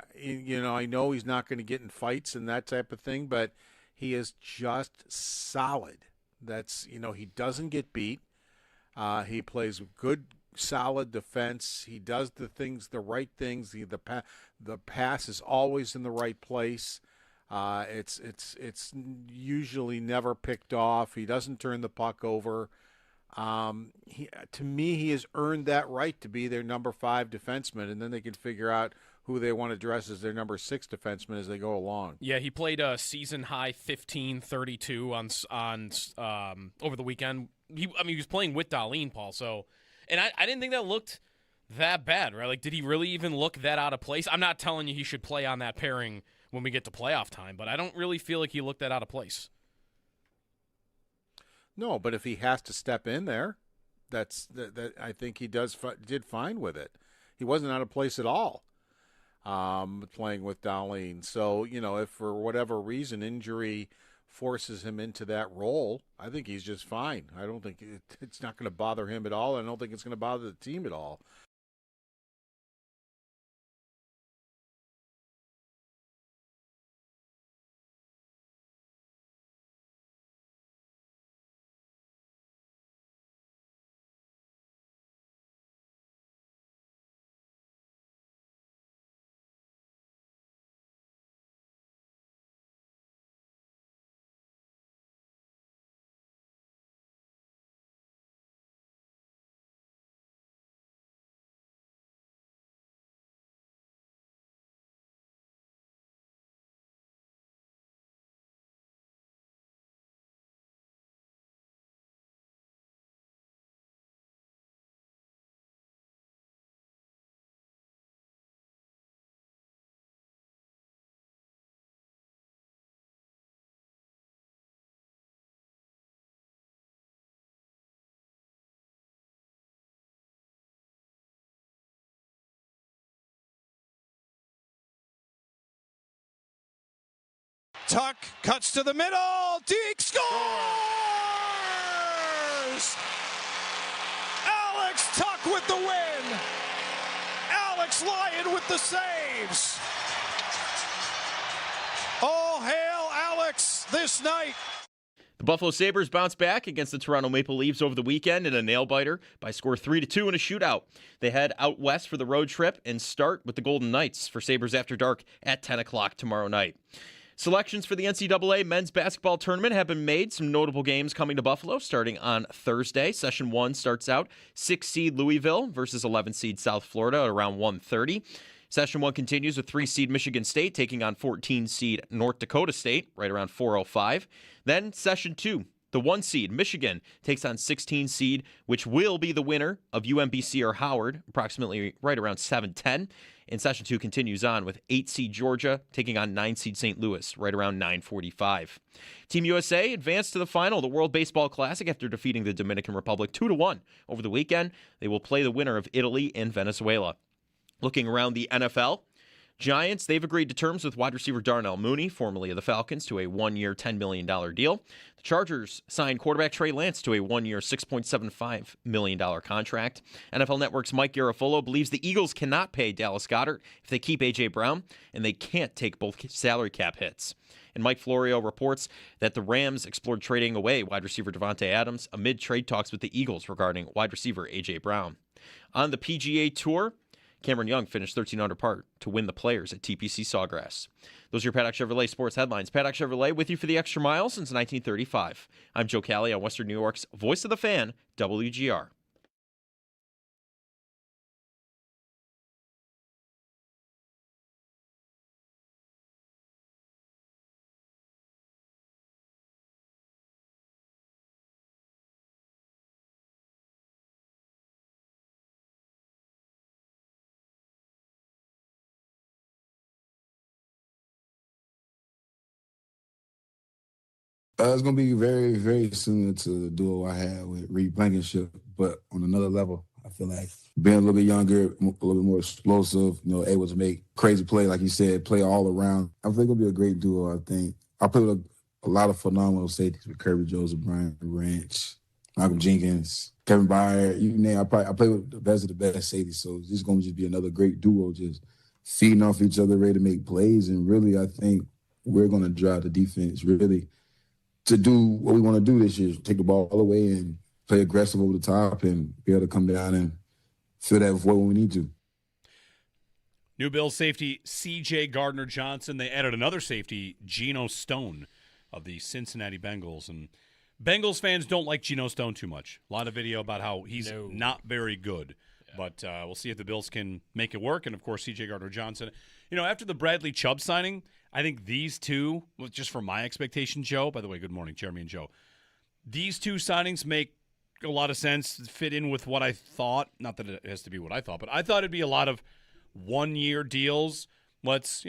know he's not going to get in fights and that type of thing, but he is just solid. That's, he doesn't get beat. He plays good, solid defense. He does the right things. The pass is always in the right place. It's usually never picked off. He doesn't turn the puck over. To me, he has earned that right to be their number 5 defenseman, and then they can figure out who they want to dress as their number 6 defenseman as they go along. Yeah, he played a season high 15-32 on over the weekend. He was playing with Darlene, Paul. So, and I didn't think that looked that bad, right? Like, did he really even look that out of place? I'm not telling you he should play on that pairing when we get to playoff time, but I don't really feel like he looked that out of place. No, but if he has to step in there, that I think he did fine with it. He wasn't out of place at all. Playing with Darlene. So, if for whatever reason injury forces him into that role, I think he's just fine. I don't think it's not going to bother him at all. I don't think it's going to bother the team at all. Tuck cuts to the middle. Deke scores! Alex Tuck with the win. Alex Lyon with the saves. All hail Alex this night. The Buffalo Sabres bounced back against the Toronto Maple Leafs over the weekend in a nail-biter by score 3-2 in a shootout. They head out west for the road trip and start with the Golden Knights for Sabres After Dark at 10 o'clock tomorrow night. Selections for the NCAA men's basketball tournament have been made. Some notable games coming to Buffalo starting on Thursday. Session 1 starts out 6-seed Louisville versus 11-seed South Florida at around 1:30. Session 1 continues with 3-seed Michigan State taking on 14-seed North Dakota State right around 4:05. Then Session 2, the 1-seed Michigan takes on 16-seed, which will be the winner of UMBC or Howard, approximately right around 7:10. And Session 2 continues on with 8-seed Georgia taking on 9-seed St. Louis right around 9:45. Team USA advanced to the final of the World Baseball Classic after defeating the Dominican Republic 2-1 over the weekend. They will play the winner of Italy and Venezuela. Looking around the NFL, Giants, they've agreed to terms with wide receiver Darnell Mooney, formerly of the Falcons, to a 1-year, $10 million deal. The Chargers signed quarterback Trey Lance to a 1-year, $6.75 million contract. NFL Network's Mike Garafolo believes the Eagles cannot pay Dallas Goedert if they keep A.J. Brown, and they can't take both salary cap hits. And Mike Florio reports that the Rams explored trading away wide receiver Devontae Adams amid trade talks with the Eagles regarding wide receiver A.J. Brown. On the PGA Tour, Cameron Young finished 13 under par to win the Players at TPC Sawgrass. Those are your Paddock Chevrolet sports headlines. Paddock Chevrolet with you for the extra mile since 1935. I'm Joe Cali on Western New York's Voice of the Fan, WGR. It's going to be very, very similar to the duo I had with Reed Blankenship, but on another level. I feel like being a little bit younger, a little bit more explosive, able to make crazy play, like you said, play all around. I think it'll be a great duo, I think. I play with a lot of phenomenal safeties with Kirby Joseph, Brian Ranch, Malcolm Jenkins, Kevin Byard, you name it. I play with the best of the best safeties, so this is going to just be another great duo, just feeding off each other, ready to make plays. And really, I think we're going to drive the defense really to do what we want to do this year, take the ball all away and play aggressive over the top and be able to come down and fill that void when we need to. New Bills safety C.J. Gardner-Johnson. They added another safety, Geno Stone, of the Cincinnati Bengals. And Bengals fans don't like Geno Stone too much. A lot of video about how he's not very good. Yeah. But we'll see if the Bills can make it work. And, of course, C.J. Gardner-Johnson. After the Bradley Chubb signing, I think these two, just from my expectation, Joe, by the way, good morning, Jeremy and Joe. These two signings make a lot of sense, fit in with what I thought. Not that it has to be what I thought, but I thought it'd be a lot of one-year deals. Let's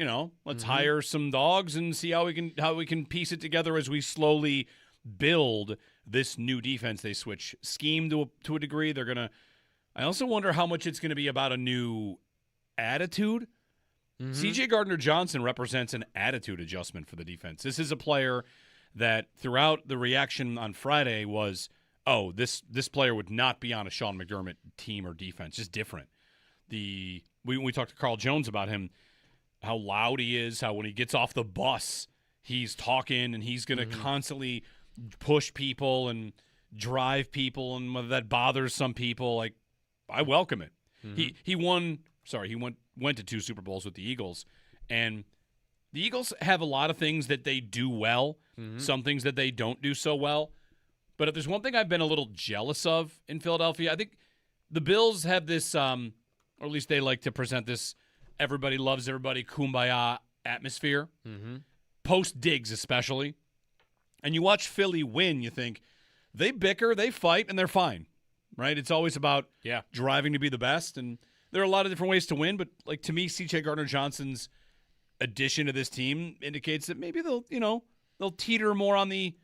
hire some dogs and see how we can piece it together as we slowly build this new defense. They switch scheme to a degree. I also wonder how much it's going to be about a new attitude. Mm-hmm. C.J. Gardner-Johnson represents an attitude adjustment for the defense. This is a player that throughout the reaction on Friday was, this player would not be on a Sean McDermott team or defense. Just different. We talked to Carl Jones about him, how loud he is, how when he gets off the bus, he's talking and he's going to constantly push people and drive people, and whether that bothers some people, like, I welcome it. Mm-hmm. He went to 2 Super Bowls with the Eagles, and the Eagles have a lot of things that they do well, some things that they don't do so well. But if there's one thing I've been a little jealous of in Philadelphia, I think the Bills have this, or at least they like to present this, everybody loves everybody, kumbaya atmosphere, post-Diggs especially. And you watch Philly win, you think, they bicker, they fight, and they're fine, right? It's always about driving to be the best, and there are a lot of different ways to win, but like to me, C.J. Gardner-Johnson's addition to this team indicates that maybe they'll teeter more on the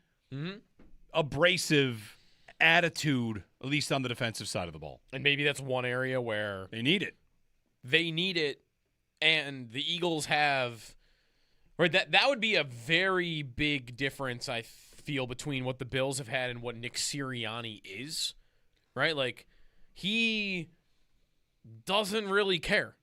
abrasive attitude, at least on the defensive side of the ball. And maybe that's one area where they need it. And the Eagles have right. That would be a very big difference, I feel, between what the Bills have had and what Nick Sirianni is. Right? Like, he doesn't really care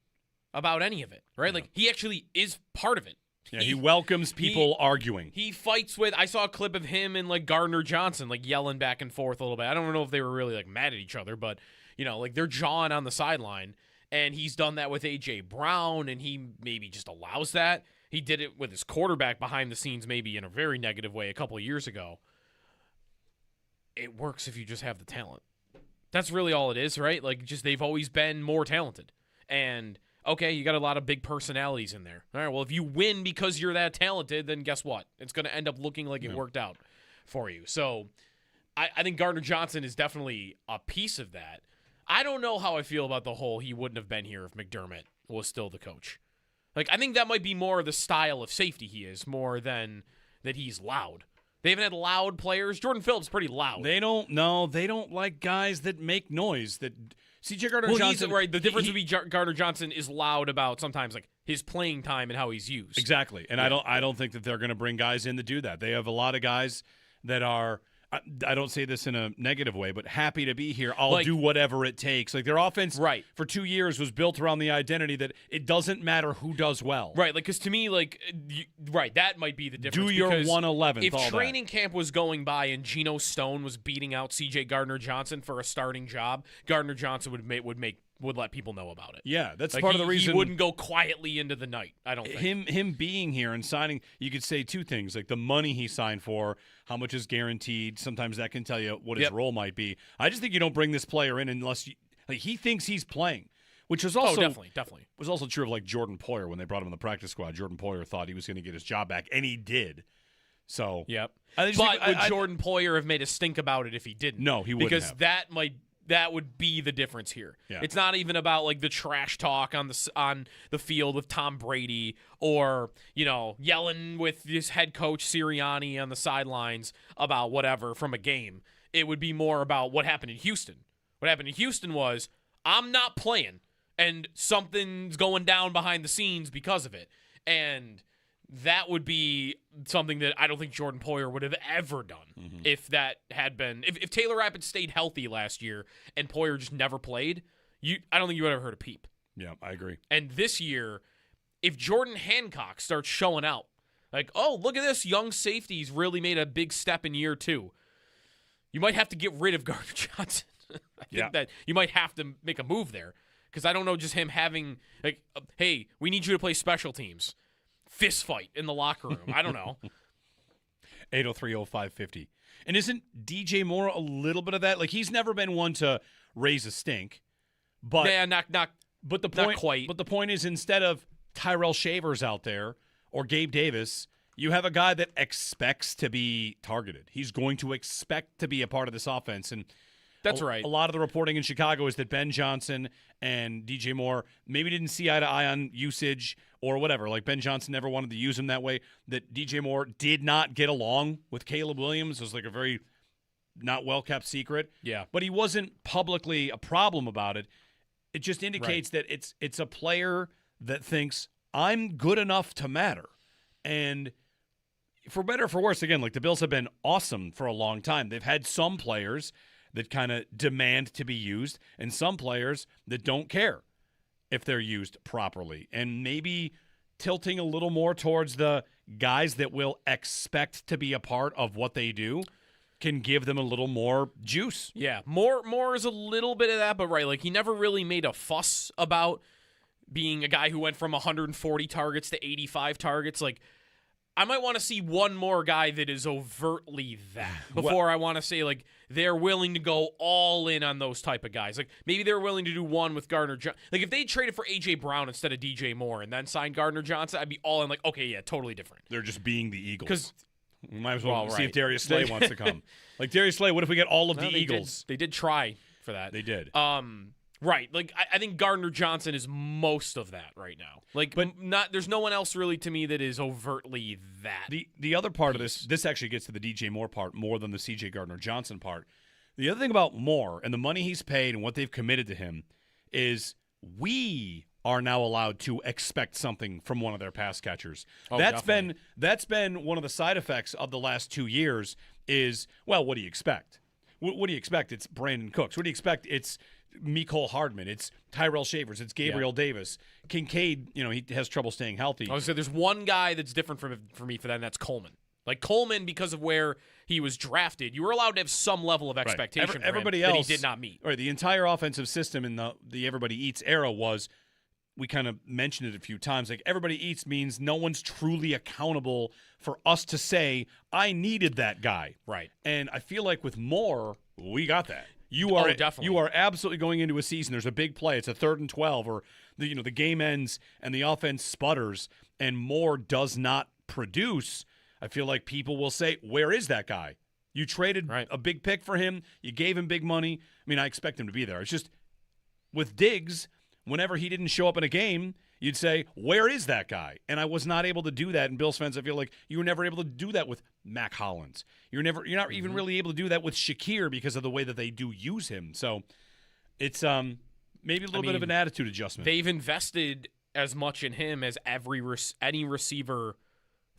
about any of it, right? Like, he actually is part of it. Yeah, he welcomes people arguing. He fights with, I saw a clip of him and, like, Gardner-Johnson, like, yelling back and forth a little bit. I don't know if they were really, like, mad at each other, but, like, they're jawing on the sideline, and he's done that with A.J. Brown, and he maybe just allows that. He did it with his quarterback behind the scenes, maybe in a very negative way a couple of years ago. It works if you just have the talent. That's really all it is, right? Like, just they've always been more talented. And, okay, you got a lot of big personalities in there. All right, well, if you win because you're that talented, then guess what? It's going to end up looking like it worked out for you. So I think Gardner-Johnson is definitely a piece of that. I don't know how I feel about the whole he wouldn't have been here if McDermott was still the coach. Like, I think that might be more the style of safety he is, more than that he's loud. They haven't had loud players. Jordan Phillips is pretty loud. They don't like guys that make noise. That C.J. Gardner-Johnson. Well, right. The difference would be Gardner-Johnson is loud about sometimes like his playing time and how he's used. Exactly. And I don't think that they're going to bring guys in to do that. They have a lot of guys that are, I don't say this in a negative way, but happy to be here. I'll do whatever it takes. Like, their offense for 2 years was built around the identity that it doesn't matter who does well. Right. Like, because to me, that might be the difference. Do your 111th. If training camp was going by and Geno Stone was beating out C.J. Gardner-Johnson for a starting job, Gardner-Johnson would let people know about it. Yeah, that's part of the reason. He wouldn't go quietly into the night, I don't think. Him being here and signing, you could say two things, like the money he signed for, how much is guaranteed. Sometimes that can tell you what his role might be. I just think you don't bring this player in unless he thinks he's playing, which was also definitely was also true of like Jordan Poyer when they brought him in the practice squad. Jordan Poyer thought he was going to get his job back, and he did. So, would Jordan Poyer have made a stink about it if he didn't? No, he wouldn't because have. that would be the difference here. Yeah. It's not even about like the trash talk on the field with Tom Brady or, yelling with his head coach Sirianni on the sidelines about whatever from a game. It would be more about what happened in Houston. What happened in Houston was, I'm not playing, and something's going down behind the scenes because of it. And that would be something that I don't think Jordan Poyer would have ever done if that had been – if Taylor Rapp had stayed healthy last year and Poyer just never played, I don't think you would have heard a peep. Yeah, I agree. And this year, if Jordan Hancock starts showing out, like, oh, look at this, young safety's really made a big step in year 2, you might have to get rid of Gardner-Johnson. I think that you might have to make a move there Because I don't know just him having, like, hey, we need you to play special teams. Fist fight in the locker room. I don't know. 803-0550. And isn't DJ Moore a little bit of that? Like, he's never been one to raise a stink. But yeah, not quite. But the point is, instead of Tyrell Shavers out there or Gabe Davis, you have a guy that expects to be targeted. He's going to expect to be a part of this offense. And that's right. A lot of the reporting in Chicago is that Ben Johnson and DJ Moore maybe didn't see eye to eye on usage or whatever. Like, Ben Johnson never wanted to use him that way. That DJ Moore did not get along with Caleb Williams. It was like a very not well-kept secret. Yeah. But he wasn't publicly a problem about it. It just indicates that it's a player that thinks, I'm good enough to matter. And for better or for worse, again, like, the Bills have been awesome for a long time. They've had some players that kind of demand to be used and some players that don't care if they're used properly. And maybe tilting a little more towards the guys that will expect to be a part of what they do can give them a little more juice. Yeah, more is a little bit of that, but right, like, he never really made a fuss about being a guy who went from 140 targets to 85 targets. Like, I might want to see one more guy that is overtly that before I want to say, like, they're willing to go all in on those type of guys. Like, maybe they're willing to do one with Gardner Johnson. Like, if they traded for A.J. Brown instead of DJ Moore and then signed Gardner Johnson, I'd be all in, like, okay, yeah, totally different. They're just being the Eagles. Because we might as well see if Darius Slay wants to come. Like, Darius Slay, what if we get all of the Eagles? They did try for that. They did. Right. Like, I think Gardner Johnson is most of that right now. Like, but there's no one else really to me that is overtly that. The other part of this actually gets to the DJ Moore part more than the CJ Gardner Johnson part. The other thing about Moore and the money he's paid and what they've committed to him is we are now allowed to expect something from one of their pass catchers. Oh, that's been one of the side effects of the last 2 years is, well, what do you expect? What do you expect? It's Brandon Cooks. What do you expect? It's Mecole Hardman. It's Tyrell Shavers. It's Gabriel Davis. Kincaid, he has trouble staying healthy. I was going to say, there's one guy that's different for me for that, and that's Coleman. Like, Coleman, because of where he was drafted, you were allowed to have some level of expectation for everybody him else that he did not meet. Right, the entire offensive system in the Everybody Eats era was, we kind of mentioned it a few times, like, Everybody Eats means no one's truly accountable for us to say, I needed that guy. Right. And I feel like with Moore, we got that. You are absolutely going into a season. There's a big play. It's a 3rd and 12, or the game ends and the offense sputters, and Moore does not produce. I feel like people will say, "Where is that guy? You traded a big pick for him. You gave him big money. I mean, I expect him to be there." It's just with Diggs, whenever he didn't show up in a game, you'd say, "Where is that guy?" And I was not able to do that. And Bills fans, I feel like you were never able to do that with Mac Hollins. You're not even really able to do that with Shakir because of the way that they do use him. So it's maybe a little bit of an attitude adjustment. They've invested as much in him as any receiver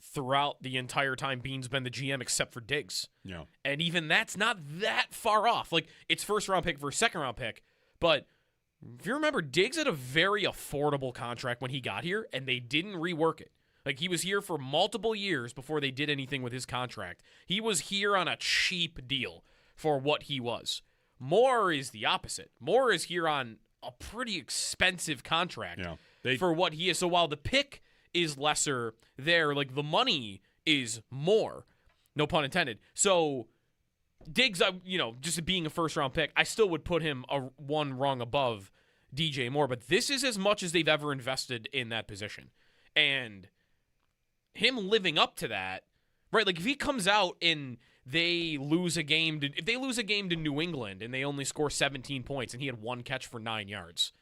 throughout the entire time Bean's been the GM, except for Diggs. Yeah. And even that's not that far off. Like, it's 1st-round pick versus 2nd-round pick. But if you remember, Diggs had a very affordable contract when he got here, and they didn't rework it. Like, he was here for multiple years before they did anything with his contract. He was here on a cheap deal for what he was. Moore is the opposite. Moore is here on a pretty expensive contract for what he is. So while the pick is lesser there, like, the money is more. No pun intended. So Diggs, just being a 1st-round pick, I still would put him one rung above DJ Moore, but this is as much as they've ever invested in that position. And him living up to that, right? Like, if he comes out and they lose a game to New England and they only score 17 points and he had 1 catch for 9 yards,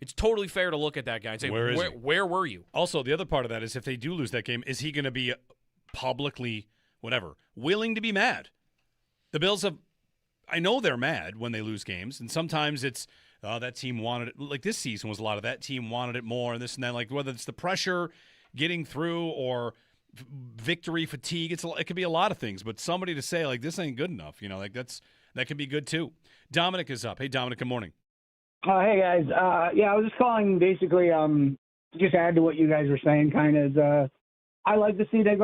it's totally fair to look at that guy and say, where were you? Also, the other part of that is if they do lose that game, is he going to be publicly, willing to be mad? The Bills I know they're mad when they lose games, and sometimes it's, that team wanted it. Like, this season was a lot of that team wanted it more and this and that. Like, whether it's the pressure getting through or victory fatigue, it could be a lot of things. But somebody to say, like, this ain't good enough, that could be good too. Dominic is up. Hey, Dominic, good morning. Hey, guys. I was just calling basically to just add to what you guys were saying, kind of. I like the CJ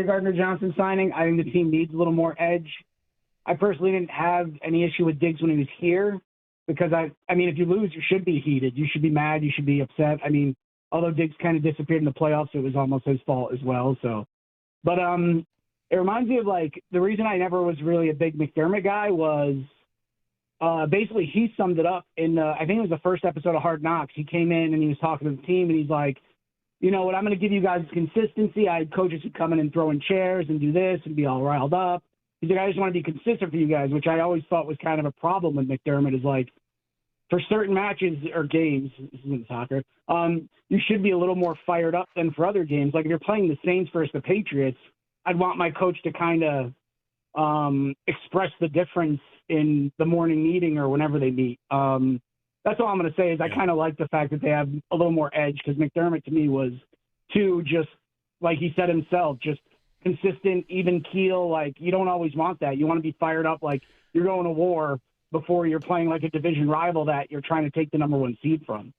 Gardner Johnson signing. I think the team needs a little more edge. I personally didn't have any issue with Diggs when he was here. because I mean, if you lose, you should be heated. You should be mad. You should be upset. I mean, although Diggs kind of disappeared in the playoffs, it was almost his fault as well. So, but it reminds me of like the reason I never was really a big McDermott guy was basically he summed it up in I think it was the first episode of Hard Knocks. He came in and he was talking to the team and he's like, you know what, I'm going to give you guys consistency. I had coaches who come in and throw in chairs and do this and be all riled up. He's like, I just want to be consistent for you guys, which I always thought was kind of a problem with McDermott is like, for certain matches or games, this isn't soccer, you should be a little more fired up than for other games. Like if you're playing the Saints versus the Patriots, I'd want my coach to kind of express the difference in the morning meeting or whenever they meet. That's all I'm going to say is I kind of like the fact that they have a little more edge because McDermott to me was too just, like he said himself, just consistent, even keel. Like you don't always want that. You want to be fired up like you're going to war before you're playing like a division rival that you're trying to take the number 1 seed from.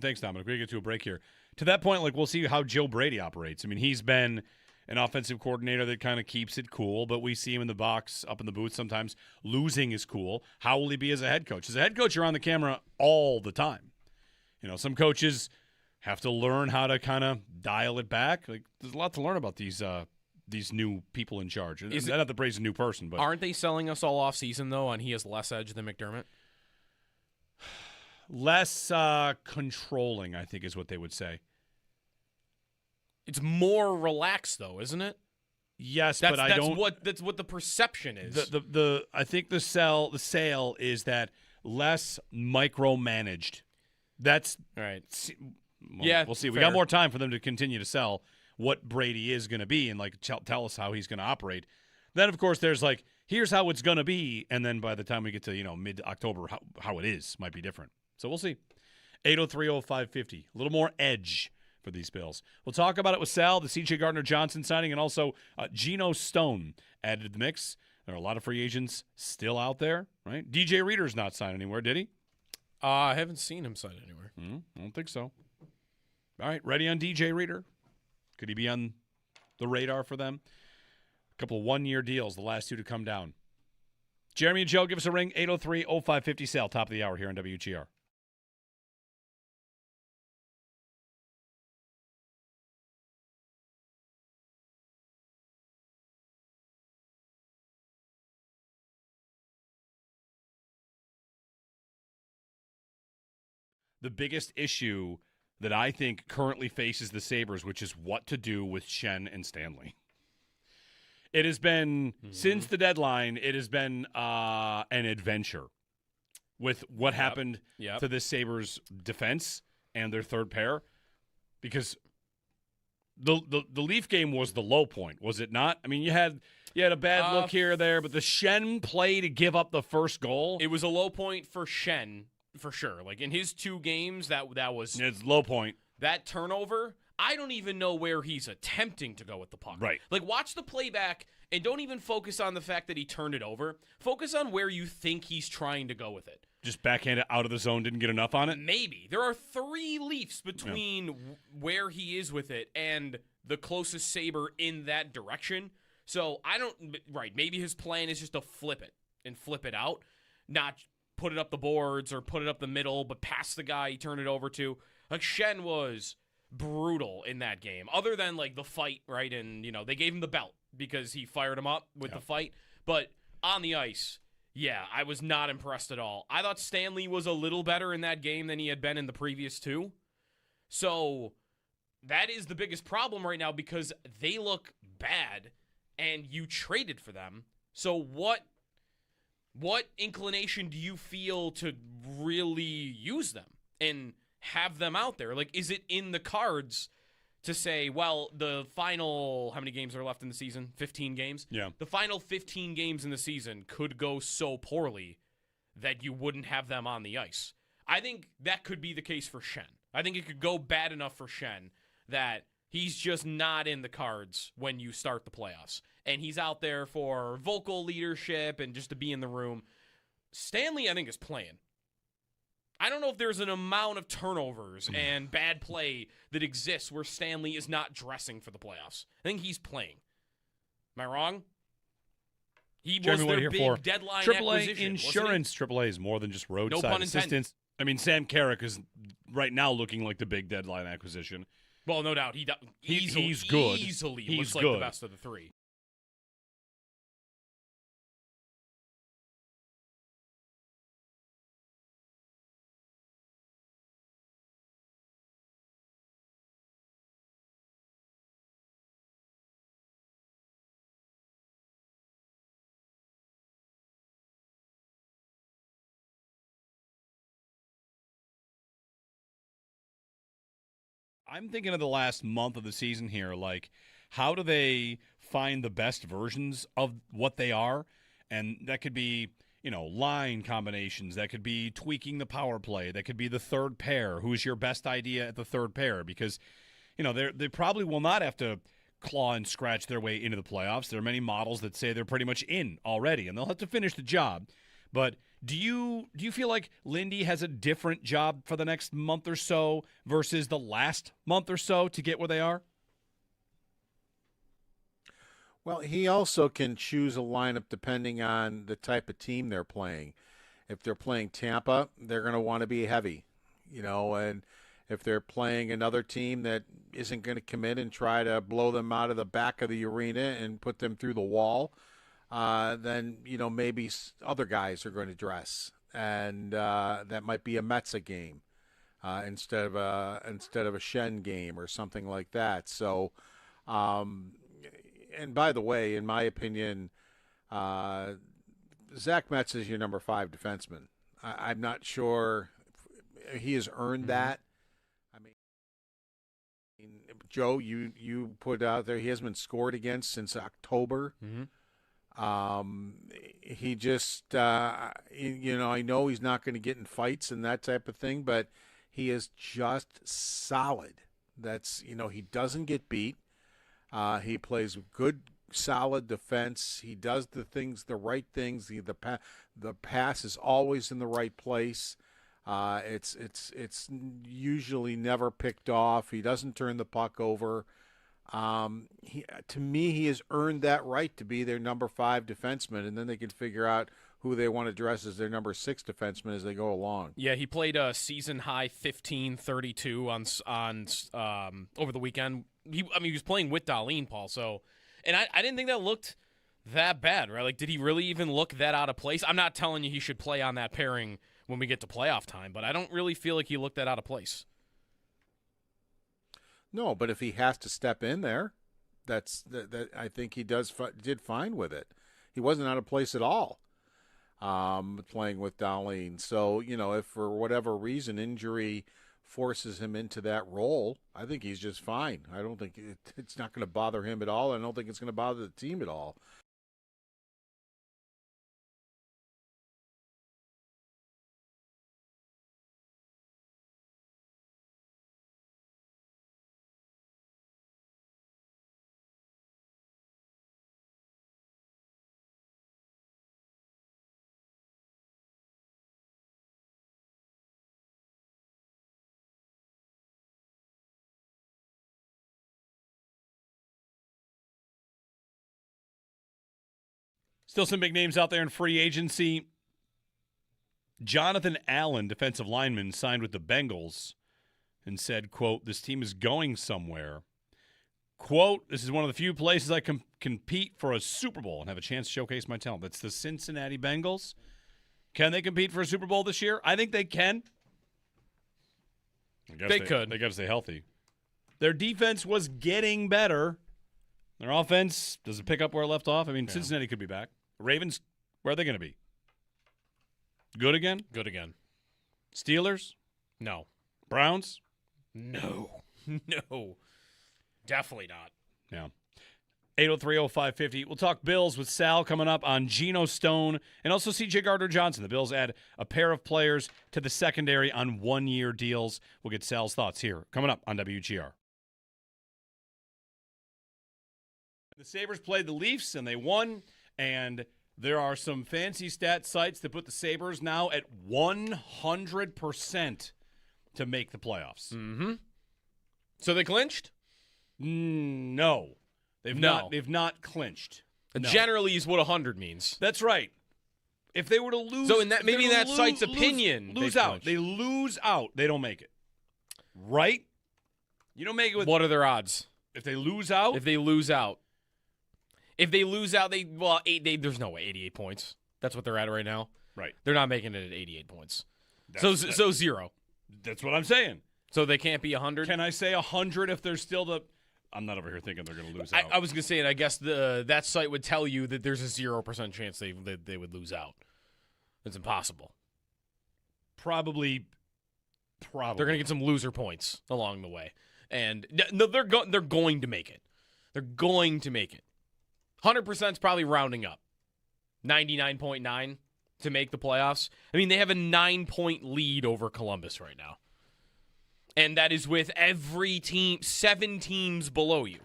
Thanks, Dominic. We're going to get to a break here. To that point, like we'll see how Joe Brady operates. I mean, he's been an offensive coordinator that kind of keeps it cool, but we see him in the box, up in the booth sometimes. Losing is cool. How will he be as a head coach? As a head coach, you're on the camera all the time. You know, some coaches have to learn how to kind of dial it back. Like there's a lot to learn about these new people in charge. I don't have to praise a new person, but aren't they selling us all off season though on he has less edge than McDermott? Less controlling, I think, is what they would say. It's more relaxed though, isn't it? Yes, that's but that's what the perception is. I think the sale is that less micromanaged. That's all right. We'll see. We got more time for them to continue to sell what Brady is going to be and like tell us how he's going to operate. Then of course there's like here's how it's going to be, and then by the time we get to mid-October, how it is might be different. So we'll see. 803-0550, a little more edge for these Bills. We'll talk about it with Sal, the C.J. Gardner-Johnson signing, and also Geno Stone added to the mix. There are a lot of free agents still out there, right? DJ Reader's not signed anywhere, did he? I haven't seen him sign anywhere. I don't think so. All right, ready on DJ Reader? Could he be on the radar for them? A couple of one-year deals, the last two to come down. Jeremy and Joe, give us a ring, 803-0550 Sal, top of the hour here on WGR. The biggest issue that I think currently faces the Sabres, which is what to do with Schenn and Stanley. It has been, since the deadline, it has been an adventure with what happened to the Sabres defense and their third pair. Because the Leaf game was the low point, was it not? I mean, you had a bad look here or there, but the Schenn play to give up the first goal. It was a low point for Schenn. For sure. Like in his 2 games, that was it's low point. That turnover, I don't even know where he's attempting to go with the puck. Right. Like watch the playback and don't even focus on the fact that he turned it over. Focus on where you think he's trying to go with it. Just backhanded out of the zone, didn't get enough on it? Maybe. There are 3 Leafs between where he is with it and the closest Sabre in that direction. So maybe his plan is just to flip it and flip it out, not put it up the boards or put it up the middle, but pass the guy he turned it over to. Like, Schenn was brutal in that game, other than, like, the fight, right? And, they gave him the belt because he fired him up with the fight. But on the ice, I was not impressed at all. I thought Stanley was a little better in that game than he had been in the previous 2. So that is the biggest problem right now because they look bad, and you traded for them. So what inclination do you feel to really use them and have them out there? Like, is it in the cards to say, well, the final, how many games are left in the season? 15 games? Yeah. The final 15 games in the season could go so poorly that you wouldn't have them on the ice. I think that could be the case for Schenn. I think it could go bad enough for Schenn that he's just not in the cards when you start the playoffs. And he's out there for vocal leadership and just to be in the room. Stanley, I think, is playing. I don't know if there's an amount of turnovers and bad play that exists where Stanley is not dressing for the playoffs. I think he's playing. Am I wrong? He Jeremy, was what are their you big here for? deadline AAA acquisition. insurance. AAA is more than just roadside No pun intended. assistance. I mean, Sam Carrick is right now looking like the big deadline acquisition. Well, no doubt. He's good. Easily He's looks like good. the best of the three. I'm thinking of the last month of the season here. Like, how do they find the best versions of what they are? And that could be, line combinations. That could be tweaking the power play. That could be the third pair. Who's your best idea at the third pair? Because, they probably will not have to claw and scratch their way into the playoffs. There are many models that say they're pretty much in already, and they'll have to finish the job. But do you feel like Lindy has a different job for the next month or so versus the last month or so to get where they are? Well, he also can choose a lineup depending on the type of team they're playing. If they're playing Tampa, they're going to want to be heavy, and if they're playing another team that isn't going to come in and try to blow them out of the back of the arena and put them through the wall, then maybe other guys are going to dress, and that might be a Metsa game instead of a Shen game or something like that. So, and by the way, in my opinion, Zach Metz is your number 5 defenseman. I'm not sure he has earned that. I mean, Joe, you put out there he hasn't been scored against since October. He just, I know he's not going to get in fights and that type of thing, but he is just solid. That's, he doesn't get beat. He plays good, solid defense. He does the right things. The pass is always in the right place. It's usually never picked off. He doesn't turn the puck over. To me, he has earned that right to be their number 5 defenseman, and then they can figure out who they want to dress as their number 6 defenseman as they go along. Yeah, he played a season high 15-32 on over the weekend. He was playing with Darlene, Paul. So, and I didn't think that looked that bad, right? Like, did he really even look that out of place? I'm not telling you he should play on that pairing when we get to playoff time, but I don't really feel like he looked that out of place. No, but if he has to step in there, that I think he did fine with it. He wasn't out of place at all, playing with Darlene. So, if for whatever reason injury forces him into that role, I think he's just fine. I don't think it's not going to bother him at all. I don't think it's going to bother the team at all. Still some big names out there in free agency. Jonathan Allen, defensive lineman, signed with the Bengals and said, quote, "This team is going somewhere. Quote, this is one of the few places I can compete for a Super Bowl and have a chance to showcase my talent." That's the Cincinnati Bengals. Can they compete for a Super Bowl this year? I think they can. They could. They got to stay healthy. Their defense was getting better. Their offense, does it pick up where it left off? I mean, Cincinnati could be back. Ravens, where are they going to be? Good again? Good again. Steelers? No. Browns? No. No. Definitely not. Yeah. 803-0550. We'll talk Bills with Sal coming up on Geno Stone and also C.J. Gardner-Johnson. The Bills add a pair of players to the secondary on one-year deals. We'll get Sal's thoughts here coming up on WGR. The Sabres played the Leafs, and they won, and there are some fancy stat sites that put the Sabres now at 100% to make the playoffs. Mm-hmm. So they clinched? No. They've not clinched. No. Generally is what 100 means. That's right. If they were to lose, So in that, maybe in that site's opinion, lose out. They lose out. They don't make it. Right? You don't make it with. What are their odds? If they lose out? If they lose out, there's no way 88 points. That's what they're at right now. Right. They're not making it at 88 points. So zero. That's what I'm saying. So they can't be 100. Can I say 100 if they're still the? I'm not over here thinking they're going to lose out. I was going to say, and I guess that site would tell you that there's a 0% chance they would lose out. It's impossible. Probably. They're going to get some loser points along the way, and no, they're going to make it. They're going to make it. 100% is probably rounding up. 99.9 to make the playoffs. I mean, they have a 9-point lead over Columbus right now. And that is with every team, 7 teams below you.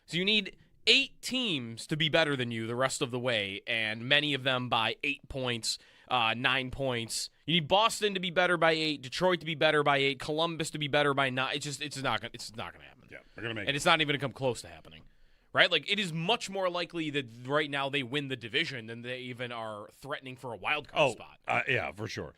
So you need 8 teams to be better than you the rest of the way, and many of them by 8 points, 9 points. You need Boston to be better by 8, Detroit to be better by 8, Columbus to be better by 9. It's not gonna happen. Yeah, they're gonna make it. And it's not even gonna come close to happening. Right? Like, it is much more likely that right now they win the division than they even are threatening for a wild card spot. Yeah, for sure.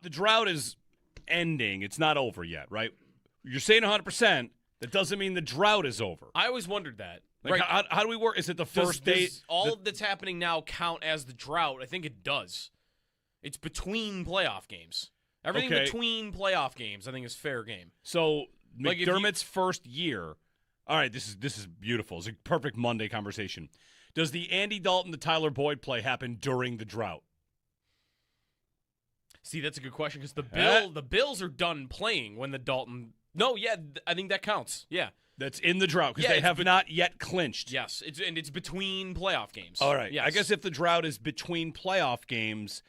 The drought is ending. It's not over yet, right? You're saying 100%. That doesn't mean the drought is over. I always wondered that. Like, right. how do we work? Is it the first day? Does all that's happening now count as the drought? I think it does. It's between playoff games. Everything between playoff games, I think, is fair game. So Like, McDermott's first year. All right, this is beautiful. It's a perfect Monday conversation. Does the Andy Dalton to Tyler Boyd play happen during the drought? See, that's a good question because the Bills are done playing when the Dalton. No, yeah, I think that counts. Yeah, that's in the drought because they have not yet clinched. Yes, it's between playoff games. All right. Yes. I guess if the drought is between playoff games,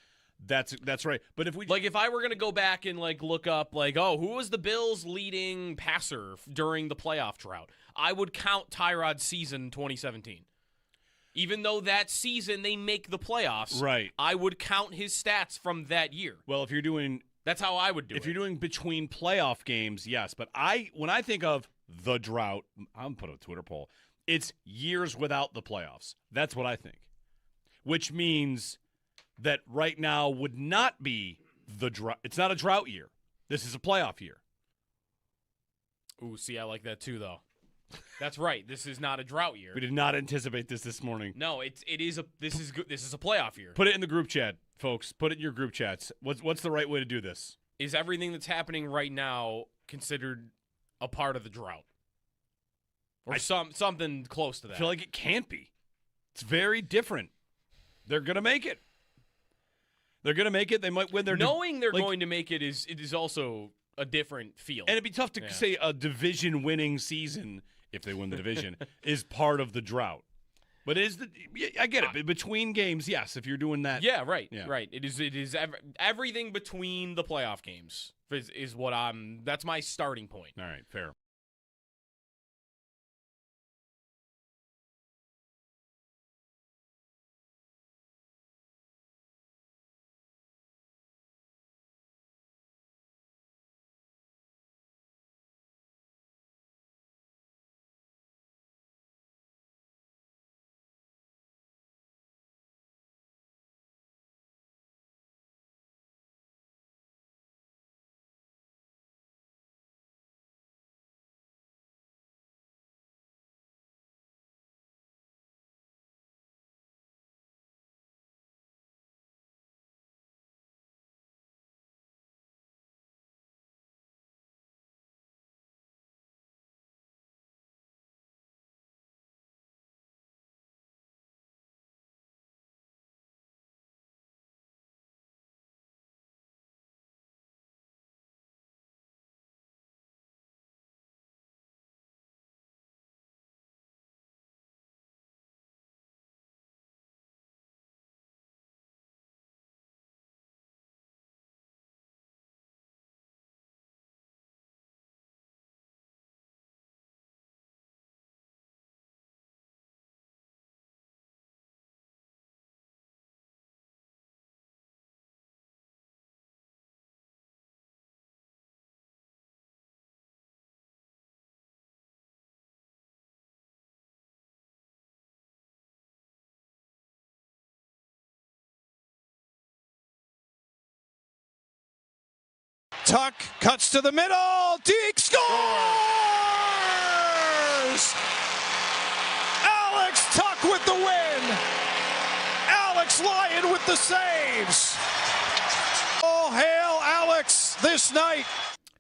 that's right. But if I were gonna go back and look up who was the Bills' leading passer during the playoff drought, I would count Tyrod's season 2017. Even though that season they make the playoffs, right? I would count his stats from that year. Well, if you're doing, that's how I would do it. If you're doing between playoff games, yes. But when I think of the drought, I'm put a Twitter poll. It's years without the playoffs. That's what I think. Which means that right now would not be the drought. It's not a drought year. This is a playoff year. Ooh, see, I like that too, though. That's right. This is not a drought year. We did not anticipate this morning. No, this is good. This is a playoff year. Put it in the group chat, folks. Put it in your group chats. What's the right way to do this? Is everything that's happening right now considered a part of the drought? Or something close to that? I feel like it can't be. It's very different. They're going to make it. They're going to make it. They might win their Knowing they're going to make it is also a different feel. And it'd be tough to say a division winning season, if they win the division, is part of the drought. But it is I get it. Between games, yes, if you're doing that. Yeah, right. Yeah. Right. It is everything between the playoff games is what that's my starting point. All right, fair. Tuck cuts to the middle. Deke scores! Alex Tuck with the win. Alex Lyon with the saves. All hail Alex this night.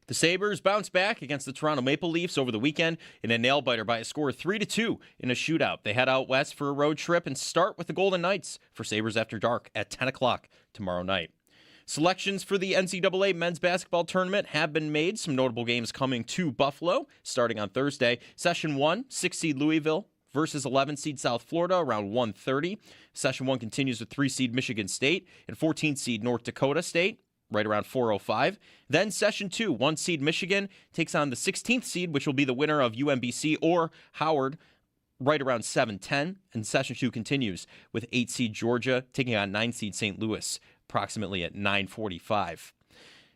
The Sabres bounced back against the Toronto Maple Leafs over the weekend in a nail-biter by a score of 3-2 in a shootout. They head out west for a road trip and start with the Golden Knights for Sabres After Dark at 10 o'clock tomorrow night. Selections for the NCAA men's basketball tournament have been made. Some notable games coming to Buffalo starting on Thursday. Session 1, 6-seed Louisville versus 11-seed South Florida around 1:30. Session 1 continues with 3-seed Michigan State and 14-seed North Dakota State right around 4:05. Then Session 2, 1-seed Michigan takes on the 16th seed, which will be the winner of UMBC or Howard, right around 7:10. And Session 2 continues with 8-seed Georgia taking on 9-seed St. Louis, approximately at 9:45.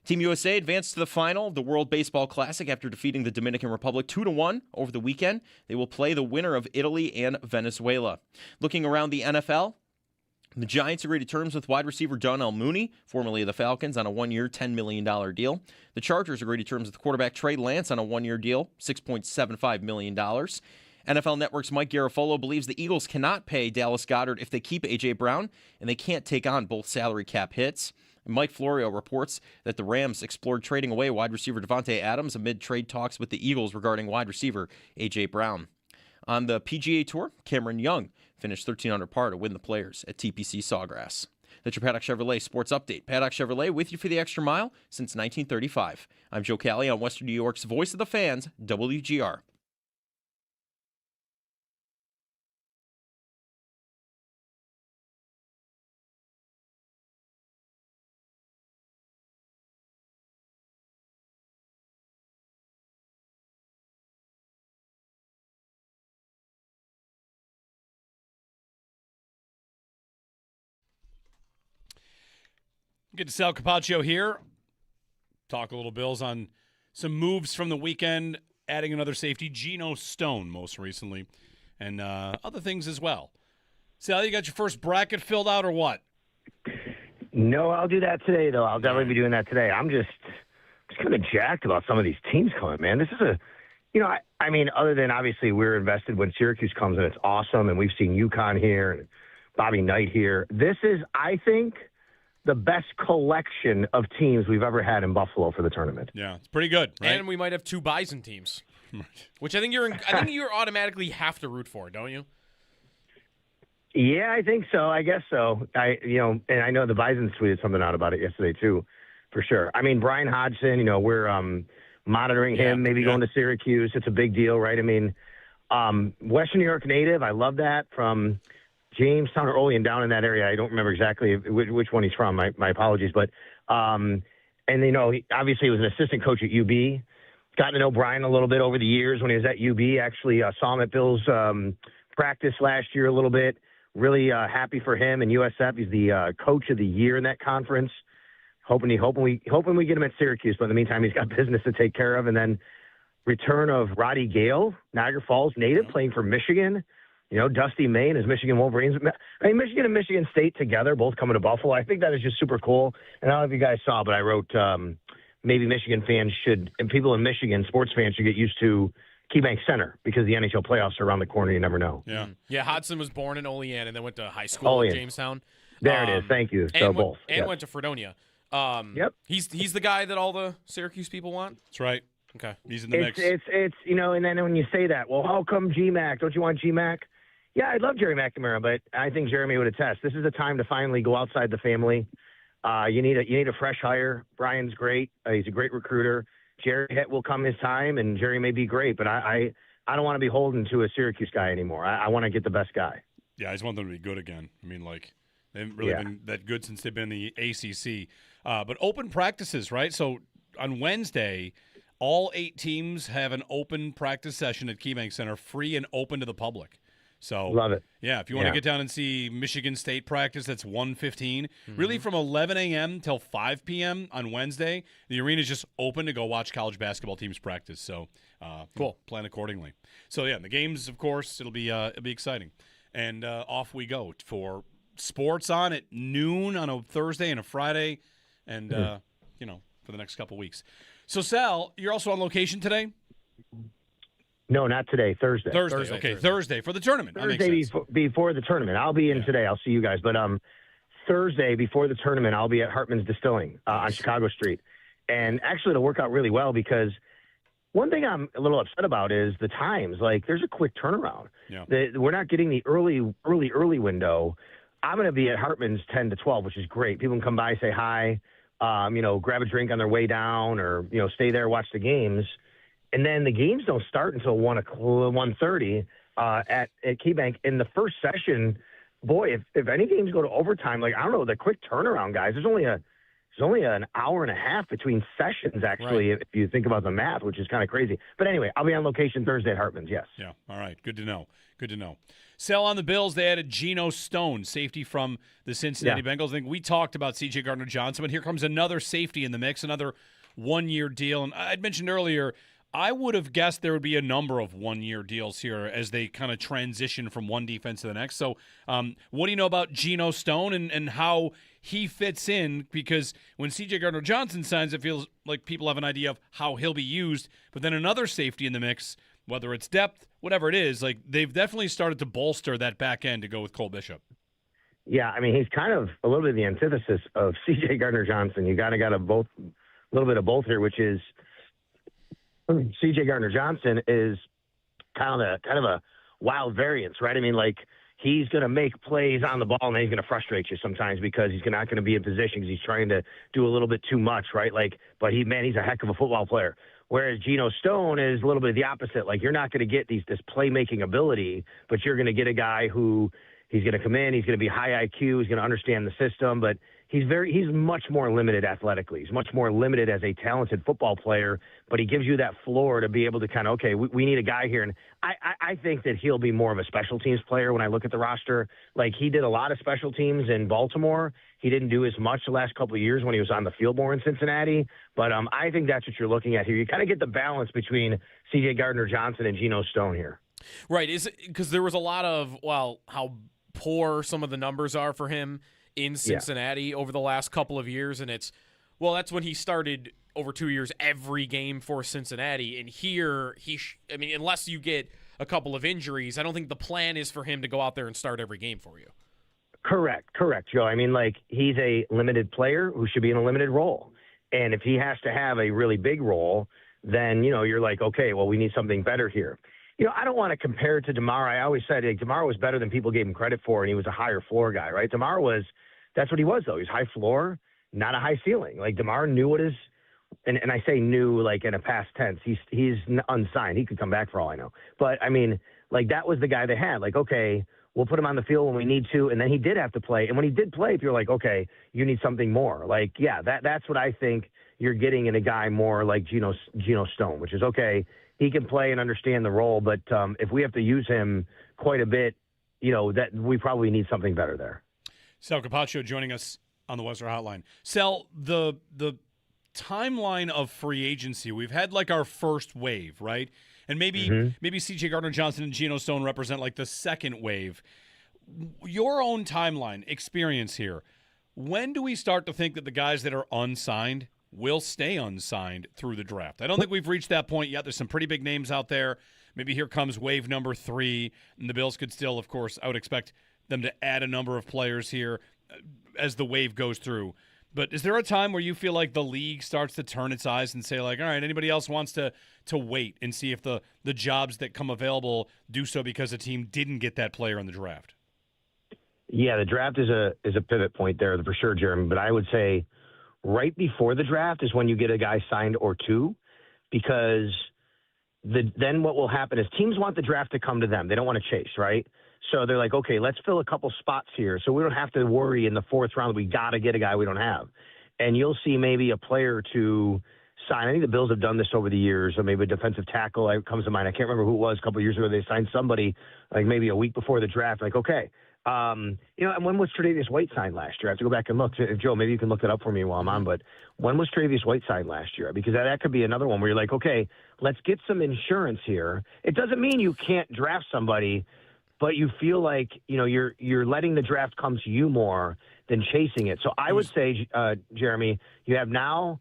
Team USA advanced to the final of the World Baseball Classic after defeating the Dominican Republic 2-1 over the weekend. They will play the winner of Italy and Venezuela. Looking around the NFL, the Giants agreed to terms with wide receiver Donnell Mooney, formerly of the Falcons, on a 1-year, $10 million deal. The Chargers agreed to terms with quarterback Trey Lance on a 1-year deal, $6.75 million. NFL Network's Mike Garafolo believes the Eagles cannot pay Dallas Goedert if they keep A.J. Brown, and they can't take on both salary cap hits. And Mike Florio reports that the Rams explored trading away wide receiver Devontae Adams amid trade talks with the Eagles regarding wide receiver A.J. Brown. On the PGA Tour, Cameron Young finished 13 under par to win the Players at TPC Sawgrass. That's your Paddock Chevrolet Sports Update. Paddock Chevrolet with you for the extra mile since 1935. I'm Joe Cali on Western New York's Voice of the Fans, WGR. Get to Sal Capaccio here. Talk a little Bills on some moves from the weekend, adding another safety, Geno Stone most recently, and other things as well. Sal, you got your first bracket filled out or what? No, I'll do that today, though. I'll definitely be doing that today. I'm just kind of jacked about some of these teams coming, man. This is I mean, other than obviously we're invested when Syracuse comes and it's awesome, and we've seen UConn here and Bobby Knight here. This is, I think, the best collection of teams we've ever had in Buffalo for the tournament. Yeah, it's pretty good, right? And we might have 2 Bison teams, which I think you're automatically have to root for, don't you? Yeah, I think so. I guess so. And I know the Bison tweeted something out about it yesterday too, for sure. I mean, Brian Hodgson, we're monitoring him, maybe going to Syracuse. It's a big deal, right? I mean, Western New York native. I love that from Jamestown or Olean, down in that area. I don't remember exactly which one he's from. My apologies. But, and obviously he was an assistant coach at UB. Gotten to know Brian a little bit over the years when he was at UB. Actually saw him at Bill's practice last year a little bit. Really happy for him and USF. He's the coach of the year in that conference. Hoping we get him at Syracuse. But in the meantime, he's got business to take care of. And then return of Roddy Gale, Niagara Falls native, playing for Michigan. Dusty May and his Michigan Wolverines. I mean, Michigan and Michigan State together, both coming to Buffalo. I think that is just super cool. And I don't know if you guys saw, but I wrote maybe Michigan fans should, and people in Michigan, sports fans, should get used to KeyBank Center because the NHL playoffs are around the corner. You never know. Yeah. Yeah, Hodgson was born in Olean and then went to high school in Jamestown. There it is. Thank you. So both. And went to Fredonia. Yep. He's the guy that all the Syracuse people want? That's right. Okay. He's in the mix. It's and then when you say that, well, how come GMAC? Don't you want GMAC? Yeah, I love Jerry McNamara, but I think Jeremy would attest. This is a time to finally go outside the family. You need a fresh hire. Brian's great. He's a great recruiter. Jerry will come his time, and Jerry may be great, but I don't want to be beholden to a Syracuse guy anymore. I want to get the best guy. Yeah, I just want them to be good again. I mean, they haven't really been that good since they've been in the ACC. But open practices, right? So on Wednesday, all 8 teams have an open practice session at KeyBank Center, free and open to the public. So love it. Yeah, if you want to get down and see Michigan State practice, that's 1:15. Really from 11 a.m. till 5 p.m. on Wednesday, the arena is just open to go watch college basketball teams practice. So cool. Plan accordingly. So yeah, the games, of course, it'll be exciting. And off we go for sports on at noon on a Thursday and a Friday, and for the next couple weeks. So, Sal, you're also on location today? No, not today. Thursday. Thursday for the tournament. Thursday before the tournament. I'll be in today. I'll see you guys. But Thursday before the tournament, I'll be at Hartman's Distilling on Chicago Street. And actually, it'll work out really well because one thing I'm a little upset about is the times. Like, there's a quick turnaround. Yeah. We're not getting the early window. I'm going to be at Hartman's 10 to 12, which is great. People can come by, say hi, grab a drink on their way down, or stay there, watch the games. And then the games don't start until 1:30 at KeyBank. In the first session, boy, if any games go to overtime, like, I don't know, the quick turnaround, guys. There's only an hour and a half between sessions, actually, if you think about the math, which is kind of crazy. But anyway, I'll be on location Thursday at Hartman's, yes. Yeah, all right. Good to know. Sal, on the Bills, they added Geno Stone, safety from the Cincinnati Bengals. I think we talked about C.J. Gardner-Johnson, but here comes another safety in the mix, another one-year deal. And I'd mentioned earlier, I would have guessed there would be a number of one-year deals here as they kind of transition from one defense to the next. So what do you know about Geno Stone and how he fits in? Because when C.J. Gardner-Johnson signs, it feels like people have an idea of how he'll be used. But then another safety in the mix, whether it's depth, whatever it is, like, they've definitely started to bolster that back end to go with Cole Bishop. Yeah, I mean, he's kind of a little bit of the antithesis of C.J. Gardner-Johnson. You got a little bit of both here, which is C.J. Gardner-Johnson is kind of a wild variance, right? I mean, like, he's going to make plays on the ball, and then he's going to frustrate you sometimes because he's not going to be in position because he's trying to do a little bit too much, right? Like, but he's a heck of a football player. Whereas Geno Stone is a little bit of the opposite. Like, you're not going to get this playmaking ability, but you're going to get a guy who he's going to come in, he's going to be high IQ, he's going to understand the system, but he's much more limited athletically. He's much more limited as a talented football player, but he gives you that floor to be able to kind of, okay, we need a guy here. And I think that he'll be more of a special teams player when I look at the roster. Like, he did a lot of special teams in Baltimore. He didn't do as much the last couple of years when he was on the field more in Cincinnati. But I think that's what you're looking at here. You kind of get the balance between C.J. Gardner-Johnson and Geno Stone here. Right. Is it because there was a lot of, how poor some of the numbers are for him in Cincinnati over the last couple of years, and that's when he started over 2 years every game for Cincinnati. And here unless you get a couple of injuries, I don't think the plan is for him to go out there and start every game for you. Correct, Joe. I mean, like, he's a limited player who should be in a limited role, and if he has to have a really big role, then you're like, okay, well, we need something better here. I don't want to compare it to DeMar. I always said DeMar was better than people gave him credit for, and he was a higher floor guy, right? That's what he was, though. He's high floor, not a high ceiling. Like, DeMar knew what and I say knew like in a past tense. He's unsigned. He could come back for all I know. But, I mean, like, that was the guy they had. Like, okay, we'll put him on the field when we need to, and then he did have to play. And when he did play, if you're like, okay, you need something more. Like, yeah, that's what I think you're getting in a guy more like Geno Stone, which is, okay, he can play and understand the role, but if we have to use him quite a bit, that we probably need something better there. Sal Capaccio joining us on the Western Hotline. Sal, the timeline of free agency, we've had like our first wave, right? And maybe C.J. Gardner-Johnson and Geno Stone represent like the second wave. Your own timeline experience here, when do we start to think that the guys that are unsigned will stay unsigned through the draft? I don't think we've reached that point yet. There's some pretty big names out there. Maybe here comes wave number 3, and the Bills could still, of course, I would expect them to add a number of players here as the wave goes through. But is there a time where you feel like the league starts to turn its eyes and say, like, all right, anybody else wants to wait and see if the jobs that come available do so because a team didn't get that player in the draft? Yeah, the draft is a pivot point there for sure, Jeremy. But I would say right before the draft is when you get a guy signed or two, because then what will happen is teams want the draft to come to them. They don't want to chase, right? So they're like, okay, let's fill a couple spots here so we don't have to worry in the 4th round we got to get a guy we don't have. And you'll see maybe a player to sign. I think the Bills have done this over the years, or maybe a defensive tackle comes to mind. I can't remember who it was a couple of years ago. They signed somebody like maybe a week before the draft. Like, okay. And when was Tre'Davious White signed last year? I have to go back and look. Joe, maybe you can look it up for me while I'm on. But when was Tre'Davious White signed last year? Because that could be another one where you're like, okay, let's get some insurance here. It doesn't mean you can't draft somebody, but you feel like you're letting the draft come to you more than chasing it. So I would say, Jeremy, you have now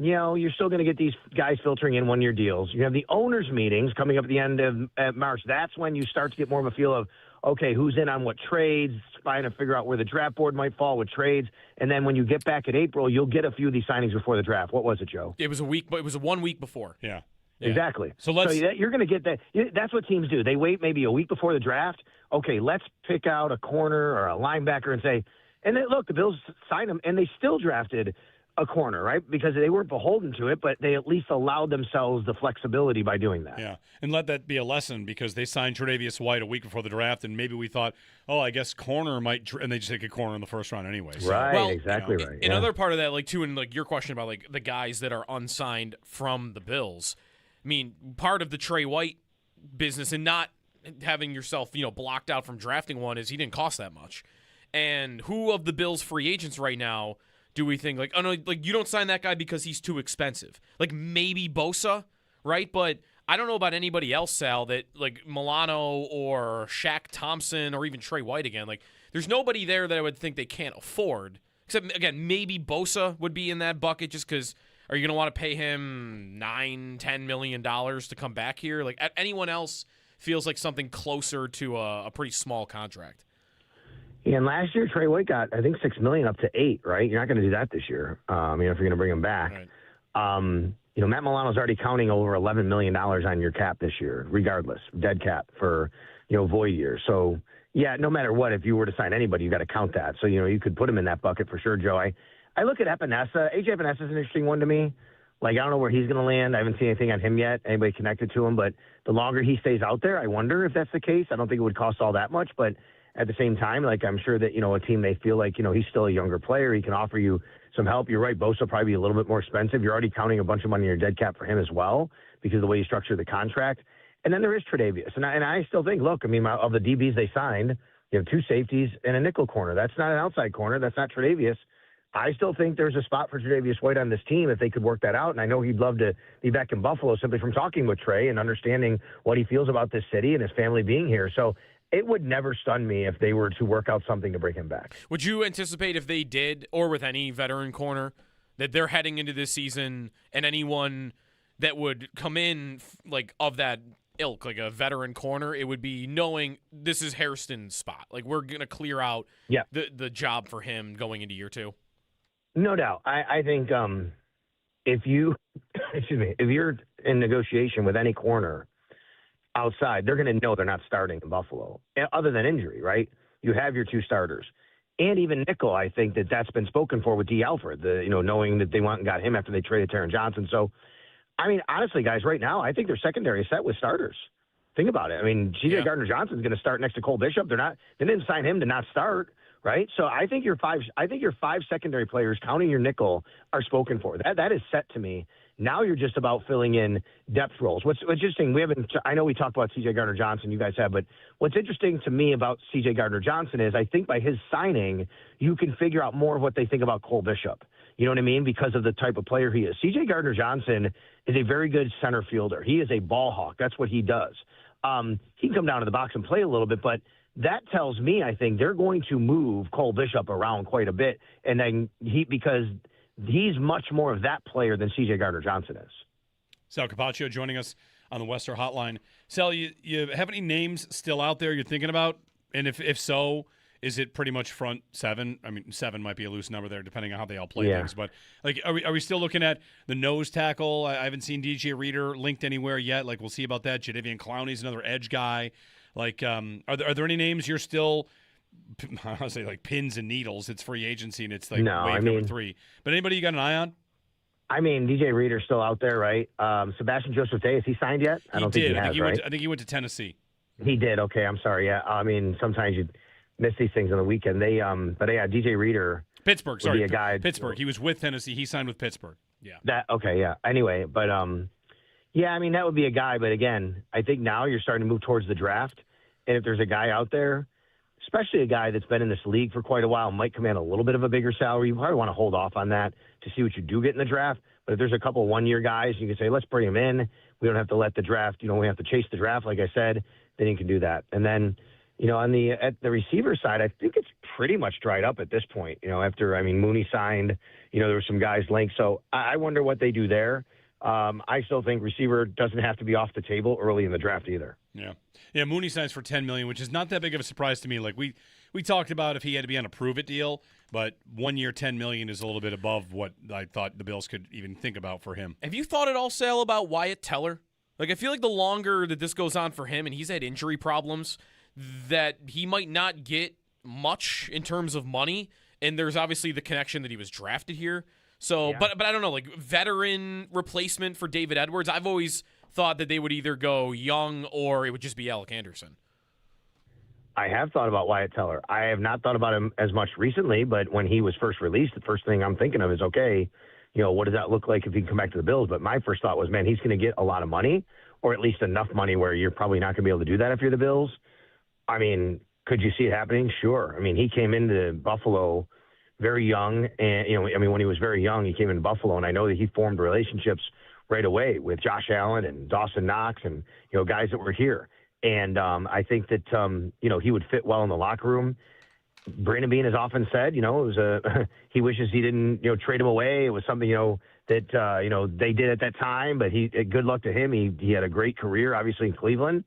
you're still going to get these guys filtering in one-year deals. You have the owners' meetings coming up at the end of March. That's when you start to get more of a feel of, okay, who's in on what trades, trying to figure out where the draft board might fall with trades. And then when you get back in April, you'll get a few of these signings before the draft. What was it, Joe? It was a week, but it was 1 week before. Yeah. Exactly. So you're going to get that. That's what teams do. They wait maybe a week before the draft. Okay, let's pick out a corner or a linebacker and say, and then, look, the Bills signed them, and they still drafted a corner, right? Because they weren't beholden to it, but they at least allowed themselves the flexibility by doing that. Yeah, and let that be a lesson because they signed Tre'Davious White a week before the draft, and maybe we thought, oh, I guess corner might, and they just take a corner in the first round anyway. So. Right, well, exactly right. Another part of that, like too, and like your question about like the guys that are unsigned from the Bills. I mean, part of the Trey White business and not having yourself, blocked out from drafting one is he didn't cost that much. And who of the Bills' free agents right now do we think, like, oh no, like you don't sign that guy because he's too expensive? Like maybe Bosa, right? But I don't know about anybody else, Sal, that like Milano or Shaq Thompson or even Trey White again. Like there's nobody there that I would think they can't afford. Except, again, maybe Bosa would be in that bucket just because are you going to want to pay him $9-10 million to come back here? Like anyone else feels like something closer to a pretty small contract. Yeah, and last year Trey White got, I think, $6 million up to $8 million, right? You're not going to do that this year, if you're going to bring him back. Right. Matt Milano's already counting over $11 million on your cap this year, regardless, dead cap for, void years. So, yeah, no matter what, if you were to sign anybody, you got to count that. So, you could put him in that bucket for sure, Joe. I look at Epinesa. AJ Epinesa is an interesting one to me. Like, I don't know where he's going to land. I haven't seen anything on him yet, anybody connected to him. But the longer he stays out there, I wonder if that's the case. I don't think it would cost all that much. But at the same time, like, I'm sure that, a team may feel like, he's still a younger player. He can offer you some help. You're right. Bosa will probably be a little bit more expensive. You're already counting a bunch of money in your dead cap for him as well because of the way you structure the contract. And then there is Tre'Davious. And I still think, look, of the DBs they signed, you have 2 safeties and a nickel corner. That's not an outside corner. That's not Tre'Davious. I still think there's a spot for Tre'Davious White on this team if they could work that out. And I know he'd love to be back in Buffalo simply from talking with Trey and understanding what he feels about this city and his family being here. So it would never stun me if they were to work out something to bring him back. Would you anticipate if they did, or with any veteran corner, that they're heading into this season and anyone that would come in like of that ilk, like a veteran corner, it would be knowing this is Hairston's spot. Like we're going to clear out the job for him going into year 2? No doubt. I think if you, if you're in negotiation with any corner outside, they're going to know they're not starting in Buffalo, other than injury, right? You have your 2 starters. And even nickel, I think that's been spoken for with D. Alfred, knowing that they went and got him after they traded Taron Johnson. So, I mean, honestly, guys, right now, I think their secondary is set with starters. Think about it. I mean, C.J. Gardner-Johnson's going to start next to Cole Bishop. They didn't sign him to not start. Right, so I think your 5 secondary players, counting your nickel, are spoken for. That is set to me. Now you're just about filling in depth roles. What's interesting, I know we talked about C.J. Gardner-Johnson, you guys have, but what's interesting to me about C.J. Gardner-Johnson is I think by his signing, you can figure out more of what they think about Cole Bishop. You know what I mean? Because of the type of player he is. C.J. Gardner-Johnson is a very good center fielder. He is a ball hawk. That's what he does. He can come down to the box and play a little bit, but that tells me I think they're going to move Cole Bishop around quite a bit, and then because he's much more of that player than C.J. Gardner-Johnson is. Sal Capaccio joining us on the Western Hotline. Sal, you have any names still out there you're thinking about? And if so, is it pretty much front 7? I mean, 7 might be a loose number there depending on how they all play things. But like, are we still looking at the nose tackle? I haven't seen DJ Reader linked anywhere yet. Like, we'll see about that. Jadeveon Clowney's another edge guy. Like, are there any names you're still, I say like pins and needles? It's free agency and it's like wave number 3. But anybody you got an eye on? I mean, DJ Reader's still out there, right? Sebastian Joseph Day, is he signed yet? I don't think he has, right? I think he went to Tennessee. He did. Okay, I'm sorry. Yeah, I mean, sometimes you miss these things on the weekend. But yeah, DJ Reader. Pittsburgh, sorry. Be a guy. Pittsburgh. He was with Tennessee. He signed with Pittsburgh. Yeah. Yeah. Anyway, but yeah, I mean, that would be a guy. But again, I think now you're starting to move towards the draft. And if there's a guy out there, especially a guy that's been in this league for quite a while, might command a little bit of a bigger salary, you probably want to hold off on that to see what you do get in the draft. But if there's a couple one-year guys, you can say, let's bring him in. We don't have to let the draft, we have to chase the draft, like I said, then you can do that. And then, at the receiver side, I think it's pretty much dried up at this point. After Mooney signed, there were some guys linked. So I wonder what they do there. I still think receiver doesn't have to be off the table early in the draft either. Yeah. Mooney signs for $10 million, which is not that big of a surprise to me. Like we talked about if he had to be on a prove it deal, but 1 year, $10 million is a little bit above what I thought the Bills could even think about for him. Have you thought at all, Sal, about Wyatt Teller? Like, I feel like the longer that this goes on for him, and he's had injury problems, that he might not get much in terms of money. And there's obviously the connection that he was drafted here. So, yeah. but I don't know, like veteran replacement for David Edwards. I've always thought that they would either go young or it would just be Alec Anderson. I have thought about Wyatt Teller. I have not thought about him as much recently, but when he was first released, the first thing I'm thinking of is, okay, what does that look like if he can come back to the Bills? But my first thought was, man, he's going to get a lot of money, or at least enough money where you're probably not going to be able to do that if you're the Bills. I mean, could you see it happening? Sure. I mean, he came into Buffalo very young, and when he was very young, he came into Buffalo, and I know that he formed relationships right away with Josh Allen and Dawson Knox and guys that were here. And I think that he would fit well in the locker room. Brandon Beane has often said, it was he wishes he didn't trade him away. It was something that they did at that time, but good luck to him. He had a great career, obviously in Cleveland.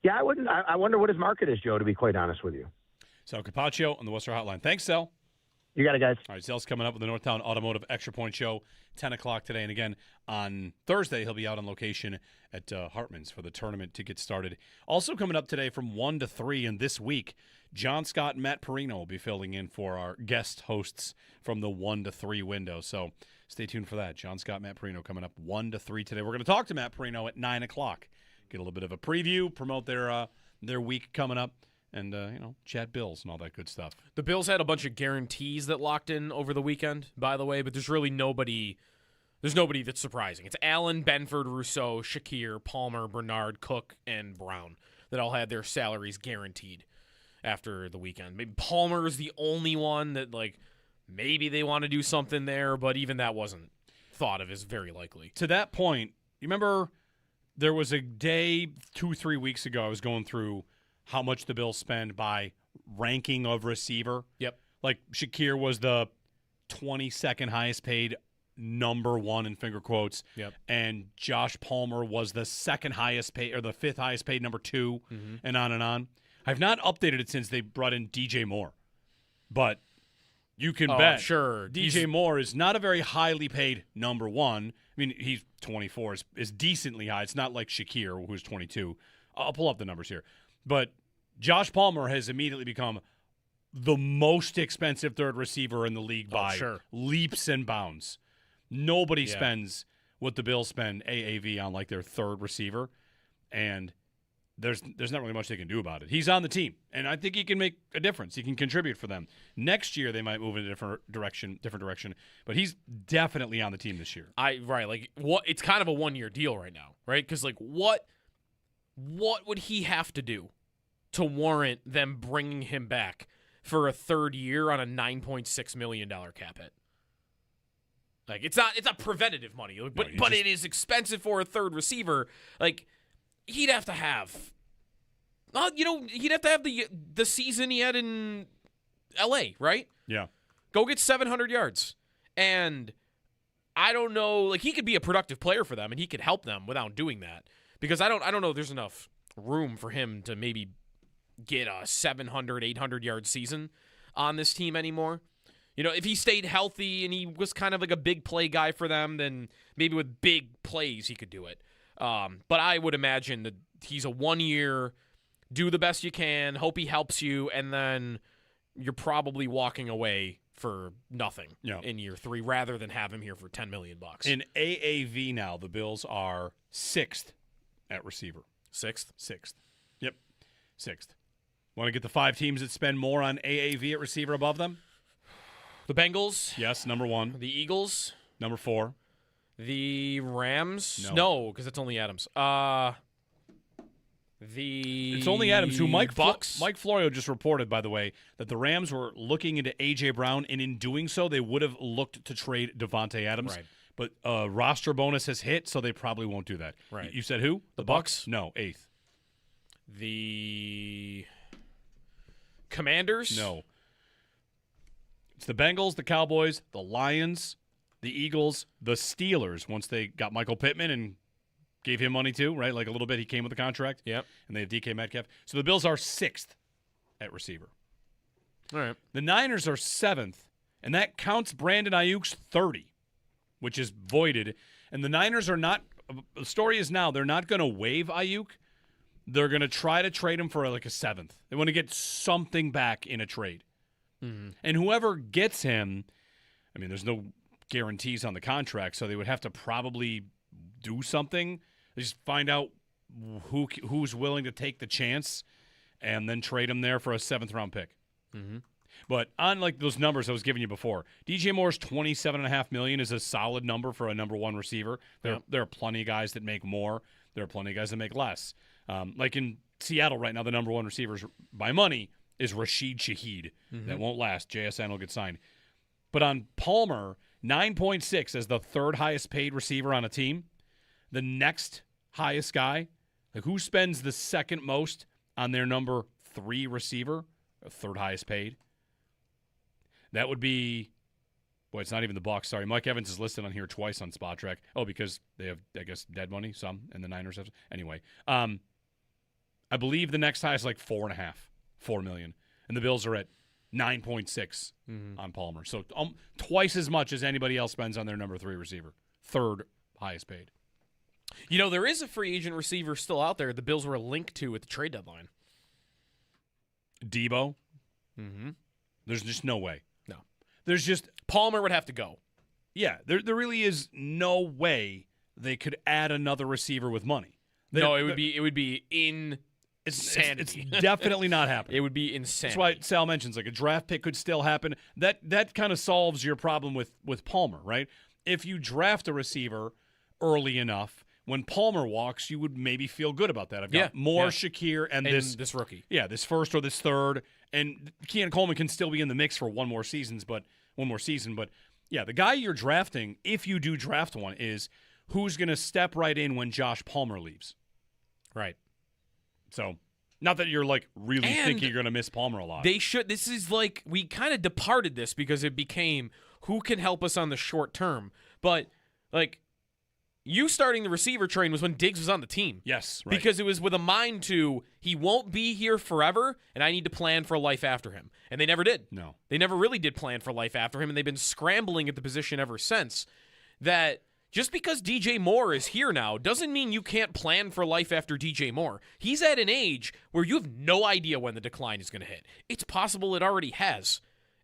Yeah, I wonder what his market is, Joe, to be quite honest with you. Sal Capaccio on the Worcester Hotline. Thanks, Sal. You got it, guys. All right, Sal's coming up with the Northtown Automotive Extra Point Show, 10 o'clock today. And again, on Thursday, he'll be out on location at Hartman's for the tournament to get started. Also coming up today from 1 to 3 and this week, John Scott and Matt Perino will be filling in for our guest hosts from the 1 to 3 window. So stay tuned for that. John Scott, Matt Perino coming up 1 to 3 today. We're going to talk to Matt Perino at 9 o'clock. Get a little bit of a preview, promote their week coming up, and chat Bills and all that good stuff. The Bills had a bunch of guarantees that locked in over the weekend, by the way, but there's really nobody. There's nobody that's surprising. It's Allen, Benford, Rousseau, Shakir, Palmer, Bernard, Cook, and Brown that all had their salaries guaranteed after the weekend. Maybe Palmer is the only one that maybe they want to do something there, but even that wasn't thought of as very likely. To that point, you remember. There was a day 2-3 weeks ago I was going through how much the Bills spend by ranking of receiver. Yep. Like Shakir was the 22nd highest paid number one in finger quotes. Yep. And Josh Palmer was the second highest paid or the fifth highest paid number 2 and on and on. I've not updated it since they brought in DJ Moore. But you can bet sure. DJ Moore is not a very highly paid number one. I mean, he's 24, is decently high. It's not like Shakir, who's 22. I'll pull up the numbers here. But Josh Palmer has immediately become the most expensive third receiver in the league by leaps and bounds. Nobody spends what the Bills spend AAV on like their third receiver, and there's not really much they can do about it. He's on the team, and I think he can make a difference. He can contribute for them. Next year, they might move in a different direction, but he's definitely on the team this year. It's kind of a 1-year deal right now, right? Because what would he have to do to warrant them bringing him back for a third year on a $9.6 million cap hit? It's not preventative money, but it is expensive for a third receiver. He'd have to have, the season he had in L.A., right? Yeah. Go get 700 yards. And I don't know, he could be a productive player for them, and he could help them without doing that. Because I don't know if there's enough room for him to maybe get a 700, 800-yard season on this team anymore. If he stayed healthy and he was kind of like a big play guy for them, then maybe with big plays he could do it. But I would imagine that he's a 1-year, do the best you can, hope he helps you, and then you're probably walking away for nothing in year 3 rather than have him here for $10 million. In AAV now, the Bills are 6th at receiver. 6th? 6th. Yep, 6th. Want to get the 5 teams that spend more on AAV at receiver above them? The Bengals? Yes, number 1. The Eagles? Number 4. The Rams? No, because it's only Adams. It's only Adams, who Mike Florio just reported, by the way, that the Rams were looking into A.J. Brown, and in doing so, they would have looked to trade Devontae Adams. Right. But roster bonus has hit, so they probably won't do that. Right. You said who? The Bucks? No, 8th. The Commanders? No. It's the Bengals, the Cowboys, the Lions, the Eagles, the Steelers, once they got Michael Pittman and gave him money too, right? Like a little bit, he came with the contract. Yep. And they have DK Metcalf. So the Bills are 6th at receiver. All right. The Niners are 7th, and that counts Brandon Ayuk's 30, which is voided. And the Niners are not – the story is now they're not going to waive Ayuk. They're going to try to trade him for like a 7th. They want to get something back in a trade. Mm-hmm. And whoever gets him – I mean, there's no guarantees on the contract, so they would have to probably do something. They just find out who's willing to take the chance and then trade him there for a 7th-round pick. Mm-hmm. But on like those numbers I was giving you before, DJ Moore's $27.5 million is a solid number for a number one receiver. There are plenty of guys that make more. There are plenty of guys that make less. Like in Seattle right now, the number one receivers by money is Rashid Shaheed. Mm-hmm. That won't last. JSN will get signed. But on Palmer, 9.6 as the 3rd highest paid receiver on a team. The next highest guy, like who spends the 2nd most on their number 3 receiver, 3rd highest paid? That would be, it's not even the Bucs. Sorry, Mike Evans is listed on here twice on Spot Track. Oh, because they have, I guess, dead money, some, and the Niners have. Anyway, I believe the next highest is like $4 million, and the Bills are at 9.6 on Palmer. So twice as much as anybody else spends on their number 3 receiver, 3rd highest paid. You know, there is a free agent receiver still out there the Bills were linked to at the trade deadline. Debo? Mm-hmm. There's just no way. No. There's just Palmer would have to go. Yeah, there really is no way they could add another receiver with money. It would be insanity. It's definitely not happening. It would be insanity. That's why Sal mentions like a draft pick could still happen. That kind of solves your problem with Palmer, right? If you draft a receiver early enough, when Palmer walks, you would maybe feel good about that. I've got Shakir and this rookie. Yeah, this 1st or this 3rd. And Keon Coleman can still be in the mix for one more season. But yeah, the guy you're drafting, if you do draft one, is who's going to step right in when Josh Palmer leaves. Right. So, not that you're like really thinking you're going to miss Palmer a lot. They should. This is like we kind of departed this because it became who can help us on the short term. But like you starting the receiver train was when Diggs was on the team. Yes, right. Because it was with a mind to he won't be here forever, and I need to plan for life after him. And they never did. No. They never really did plan for life after him, and they've been scrambling at the position ever since. That just because DJ Moore is here now doesn't mean you can't plan for life after DJ Moore. He's at an age where you have no idea when the decline is going to hit. It's possible it already has.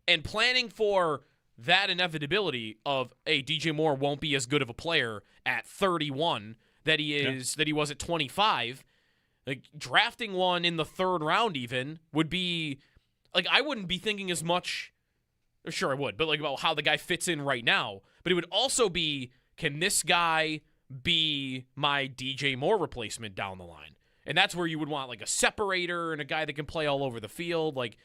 And planning for that inevitability of, hey, DJ Moore won't be as good of a player at 31 that he was at 25. Like drafting one in the 3rd round even would be like I wouldn't be thinking as much. Sure, I would, but like about how the guy fits in right now. But it would also be, can this guy be my DJ Moore replacement down the line? And that's where you would want like a separator and a guy that can play all over the field. Like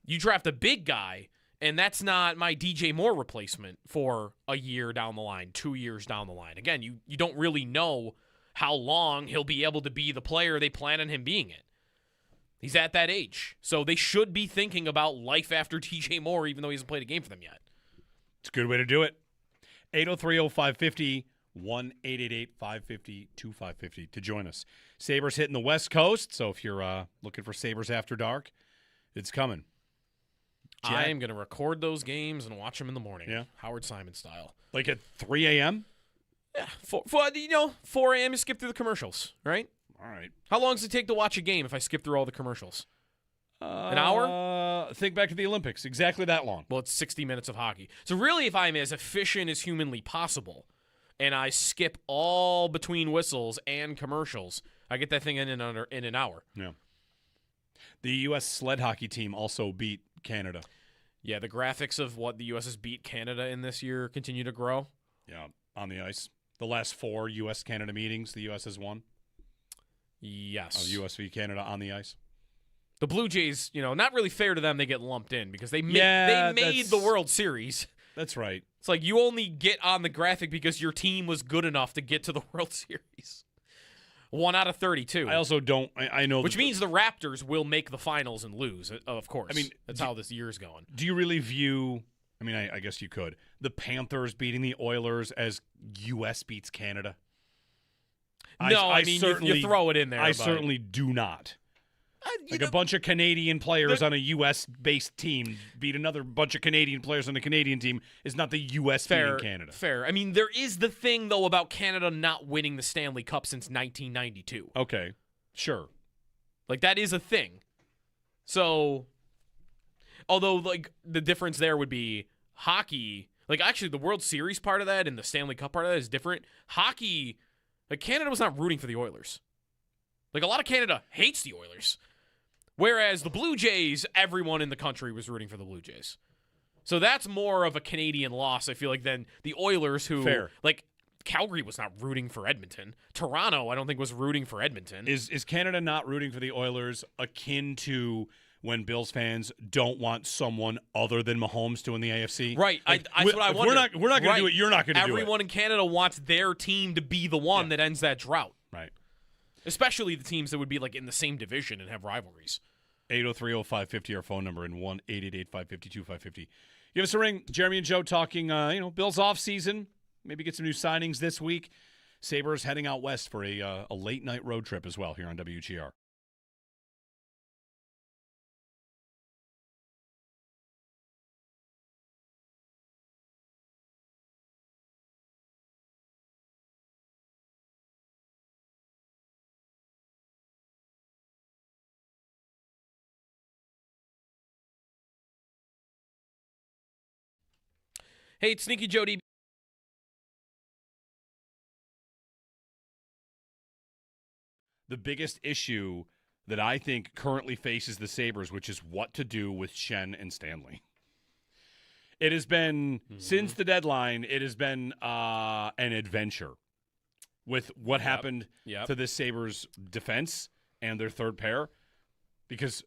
you draft a big guy. And that's not my DJ Moore replacement for a year down the line, 2 years down the line. Again, you don't really know how long he'll be able to be the player they plan on him being it. He's at that age. So they should be thinking about life after DJ Moore, even though he hasn't played a game for them yet. It's a good way to do it. 803-0550, 1-888-550-2550 to join us. Sabres hitting the West Coast, so if you're looking for Sabres After Dark, it's coming. I am going to record those games and watch them in the morning. Yeah. Howard Simon style. Like at 3 a.m.? Yeah. 4 a.m. you skip through the commercials, right? All right. How long does it take to watch a game if I skip through all the commercials? An hour? Think back to the Olympics. Exactly that long. Well, it's 60 minutes of hockey. So really, if I'm as efficient as humanly possible and I skip all between whistles and commercials, I get that thing in an hour. Yeah. The U.S. sled hockey team also beat Canada. Yeah, the graphics of what the U.S. has beat Canada in this year continue to grow. Yeah, on the ice. The last 4 U.S.-Canada meetings, the U.S. has won. Yes. U.S. v. Canada on the ice. The Blue Jays, not really fair to them, they get lumped in because they made the World Series. That's right. It's like you only get on the graphic because your team was good enough to get to the World Series. 1 out of 32. I also don't. I know, which means the Raptors will make the finals and lose. Of course. I mean, that's how this year's going. Do you really view? I mean, I guess you could. The Panthers beating the Oilers as U.S. beats Canada. No, I mean you throw it in there. I certainly do not. Like a bunch of Canadian players on a U.S.-based team beat another bunch of Canadian players on a Canadian team is not the U.S. beating Canada. Fair. I mean, there is the thing, though, about Canada not winning the Stanley Cup since 1992. Okay, sure. Like, that is a thing. So, although, like, the difference there would be hockey. Like, actually, the World Series part of that and the Stanley Cup part of that is different. Hockey, like, Canada was not rooting for the Oilers. Like, a lot of Canada hates the Oilers. Whereas the Blue Jays, everyone in the country was rooting for the Blue Jays. So that's more of a Canadian loss, I feel like, than the Oilers who, Fair. like, Calgary was not rooting for Edmonton. Toronto, I don't think, was rooting for Edmonton. Is Canada not rooting for the Oilers akin to when Bills fans don't want someone other than Mahomes to win the AFC? Right. Like, that's what I wonder. We're not going to do it. You're not going to do it. Everyone in Canada wants their team to be the one that ends that drought. Right. Especially the teams that would be, like, in the same division and have rivalries. 803-0550, our phone number, and 1-888-552-550. Give us a ring. Jeremy and Joe talking, Bills off season. Maybe get some new signings this week. Sabres heading out west for a late night road trip as well here on WGR. Hey, it's Sneaky Joe D. The biggest issue that I think currently faces the Sabres, which is what to do with Schenn and Stanley. It has been, since the deadline, it has been an adventure with what happened to this Sabres defense and their third pair. Because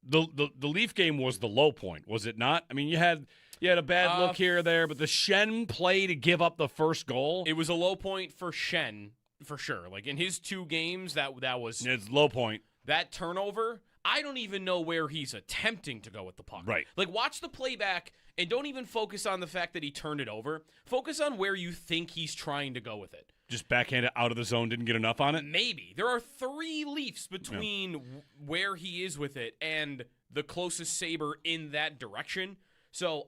the Leaf game was the low point, was it not? I mean, you had a bad look here or there, but the Schenn play to give up the first goal. It was a low point for Schenn, for sure. Like, in his 2 games, that was... It's low point. That turnover, I don't even know where he's attempting to go with the puck. Right. Like, watch the playback and don't even focus on the fact that he turned it over. Focus on where you think he's trying to go with it. Just backhand it out of the zone, didn't get enough on it? Maybe. There are 3 Leafs between where he is with it and the closest Sabre in that direction. So,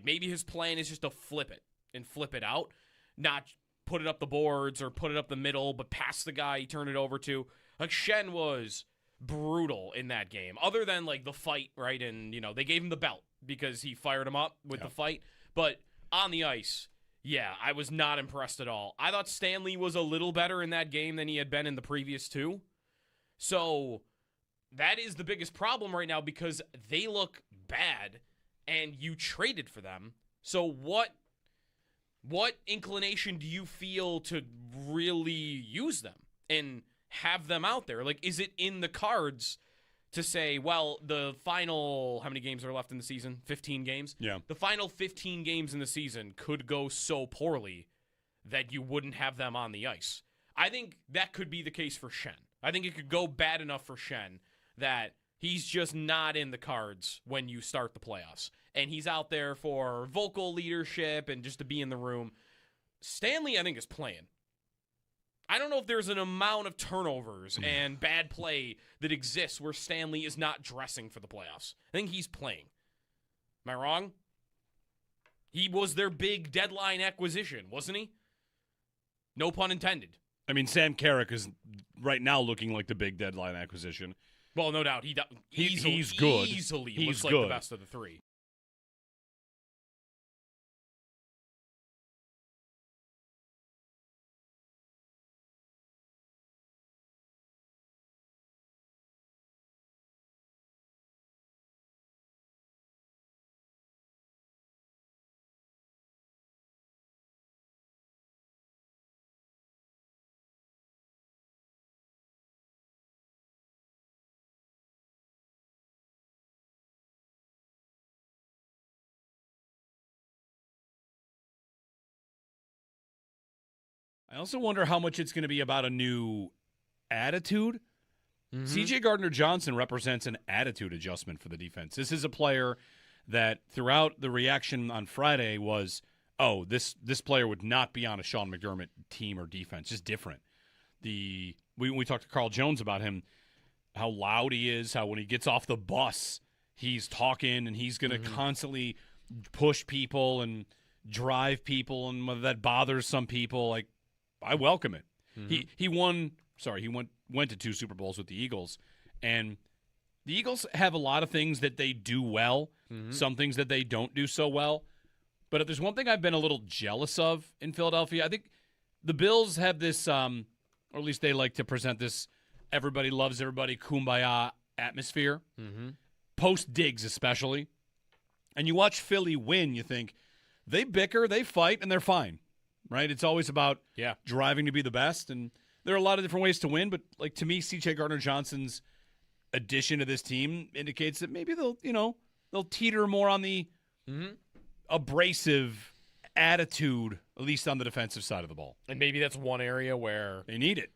maybe his plan is just to flip it and flip it out, not put it up the boards or put it up the middle, but pass the guy he turned it over to. Like, Schenn was brutal in that game, other than, like, the fight, right? And, they gave him the belt because he fired him up with the fight. But on the ice, I was not impressed at all. I thought Stanley was a little better in that game than he had been in the previous 2. So that is the biggest problem right now because they look bad and you traded for them. So what inclination do you feel to really use them and have them out there? Like, is it in the cards to say, well, the final, how many games are left in the season? 15 games? Yeah. The final 15 games in the season could go so poorly that you wouldn't have them on the ice. I think that could be the case for Schenn. I think it could go bad enough for Schenn that he's just not in the cards when you start the playoffs. And he's out there for vocal leadership and just to be in the room. Stanley, I think, is playing. I don't know if there's an amount of turnovers and bad play that exists where Stanley is not dressing for the playoffs. I think he's playing. Am I wrong? He was their big deadline acquisition, wasn't he? No pun intended. I mean, Sam Carrick is right now looking like the big deadline acquisition. Well, no doubt. He's good. Easily he's looks like good. the best of the 3. I also wonder how much it's going to be about a new attitude. C.J. Gardner-Johnson represents an attitude adjustment for the defense. This is a player that throughout the reaction on Friday was, oh, this player would not be on a Sean McDermott team or defense. Just different. We talked to Carl Jones about him, how loud he is, how when he gets off the bus, he's talking and he's going to constantly push people and drive people, and whether that bothers some people, like, I welcome it. He went to 2 Super Bowls with the Eagles, and the Eagles have a lot of things that they do well, some things that they don't do so well. But if there's one thing I've been a little jealous of in Philadelphia, I think the Bills have this, or at least they like to present this, everybody loves everybody, kumbaya atmosphere, post Diggs especially. And you watch Philly win, you think, they bicker, they fight, and they're fine, right? It's always about driving to be the best, and there are a lot of different ways to win, but like to me, C.J. Gardner-Johnson's addition to this team indicates that maybe they'll teeter more on the abrasive attitude, at least on the defensive side of the ball. And maybe that's one area where they need it.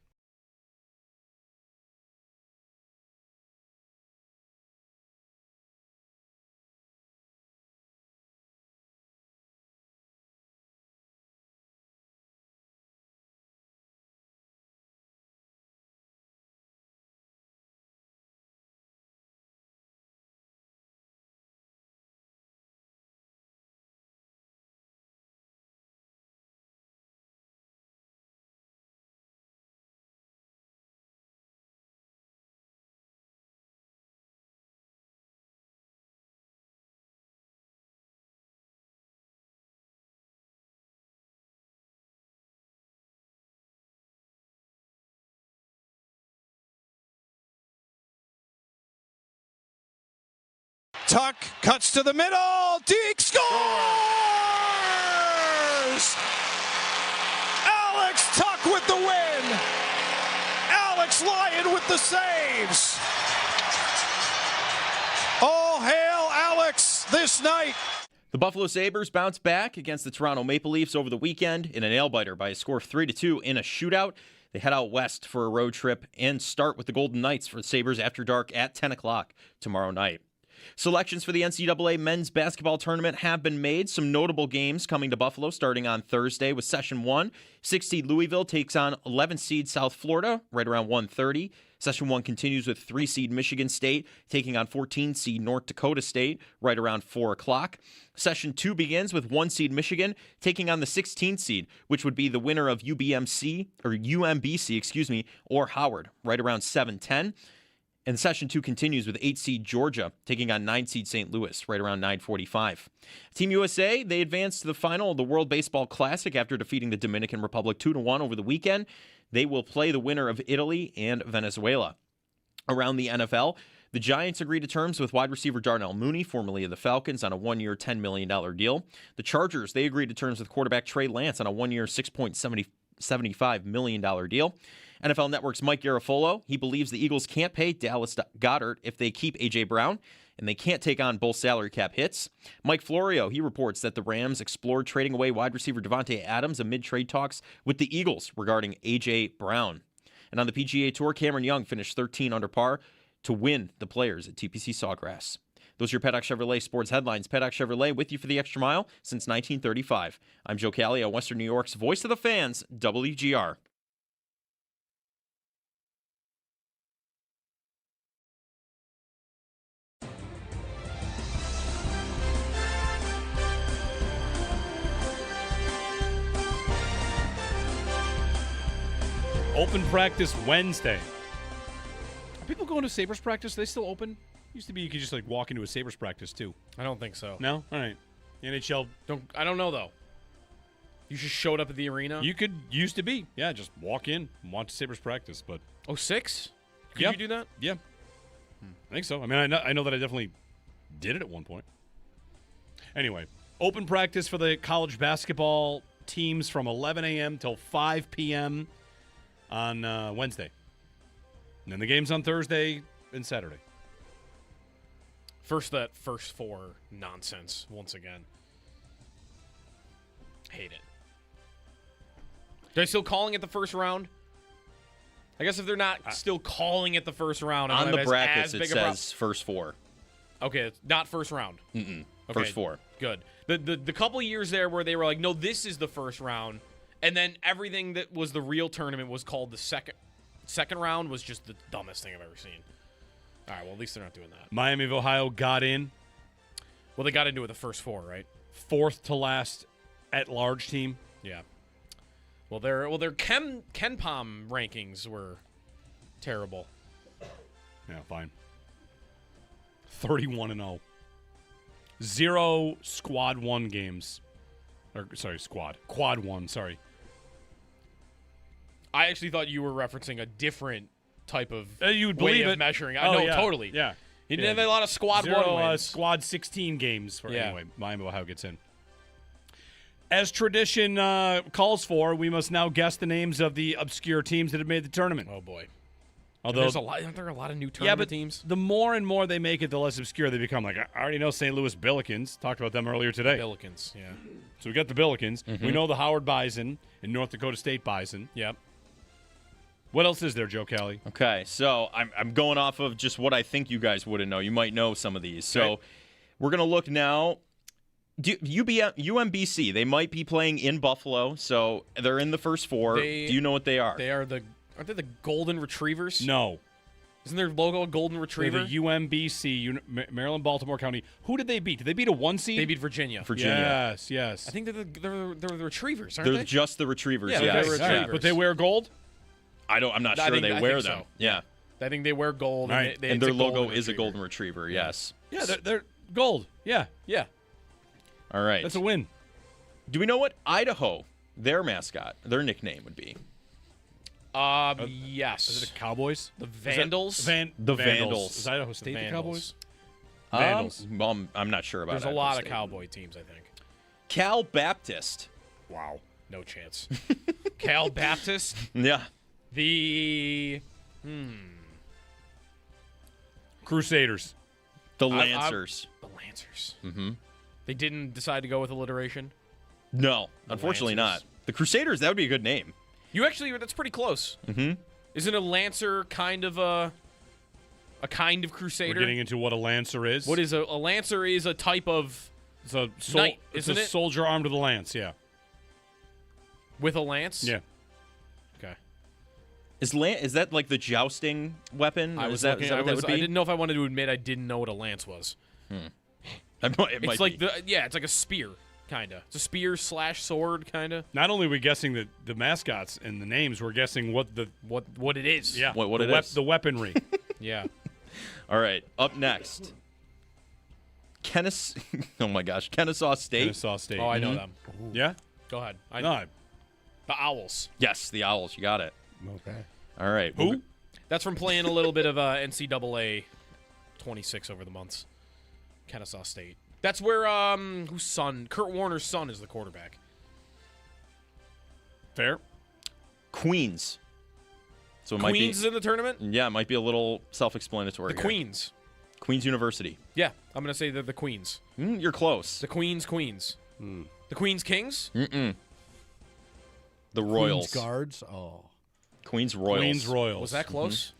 Tuck cuts to the middle. Deke scores! Alex Tuck with the win. Alex Lyon with the saves. All hail Alex this night. The Buffalo Sabres bounced back against the Toronto Maple Leafs over the weekend in a nail-biter by a score of 3-2 in a shootout. They head out west for a road trip and start with the Golden Knights for the Sabres after dark at 10 o'clock tomorrow night. Selections for the NCAA men's basketball tournament have been made. Some notable games coming to Buffalo starting on Thursday with Session 1. 6-seed Louisville takes on 11-seed South Florida right around 1:30. Session 1 continues with 3-seed Michigan State taking on 14-seed North Dakota State right around 4 o'clock. Session 2 begins with 1-seed Michigan taking on the 16th seed, which would be the winner of UMBC, or Howard right around 7:10. And Session 2 continues with 8-seed Georgia taking on 9-seed St. Louis right around 9:45. Team USA, they advanced to the final of the World Baseball Classic after defeating the Dominican Republic 2-1 over the weekend. They will play the winner of Italy and Venezuela. Around the NFL, the Giants agreed to terms with wide receiver Darnell Mooney, formerly of the Falcons, on a 1-year, $10 million deal. The Chargers, they agreed to terms with quarterback Trey Lance on a 1-year, $6.75 million deal. NFL Network's Mike Garafolo, he believes the Eagles can't pay Dallas Goedert if they keep A.J. Brown, and they can't take on both salary cap hits. Mike Florio, he reports that the Rams explored trading away wide receiver Devontae Adams amid trade talks with the Eagles regarding A.J. Brown. And on the PGA Tour, Cameron Young finished 13 under par to win the Players at TPC Sawgrass. Those are your Paddock Chevrolet sports headlines. Paddock Chevrolet with you for the extra mile since 1935. I'm Joe Calio, Western New York's voice of the fans, WGR. Open practice Wednesday. Are people going to Sabres practice? Are they still open? Used to be you could just like walk into a Sabres practice too. I don't think so. No? All right. The NHL. I don't know though. You just showed up at the arena? You could used to be. Yeah, just walk in and watch Sabres practice. But 06? Could yeah. you do that? Yeah. I think so. I mean, I know that I definitely did it at one point. Anyway, open practice for the college basketball teams from 11 a.m. till 5 p.m. on Wednesday. And then the game's on Thursday and Saturday. First four nonsense once again. Hate it. They're still calling it the first round? I guess if they're not still calling it the first round. On the as brackets, big it a problem. says first 4. Okay, it's not first round. Mm-mm. Okay, First 4. Good. The couple years there where they were like, no, this is the first round, and then everything that was the real tournament was called the second round was just the dumbest thing I've ever seen. All right, well, at least they're not doing that. Miami of Ohio got in. Well, they got into it the first 4, right? 4th to last at-large team. Yeah. Well, their Ken Pom rankings were terrible. Yeah, fine. 31-0. 0 Squad 1 games. Quad 1, sorry. I actually thought you were referencing a different type of you would way believe of it. measuring. I know, yeah. totally. Yeah. He didn't have a lot of Squad 0, 1 wins. Squad 16 games. Yeah. Anyway, Miami of Ohio gets in. As tradition calls for, we must now guess the names of the obscure teams that have made the tournament. Oh, boy. Although aren't there a lot of new tournament teams? The more and more they make it, the less obscure they become. Like, I already know St. Louis Billikens. Talked about them earlier today. Billikens, yeah. So we got the Billikens. Mm-hmm. We know the Howard Bison and North Dakota State Bison. Yep. What else is there, Joe Kelly? Okay, so I'm going off of just what I think you guys wouldn't know. You might know some of these. So we're going to look now. UMBC, they might be playing in Buffalo, so they're in the first 4. Do you know what they are? Aren't they the Golden Retrievers? No. Isn't their logo a Golden Retriever? They're the UMBC, Maryland, Baltimore County. Who did they beat? Did they beat a 1 seed? They beat Virginia. Yes. I think they're the Retrievers, aren't they? They're just the Retrievers. Yeah, yes. they're Retrievers. But they wear gold? I'm not sure they wear them. So. Yeah. I think they wear gold. Right. And their logo is a Golden Retriever, yes. Yeah, they're gold. Yeah. All right. That's a win. Do we know what Idaho, their mascot, their nickname would be? Yes. Is it the Cowboys? The Vandals? The Vandals. Is Idaho State the Cowboys? Vandals. I'm not sure about There's a Idaho lot State. of Cowboy teams, I think. Cal Baptist. Wow. No chance. Cal Baptist? Yeah. The Crusaders. The Lancers. The Lancers. Mm-hmm. They didn't decide to go with alliteration? No, unfortunately Lancers. not. The Crusaders, that would be a good name. That's pretty close. Mm-hmm. Isn't a Lancer kind of a kind of Crusader? We're getting into what a Lancer is. What is a Lancer? Is a type of It's a knight, it's isn't a it? soldier armed with a lance, yeah. With a lance? Yeah. Okay. Is that like the jousting weapon? I Is that what that would be? I didn't know if I wanted to admit I didn't know what a lance was. It might It's like be. it's like a spear, kind of. It's a spear / sword, kind of. Not only are we guessing the mascots and the names, we're guessing what it is. Yeah. What it is. The weaponry. Yeah. All right. Up next. Oh my gosh. Kennesaw State. Kennesaw State. Oh, I know them. Yeah? Go ahead. No. The Owls. Yes, the Owls. You got it. Okay. All right. Who? That's from playing a little bit of NCAA 26 over the months. Kennesaw State. That's where whose son? Kurt Warner's son is the quarterback. Fair. Queens. So it Queens is in the tournament? Yeah, it might be a little self-explanatory. The here. Queens. Queens University. Yeah, I'm going to say they're the Queens. You're close. The Queens. The Queens Kings? Mm-mm. The Royals. Queen's Guards. Oh. Queens Royals. Queens Royals. Was that close?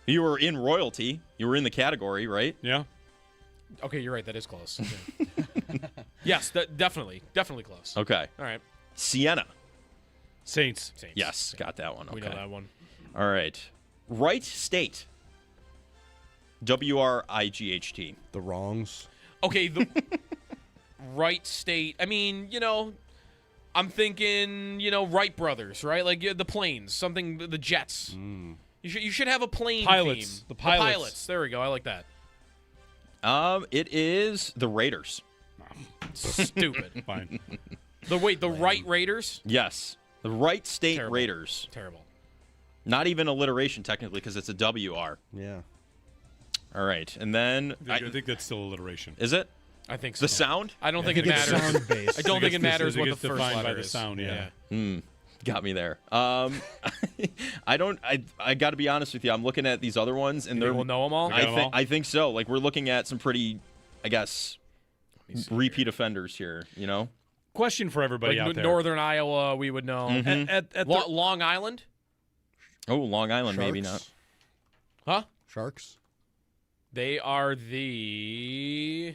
You were in royalty. You were in the category, right? Yeah. Okay, you're right. That is close. Okay. Yes, definitely close. Okay. All right. Siena. Saints. Yes, got that one. Okay. We know that one. All right. Wright State. WRIGHT. The Wrongs. Okay, the Wright State. I mean, I'm thinking, Wright brothers, right? Like the planes, something, the jets. You should have a plane Pilots. theme. The pilots. The pilots. There we go. I like that. It is the Raiders. Stupid. Fine. The Wright Raiders? Yes. The Wright State Terrible. Raiders. Terrible. Not even alliteration, technically, because it's a WR. Yeah. All right. And then... I think that's still alliteration. Is it? I think so. The sound? I don't think it matters. Sound-based. I don't think it matters what the first defined letter by the is. sound, yeah. Got me there. I got to be honest with you. I'm looking at these other ones, and We'll know them all? I think so. Like, we're looking at some pretty, I guess, repeat offenders here, question for everybody like out there. Northern Iowa, we would know. At Long Island? Oh, Long Island, Sharks? maybe not. Huh? Sharks? They are the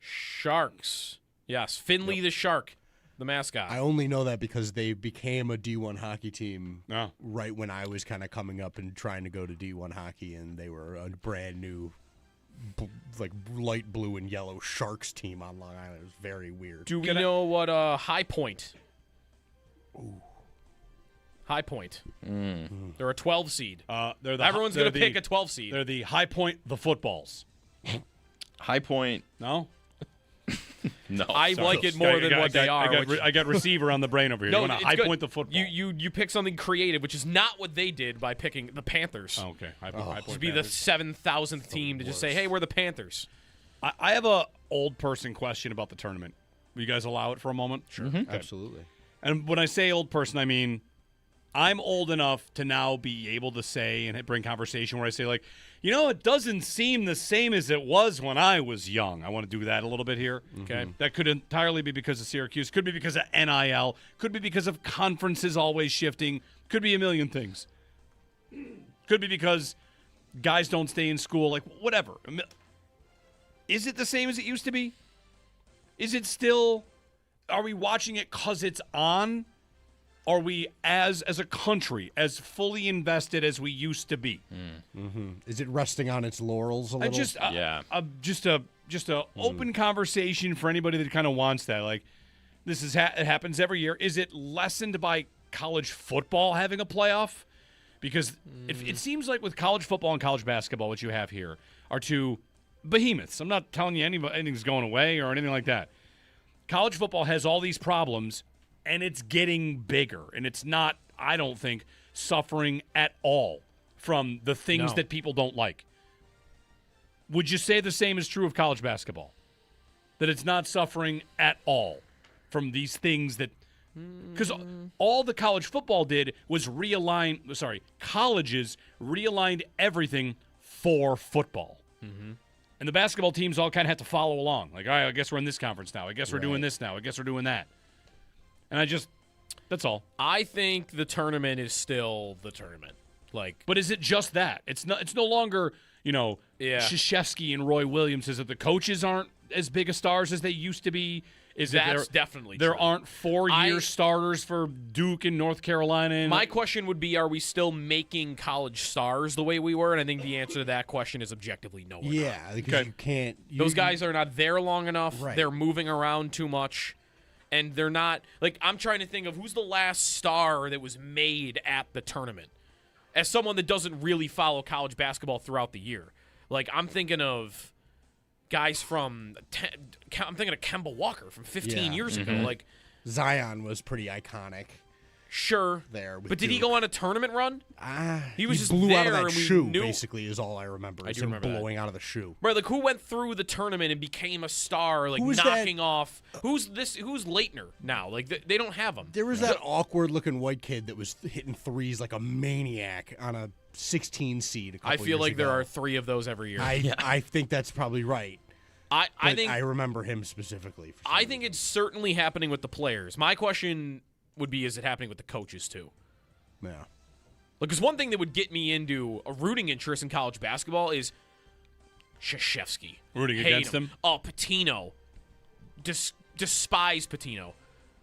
Sharks. Yes, Finley the Shark, the mascot. I only know that because they became a D1 hockey team Oh. right when I was kind of coming up and trying to go to D1 hockey, and they were a brand new, like light blue and yellow Sharks team on Long Island. It was very weird. Do we know what High Point? Ooh. High Point. They're a 12 seed. Everyone's going to pick a 12 seed. They're the High Point, the footballs. High Point. No? No. I like it more than what they are. I got receiver on the brain over here. You want to it's High good. Point the football. You pick something creative, which is not what they did by picking the Panthers. Oh, okay. High Point To be Panthers. the 7,000th team to just say, hey, we're the Panthers. I have a old person question about the tournament. Will you guys allow it for a moment? Sure. Absolutely. And when I say old person, I mean I'm old enough to now be able to say and bring conversation where I say, like, it doesn't seem the same as it was when I was young. I want to do that a little bit here. Okay. That could entirely be because of Syracuse. Could be because of NIL. Could be because of conferences always shifting. Could be a million things. Could be because guys don't stay in school. Like, whatever. Is it the same as it used to be? Is it still... Are we watching it because it's on? Are we, as a country, as fully invested as we used to be? Is it resting on its laurels a little? Just a open conversation for anybody that kind of wants that. Like, this is it happens every year. Is it lessened by college football having a playoff? Because it seems like with college football and college basketball, what you have here are two behemoths. I'm not telling you anything's going away or anything like that. College football has all these problems, and it's getting bigger. And it's not, I don't think, suffering at all from the things that people don't like. Would you say the same is true of college basketball? That it's not suffering at all from these things that... Because all the college football did was colleges realigned everything for football. And the basketball teams all kind of have to follow along. Like, all right, I guess we're in this conference now. I guess we're doing this now. I guess we're doing that. And that's all. I think the tournament is still the tournament. But is it just that? It's no longer, Krzyzewski and Roy Williams. Is it the coaches aren't as big of stars as they used to be? That's definitely there true. aren't 4-year starters for Duke and North Carolina. My question would be, are we still making college stars the way we were? And I think the answer to that question is objectively no. Because you can't. Those guys are not there long enough. Right. They're moving around too much. And they're not, I'm trying to think of who's the last star that was made at the tournament. As someone that doesn't really follow college basketball throughout the year. I'm thinking of guys I'm thinking of Kemba Walker from 15 years ago. Zion was pretty iconic. Sure. But did he go on a tournament run? He was just blew there out of that and we shoe, knew. basically, is all I remember. I Is do him remember blowing out of the shoe. Right, who went through the tournament and became a star, Who's knocking that? off. Who's Leitner now? They don't have him. There was that awkward-looking white kid that was hitting threes like a maniac on a 16 seed a couple I feel years like ago. there are 3 of those every year. I think that's probably right. I But think I remember him specifically. I think it's certainly happening with the players. My question would be, is it happening with the coaches too? Yeah. Because one thing that would get me into a rooting interest in college basketball is Krzyzewski. Rooting against him? Oh, Pitino. Despise Pitino.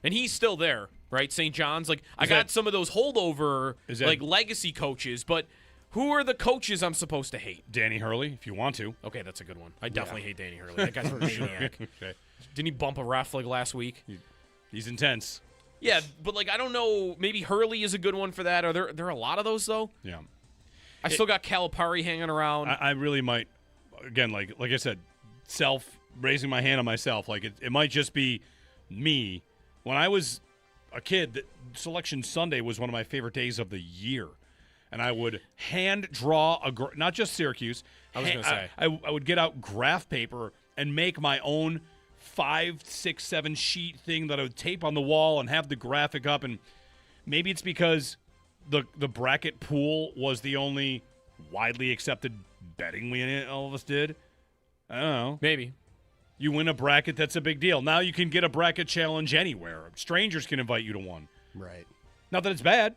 And he's still there, right? St. John's. I got some of those holdover, legacy coaches, but who are the coaches I'm supposed to hate? Danny Hurley, if you want to. Okay, that's a good one. I definitely hate Danny Hurley. That guy's a maniac. Okay. Didn't he bump a ref last week? He's intense. Yeah, but I don't know. Maybe Hurley is a good one for that. Are there a lot of those though? Yeah. I still got Calipari hanging around. I really might, again, like I said, raising my hand on myself. It might just be me. When I was a kid, Selection Sunday was one of my favorite days of the year. And I would hand draw not just Syracuse. I was going to say. I would get out graph paper and make my own 5, 6, 7 sheet thing that I would tape on the wall and have the graphic up. And maybe it's because the bracket pool was the only widely accepted betting we all of us did. I don't know. Maybe. You win a bracket, that's a big deal. Now you can get a bracket challenge anywhere. Strangers can invite you to one. Right. Not that it's bad.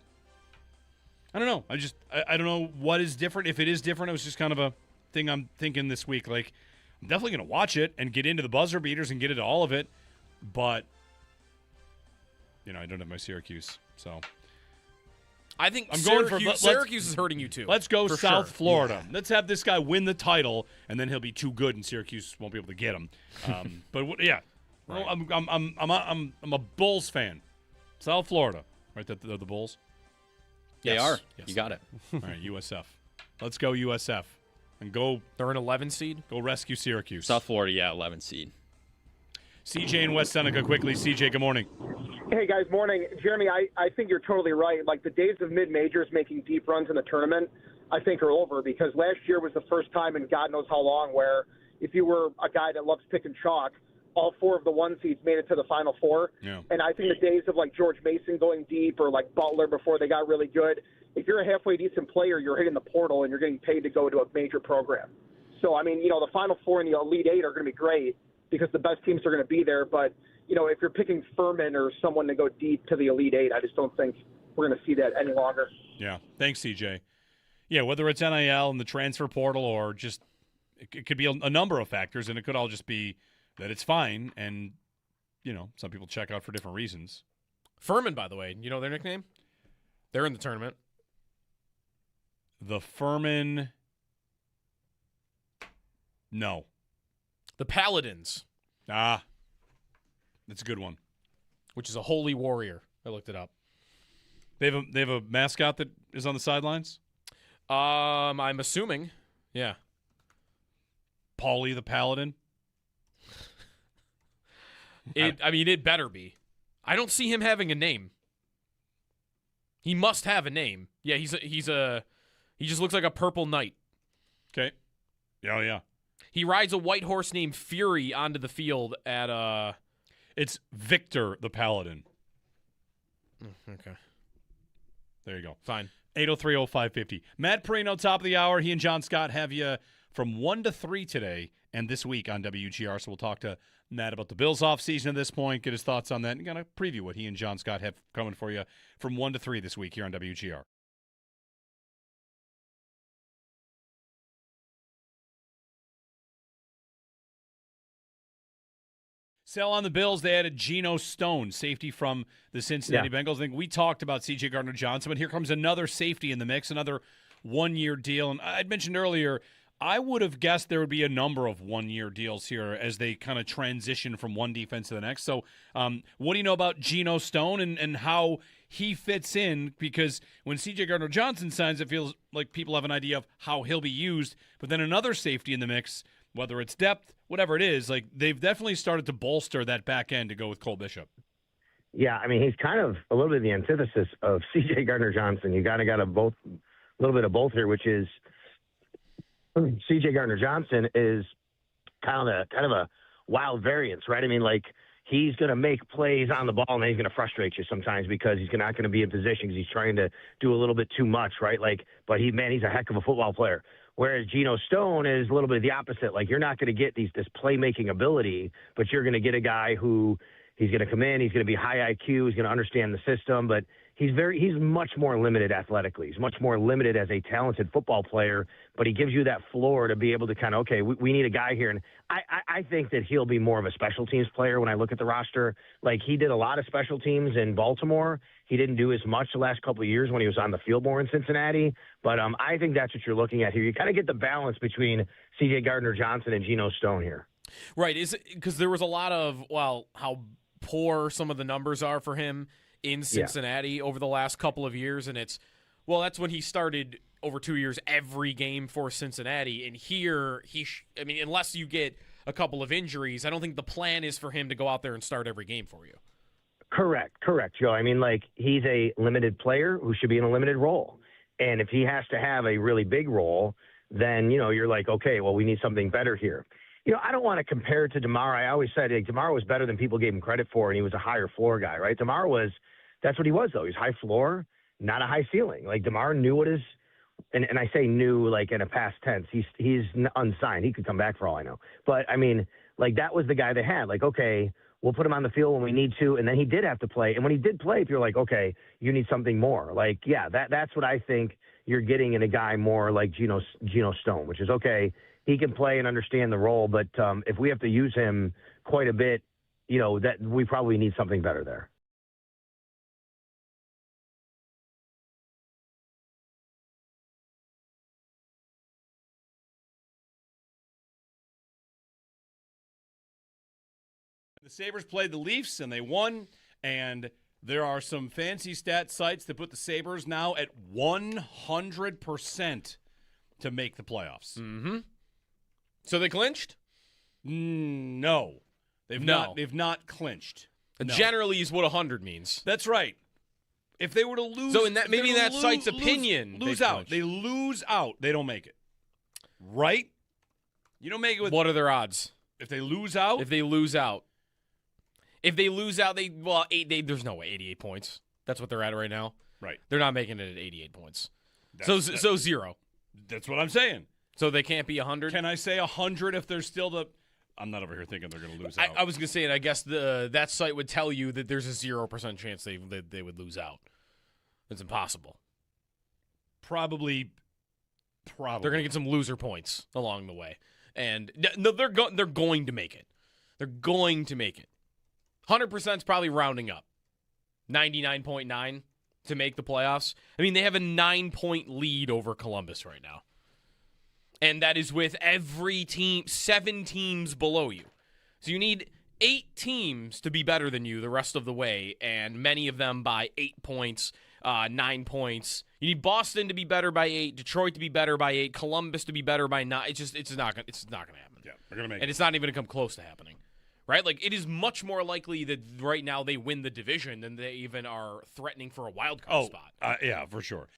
I don't know. I don't know what is different. If it is different, it was just kind of a thing I'm thinking this week. Like, I'm definitely going to watch it and get into the buzzer beaters and get into all of it. But, I don't have my Syracuse, so. I think I'm Syracuse is hurting you too. Let's go South sure. Florida. Yeah. Let's have this guy win the title, and then he'll be too good, and Syracuse won't be able to get him. Yeah, right. I'm a Bulls fan. South Florida, right? The Bulls. They are. Yes. You got it. All right, USF. Let's go USF, and go. They're an 11 seed. Go rescue Syracuse. South Florida, yeah, 11 seed. CJ in West Seneca quickly. CJ, good morning. Hey, guys, morning. Jeremy, I think you're totally right. Like, the days of mid-majors making deep runs in the tournament, I think are over, because last year was the first time in God knows how long where if you were a guy that loves picking chalk, all 4 of the 1 seeds made it to the Final Four. Yeah. And I think the days of, like, George Mason going deep or, like, Butler before they got really good, if you're a halfway decent player, you're hitting the portal and you're getting paid to go to a major program. So, I mean, the Final Four and the Elite Eight are going to be great because the best teams are going to be there, but if you're picking Furman or someone to go deep to the Elite Eight, I just don't think we're going to see that any longer. Yeah. Thanks, CJ. Yeah, whether it's NIL and the transfer portal or just it could be a number of factors, and it could all just be that it's fine, and, some people check out for different reasons. Furman, by the way, you know their nickname? They're in the tournament. The Furman. No. The Paladins. Ah. That's a good one. Which is a holy warrior. I looked it up. They have a mascot that is on the sidelines? I'm assuming. Yeah. Paulie the Paladin? It better be. I don't see him having a name. He must have a name. Yeah, he just looks like a purple knight. Okay. Yeah. He rides a white horse named Fury onto the field at It's Victor the Paladin. Okay. There you go. Fine. 803-0550. Matt Perino, top of the hour. He and John Scott have you from 1 to 3 today and this week on WGR. So we'll talk to Matt about the Bills offseason at this point, get his thoughts on that, and kind of preview what he and John Scott have coming for you from 1 to 3 this week here on WGR. Sell on the Bills. They added Geno Stone, safety from the Cincinnati Bengals. I think we talked about C.J. Gardner-Johnson, but here comes another safety in the mix, another one-year deal. And I'd mentioned earlier, I would have guessed there would be a number of one-year deals here as they kind of transition from one defense to the next. So what do you know about Geno Stone and how he fits in? Because when C.J. Gardner-Johnson signs, it feels like people have an idea of how he'll be used. But then another safety in the mix, whether it's depth, whatever it is, like they've definitely started to bolster that back end to go with Cole Bishop. Yeah, I mean, he's kind of a little bit the antithesis of C.J. Gardner-Johnson. You kind of got a little bit of both here, which is C.J. Gardner-Johnson is kind of a wild variance, right? I mean, like he's going to make plays on the ball and then he's going to frustrate you sometimes because he's not going to be in position because he's trying to do a little bit too much, right? Like, but he's a heck of a football player. Whereas Geno Stone is a little bit the opposite. Like, you're not going to get this playmaking ability, but you're going to get a guy who he's going to come in, he's going to be high IQ, he's going to understand the system, but he's much more limited athletically. He's much more limited as a talented football player, but he gives you that floor to be able to kind of, okay, we need a guy here. And I think that he'll be more of a special teams player when I look at the roster. Like, he did a lot of special teams in Baltimore. He didn't do as much the last couple of years when he was on the field more in Cincinnati. But I think that's what you're looking at here. You kind of get the balance between C.J. Gardner-Johnson and Geno Stone here. Right. Is it because there was a lot of, how poor some of the numbers are for him in Cincinnati over the last couple of years. And that's when he started over 2 years every game for Cincinnati. And here, unless you get a couple of injuries, I don't think the plan is for him to go out there and start every game for you. Correct, Joe. I mean, like, he's a limited player who should be in a limited role. And if he has to have a really big role, then, you're like, okay, well, we need something better here. I don't want to compare it to DeMar. I always said DeMar was better than people gave him credit for, and he was a higher floor guy, right? DeMar that's what he was, though. He's high floor, not a high ceiling. Like, DeMar knew what his, and I say knew like in a past tense. He's unsigned. He could come back for all I know. But, I mean, like that was the guy they had. Like, okay, we'll put him on the field when we need to, and then he did have to play. And when he did play, if you're like, okay, you need something more. Like, yeah, that's what I think you're getting in a guy more like Geno Stone, which is okay. He can play and understand the role, but if we have to use him quite a bit, that we probably need something better there. The Sabres played the Leafs, and they won, and there are some fancy stat sites that put the Sabres now at 100% to make the playoffs. Mm-hmm. So they clinched? No. They've not clinched. No. Generally is what 100 means. That's right. If they were to lose, so in that maybe in that site's opinion, lose out. They lose out. They don't make it. Right? You don't make it with. What are their odds? If they lose out? If they lose out, there's no way 88 points. That's what they're at right now. Right. They're not making it at 88 points. So zero. That's what I'm saying. So they can't be 100. Can I say 100 if they're still the? I'm not over here thinking they're going to lose out. I was going to say, and I guess that site would tell you that there's a 0% chance they would lose out. It's impossible. Probably. They're going to get some loser points along the way, and no, they're going to make it. They're going to make it. 100% is probably rounding up. 99.9 to make the playoffs. I mean, they have a 9-point lead over Columbus right now. And that is with every team, 7 teams below you. So you need 8 teams to be better than you the rest of the way, and many of them by 8 points, 9 points. You need Boston to be better by 8, Detroit to be better by 8, Columbus to be better by 9. It's not going to happen. Yeah, they're going to make it. And it's not even going to come close to happening. Right? Like, it is much more likely that right now they win the division than they even are threatening for a wild card spot. Yeah, for sure.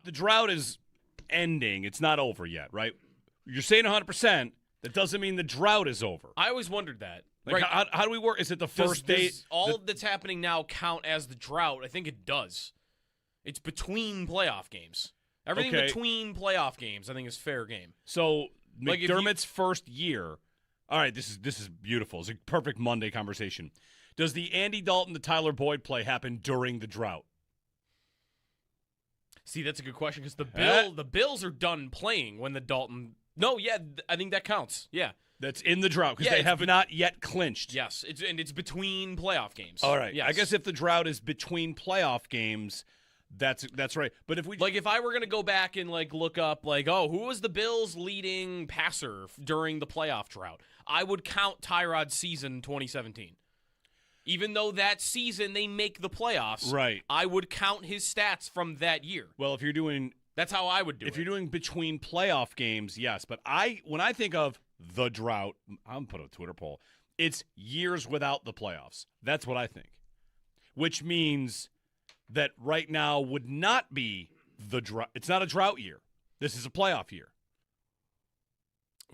the drought is ending. It's not over yet, right? You're saying 100%. That doesn't mean the drought is over. I always wondered that. Like, right. how do we work? Is it the first day? Does all that's happening now count as the drought? I think it does. It's between playoff games. Everything between playoff games, I think, is fair game. So McDermott's first year. All right, this is beautiful. It's a perfect Monday conversation. Does the Andy Dalton to Tyler Boyd play happen during the drought? See, that's a good question because the Bills are done playing when the Dalton. No, yeah, I think that counts. Yeah. That's in the drought because they have not yet clinched. Yes, it's between playoff games. All right. Yes. I guess if the drought is between playoff games, that's right. But if I were gonna go back and look up who was the Bills' leading passer during the playoff drought, I would count Tyrod's season 2017. Even though that season they make the playoffs, right? I would count his stats from that year. Well, if you're doing, that's how I would do it. If you're doing between playoff games, yes. But when I think of the drought, I'm put a Twitter poll. It's years without the playoffs. That's what I think. Which means that right now would not be the drought. It's not a drought year. This is a playoff year.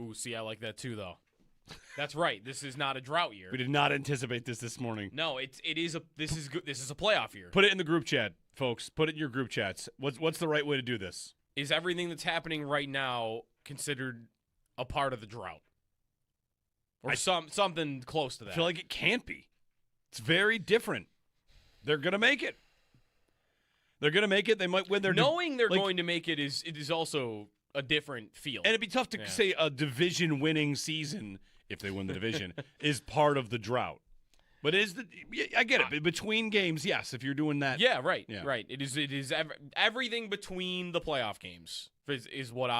Ooh, see, I like that too, though. That's right. This is not a drought year. We did not anticipate this morning. No, this is good. This is a playoff year. Put it in the group chat, folks. Put it in your group chats. What's the right way to do this? Is everything that's happening right now considered a part of the drought? Or something close to that? I feel like it can't be. It's very different. They're going to make it. They're going to make it. They might win their Knowing they're going to make it is also a different feel. And it'd be tough to say a division-winning season, if they win the division, is part of the drought. But I get it. Between games, yes, if you're doing that. Yeah, right. Yeah. Right. It is everything between the playoff games is what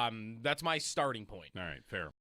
that's my starting point. All right, fair.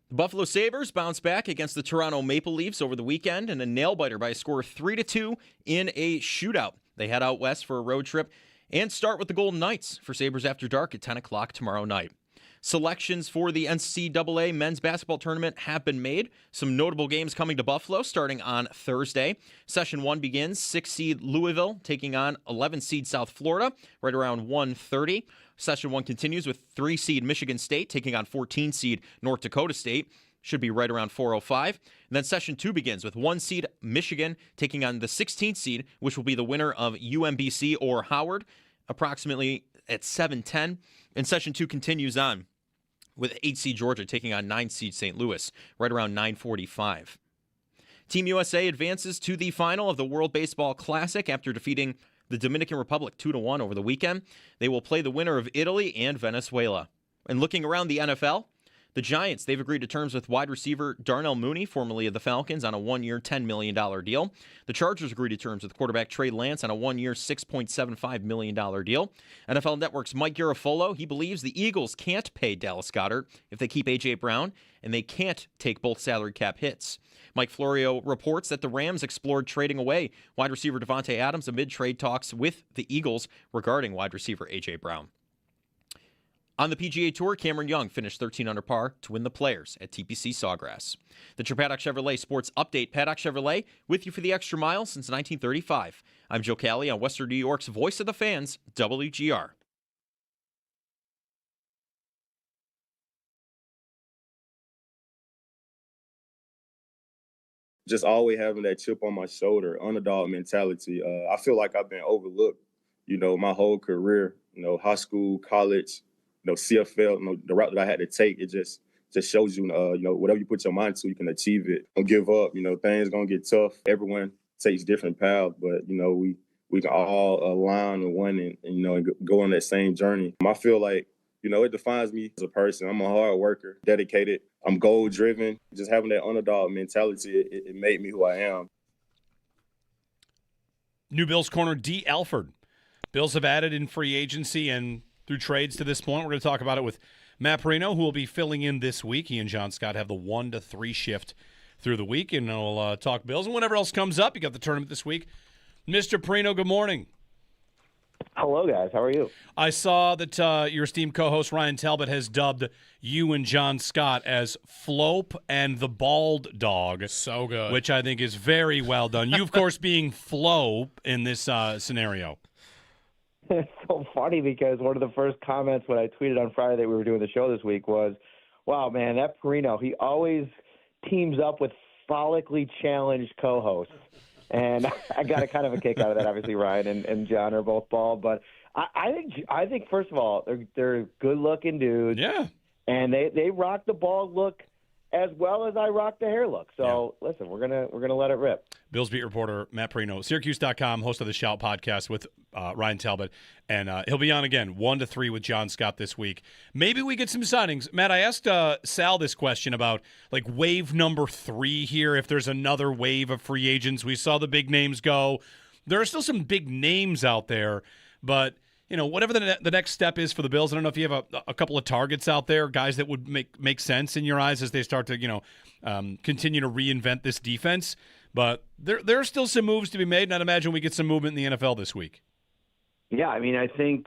The Buffalo Sabres bounce back against the Toronto Maple Leafs over the weekend in a nail-biter by a score of 3-2 in a shootout. They head out west for a road trip and start with the Golden Knights for Sabres After Dark at 10 o'clock tomorrow night. Selections for the NCAA men's basketball tournament have been made. Some notable games coming to Buffalo starting on Thursday. Session 1 begins 6-seed Louisville taking on 11-seed South Florida right around 1:30. Session 1 continues with 3-seed Michigan State taking on 14-seed North Dakota State. Should be right around 4:05. And then Session 2 begins with 1-seed Michigan taking on the 16th seed, which will be the winner of UMBC or Howard, approximately at 7:10. And Session 2 continues on with 8-seed Georgia taking on 9-seed St. Louis right around 9:45. Team USA advances to the final of the World Baseball Classic after defeating the Dominican Republic 2-1 over the weekend. They will play the winner of Italy and Venezuela. And looking around the NFL, the Giants, they've agreed to terms with wide receiver Darnell Mooney, formerly of the Falcons, on a 1-year, $10 million deal. The Chargers agreed to terms with quarterback Trey Lance on a 1-year, $6.75 million deal. NFL Network's Mike Garafolo, he believes the Eagles can't pay Dallas Goedert if they keep A.J. Brown, and they can't take both salary cap hits. Mike Florio reports that the Rams explored trading away wide receiver Devontae Adams amid trade talks with the Eagles regarding wide receiver A.J. Brown. On the PGA Tour, Cameron Young finished 13 under par to win the Players at TPC Sawgrass. The Paddock Chevrolet Sports Update. Paddock Chevrolet with you for the extra mile since 1935. I'm Joe Cali on Western New York's Voice of the Fans, WGR. Just always having that chip on my shoulder, underdog mentality. I feel like I've been overlooked, my whole career, high school, college, CFL, the route that I had to take, it just shows you, whatever you put your mind to, you can achieve it. Don't give up. Things going to get tough. Everyone takes different paths, but, we can all align and one and go on that same journey. I feel like, it defines me as a person. I'm a hard worker, dedicated. I'm goal-driven. Just having that underdog mentality, it made me who I am. New Bills corner D. Alford. Bills have added in free agency and through trades to this point. We're going to talk about it with Matt Perino, who will be filling in this week. He and John Scott have the 1 to 3 shift through the week, and we'll talk Bills. And whatever else comes up, you got the tournament this week. Mr. Perino, good morning. Hello, guys. How are you? I saw that your esteemed co-host Ryan Talbot has dubbed you and John Scott as Flope and the Bald Dog. So good. Which I think is very well done. You, of course, being Flope in this scenario. It's so funny because one of the first comments when I tweeted on Friday that we were doing the show this week was, wow, man, that Perino, he always teams up with follically challenged co-hosts. And I got a kind of a kick out of that. Obviously, Ryan and John are both bald, but I think first of all, they're good-looking dudes. Yeah. And they rock the bald look as well as I rock the hair look. So listen, we're gonna let it rip. Bills beat reporter Matt Perino, Syracuse.com, host of the Shout podcast with Ryan Talbot, and he'll be on again 1 to 3 with John Scott this week. Maybe we get some signings. Matt, I asked Sal this question about like wave number 3 here. If there's another wave of free agents, we saw the big names go. There are still some big names out there, but whatever the next step is for the Bills, I don't know if you have a couple of targets out there, guys that would make sense in your eyes as they start to continue to reinvent this defense. But there are still some moves to be made, and I'd imagine we get some movement in the NFL this week. Yeah, I mean, I think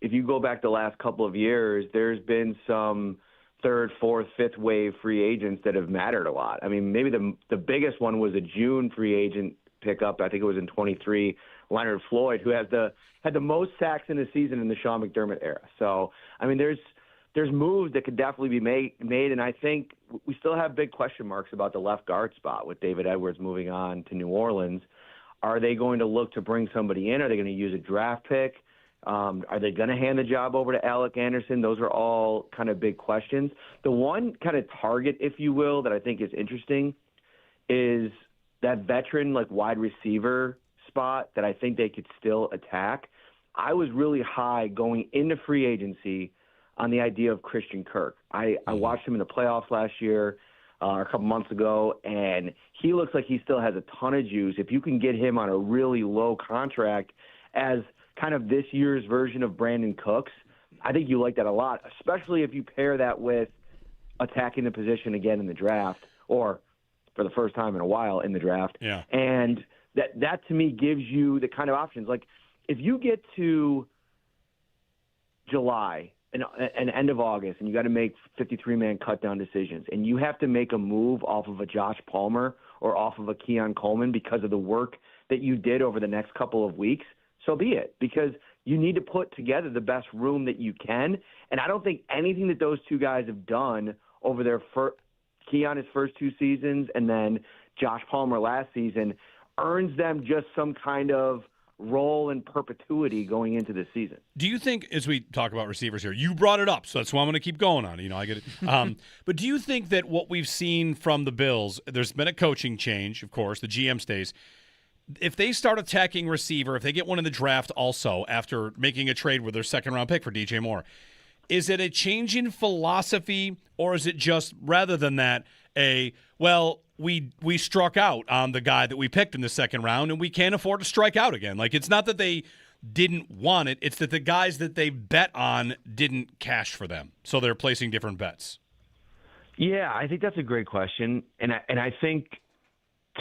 if you go back the last couple of years, there's been some third, fourth, fifth wave free agents that have mattered a lot. I mean, maybe the biggest one was a June free agent pickup. I think it was in 23, Leonard Floyd, who had the most sacks in a season in the Sean McDermott era. So, I mean, there's moves that could definitely be made, and I think we still have big question marks about the left guard spot with David Edwards moving on to New Orleans. Are they going to look to bring somebody in? Are they going to use a draft pick? Are they going to hand the job over to Alec Anderson? Those are all kind of big questions. The one kind of target, if you will, that I think is interesting is that veteran wide receiver spot that I think they could still attack. I was really high going into free agency on the idea of Christian Kirk. I watched him in the playoffs last year, a couple months ago, and he looks like he still has a ton of juice. If you can get him on a really low contract as kind of this year's version of Brandon Cooks, I think you like that a lot, especially if you pair that with attacking the position again in the draft, or for the first time in a while in the draft. Yeah. And that to me gives you the kind of options. Like if you get to July and end of August and you got to make 53-man cut-down decisions and you have to make a move off of a Josh Palmer or off of a Keon Coleman because of the work that you did over the next couple of weeks, so be it, because you need to put together the best room that you can. And I don't think anything that those two guys have done over their Keon his first 2 seasons and then Josh Palmer last season earns them just some kind of role in perpetuity going into this season. Do you think, as we talk about receivers here, you brought it up, so that's why I'm going to keep going on it. I get it. But do you think that what we've seen from the Bills, there's been a coaching change, of course, the GM stays. If they start attacking receiver, if they get one in the draft also after making a trade with their second-round pick for DJ Moore, is it a change in philosophy, or is it just, rather than that, we struck out on the guy that we picked in the second round, and we can't afford to strike out again? Like, it's not that they didn't want it, it's that the guys that they bet on didn't cash for them, so they're placing different bets. Yeah, I think that's a great question, and I think,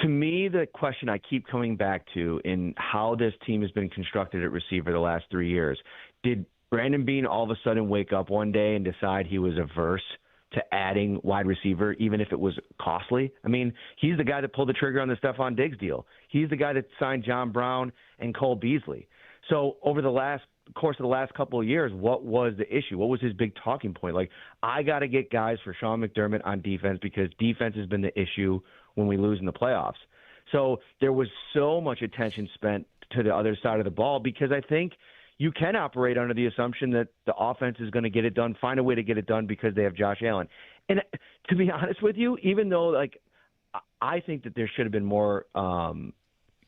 to me, the question I keep coming back to in how this team has been constructed at receiver the last 3 years, did Brandon Beane all of a sudden wake up one day and decide he was averse to adding wide receiver, even if it was costly? I mean, he's the guy that pulled the trigger on the Stephon Diggs deal. He's the guy that signed John Brown and Cole Beasley. So over the course of the last couple of years, what was the issue? What was his big talking point? Like, I got to get guys for Sean McDermott on defense because defense has been the issue when we lose in the playoffs. So there was so much attention spent to the other side of the ball because I think you can operate under the assumption that the offense is going to get it done, find a way to get it done because they have Josh Allen. And to be honest with you, even though I think that there should have been more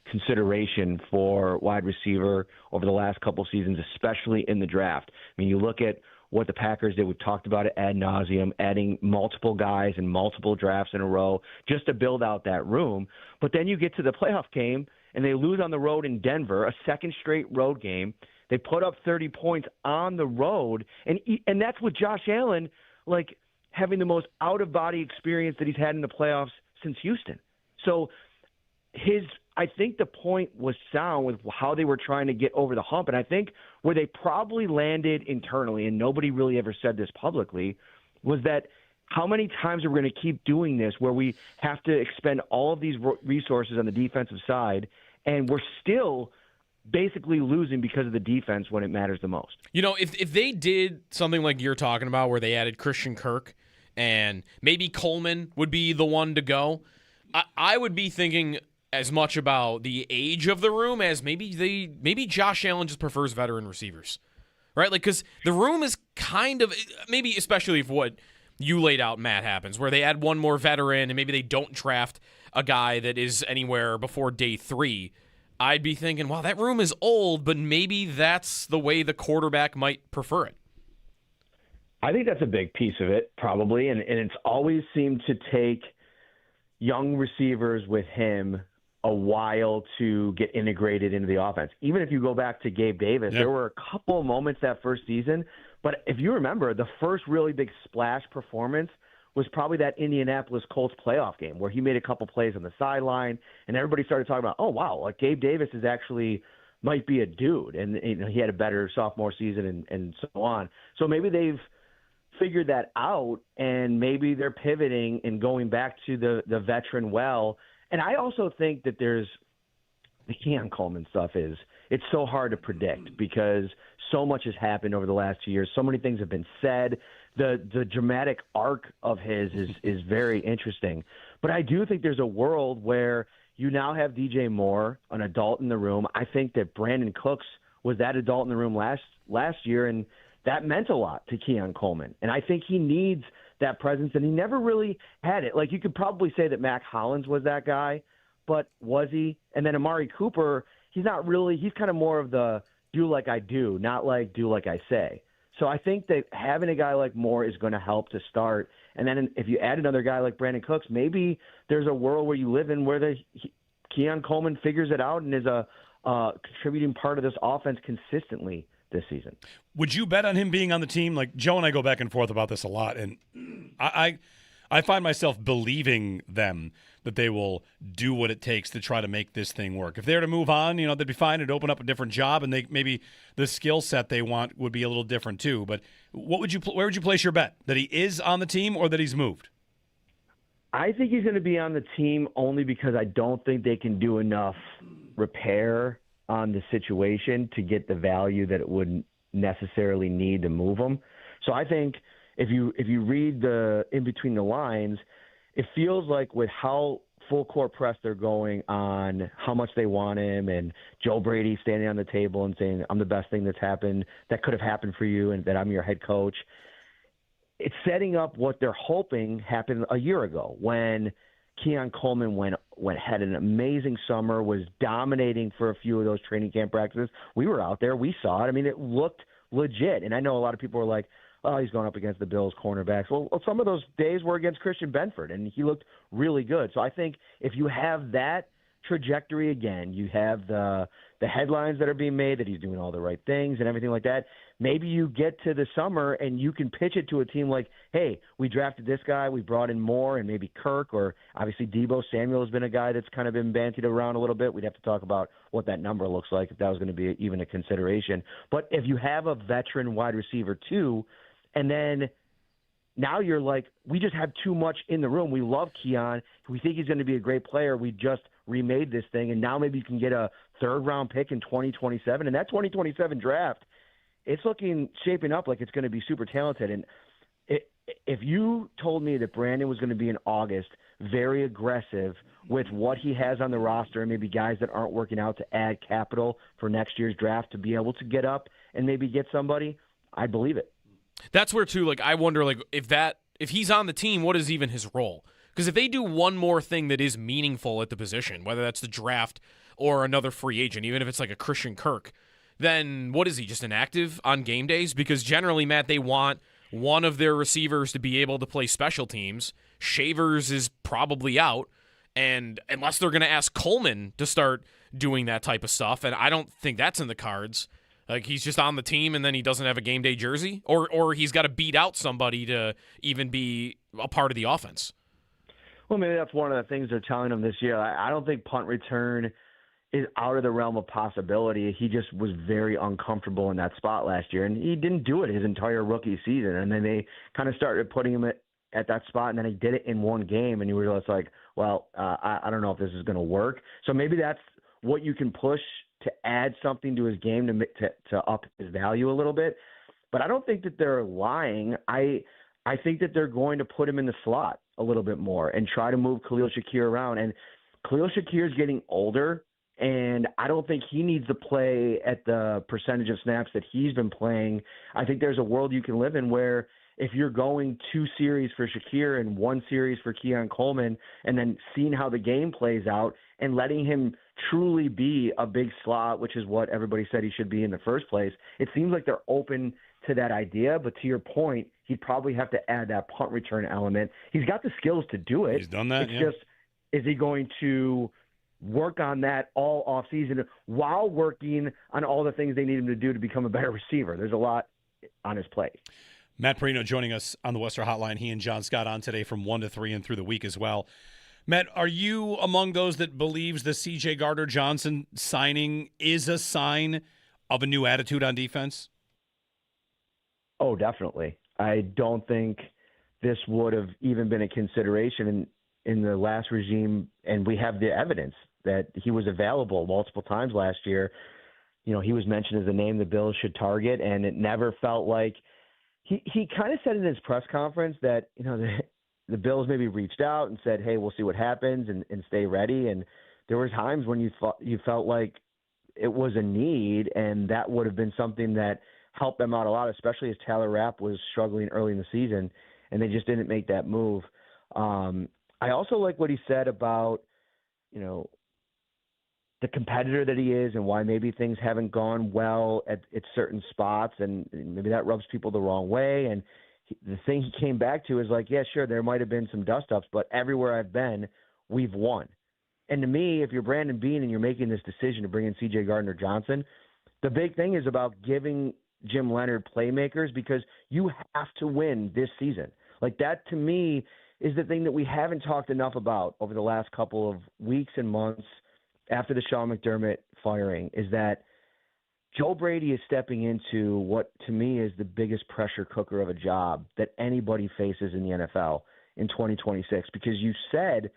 consideration for wide receiver over the last couple seasons, especially in the draft. I mean, you look at what the Packers did. We've talked about it ad nauseum, adding multiple guys in multiple drafts in a row just to build out that room. But then you get to the playoff game, and they lose on the road in Denver, a second straight road game. They put up 30 points on the road, and that's with Josh Allen, having the most out-of-body experience that he's had in the playoffs since Houston. So I think the point was sound with how they were trying to get over the hump, and I think where they probably landed internally, and nobody really ever said this publicly, was that how many times are we going to keep doing this where we have to expend all of these resources on the defensive side, and we're still basically losing because of the defense when it matters the most. If they did something like you're talking about where they added Christian Kirk and maybe Coleman would be the one to go, I would be thinking as much about the age of the room as maybe Josh Allen just prefers veteran receivers, right? Because the room is kind of, maybe especially if what you laid out, Matt, happens, where they add one more veteran and maybe they don't draft a guy that is anywhere before day 3, I'd be thinking, wow, that room is old, but maybe that's the way the quarterback might prefer it. I think that's a big piece of it, probably, and it's always seemed to take young receivers with him a while to get integrated into the offense. Even if you go back to Gabe Davis, there were a couple of moments that first season, but if you remember, the first really big splash performance was probably that Indianapolis Colts playoff game where he made a couple plays on the sideline, and everybody started talking about, oh, wow, Gabe Davis is actually might be a dude, and he had a better sophomore season and so on. So maybe they've figured that out, and maybe they're pivoting and going back to the veteran well. And I also think that there's the Keon Coleman stuff it's so hard to predict because so much has happened over the last 2 years. So many things have been said. The dramatic arc of his is very interesting. But I do think there's a world where you now have DJ Moore, an adult in the room. I think that Brandon Cooks was that adult in the room last year, and that meant a lot to Keon Coleman. And I think he needs that presence, and he never really had it. You could probably say that Mac Hollins was that guy, but was he? And then Amari Cooper, he's not really – he's kind of more of the do like I do, not like do like I say. So I think that having a guy like Moore is going to help to start. And then if you add another guy like Brandon Cooks, maybe there's a world where you live in where Keon Coleman figures it out and is a contributing part of this offense consistently this season. Would you bet on him being on the team? Joe and I go back and forth about this a lot, and I find myself believing them that they will do what it takes to try to make this thing work. If they were to move on, they'd be fine. It'd open up a different job, and maybe the skill set they want would be a little different too. But where would you place your bet? That he is on the team or that he's moved? I think he's going to be on the team only because I don't think they can do enough repair on the situation to get the value that it would necessarily need to move him. So I think if you read the in between the lines, it feels like with how full court press they're going on how much they want him, and Joe Brady standing on the table and saying, I'm the best thing that's happened, that could have happened for you, and that I'm your head coach. It's setting up what they're hoping happened a year ago when Keon Coleman had an amazing summer, was dominating for a few of those training camp practices. We were out there. We saw it. I mean, it looked legit. And I know a lot of people were like, oh, he's going up against the Bills cornerbacks. Well, some of those days were against Christian Benford, and he looked really good. So I think if you have that trajectory again, you have the headlines that are being made that he's doing all the right things and everything like that, maybe you get to the summer and you can pitch it to a team like, hey, we drafted this guy, we brought in Moore and maybe Kirk, or obviously Deebo Samuel has been a guy that's kind of been bantied around a little bit. We'd have to talk about what that number looks like if that was going to be even a consideration. But if you have a veteran wide receiver too, and then now you're like, we just have too much in the room. We love Keon. We think he's going to be a great player. We just remade this thing, and now maybe you can get a third-round pick in 2027. And that 2027 draft, it's shaping up like it's going to be super talented. And if you told me that Brandon was going to be in August very aggressive with what he has on the roster and maybe guys that aren't working out to add capital for next year's draft to be able to get up and maybe get somebody, I believe it. That's where too, like, I wonder, like, if he's on the team, what is even his role? Because if they do one more thing that is meaningful at the position, whether that's the draft or another free agent, even if it's like a Christian Kirk, then what is he, just inactive on game days? Because generally, Matt, they want one of their receivers to be able to play special teams. Shavers is probably out, and unless they're going to ask Coleman to start doing that type of stuff, and I don't think that's in the cards. Like, he's just on the team and then he doesn't have a game day jersey, or he's got to beat out somebody to even be a part of the offense. Well, maybe that's one of the things they're telling him this year. I don't think punt return is out of the realm of possibility. He just was very uncomfortable in that spot last year, and he didn't do it his entire rookie season. And then they kind of started putting him at that spot, and then he did it in one game, and you were just like, well, I don't know if this is going to work. So maybe that's what you can push to add something to his game to up his value a little bit. But I don't think that they're lying. I think that they're going to put him in the slot a little bit more and try to move Khalil Shakir around. And Khalil Shakir is getting older, and I don't think he needs to play at the percentage of snaps that he's been playing. I think there's a world you can live in where if you're going 2 series for Shakir and 1 series for Keon Coleman, and then seeing how the game plays out and letting him truly be a big slot, which is what everybody said he should be in the first place, it seems like they're open to that idea. But to your point, he'd probably have to add that punt return element. He's got the skills to do it. He's done that, It's yeah. just, is he going to work on that all offseason while working on all the things they need him to do to become a better receiver? There's a lot on his plate. Matt Perino joining us on the Western Hotline. He and John Scott on today from 1 to 3 and through the week as well. Matt, are you among those that believes the C.J. Gardner-Johnson signing is a sign of a new attitude on defense? Oh, definitely. I don't think this would have even been a consideration in the last regime, and we have the evidence that he was available multiple times last year. You know, he was mentioned as a name the Bills should target, and it never felt like he kind of said in his press conference that, you know, the Bills maybe reached out and said, hey, we'll see what happens and stay ready. And there were times when you felt like it was a need, and that would have been something that helped them out a lot, especially as Tyler Rapp was struggling early in the season, and they just didn't make that move. I also like what he said about, you know, the competitor that he is and why maybe things haven't gone well at certain spots, and maybe that rubs people the wrong way. And the thing he came back to is like, yeah, sure, there might have been some dust-ups, but everywhere I've been, we've won. And to me, if you're Brandon Beane and you're making this decision to bring in C.J. Gardner-Johnson, the big thing is about giving Jim Leonard playmakers, because you have to win this season. Like, that, to me, is the thing that we haven't talked enough about over the last couple of weeks and months after the Sean McDermott firing, is that Joe Brady is stepping into what, to me, is the biggest pressure cooker of a job that anybody faces in the NFL in 2026. Because you said,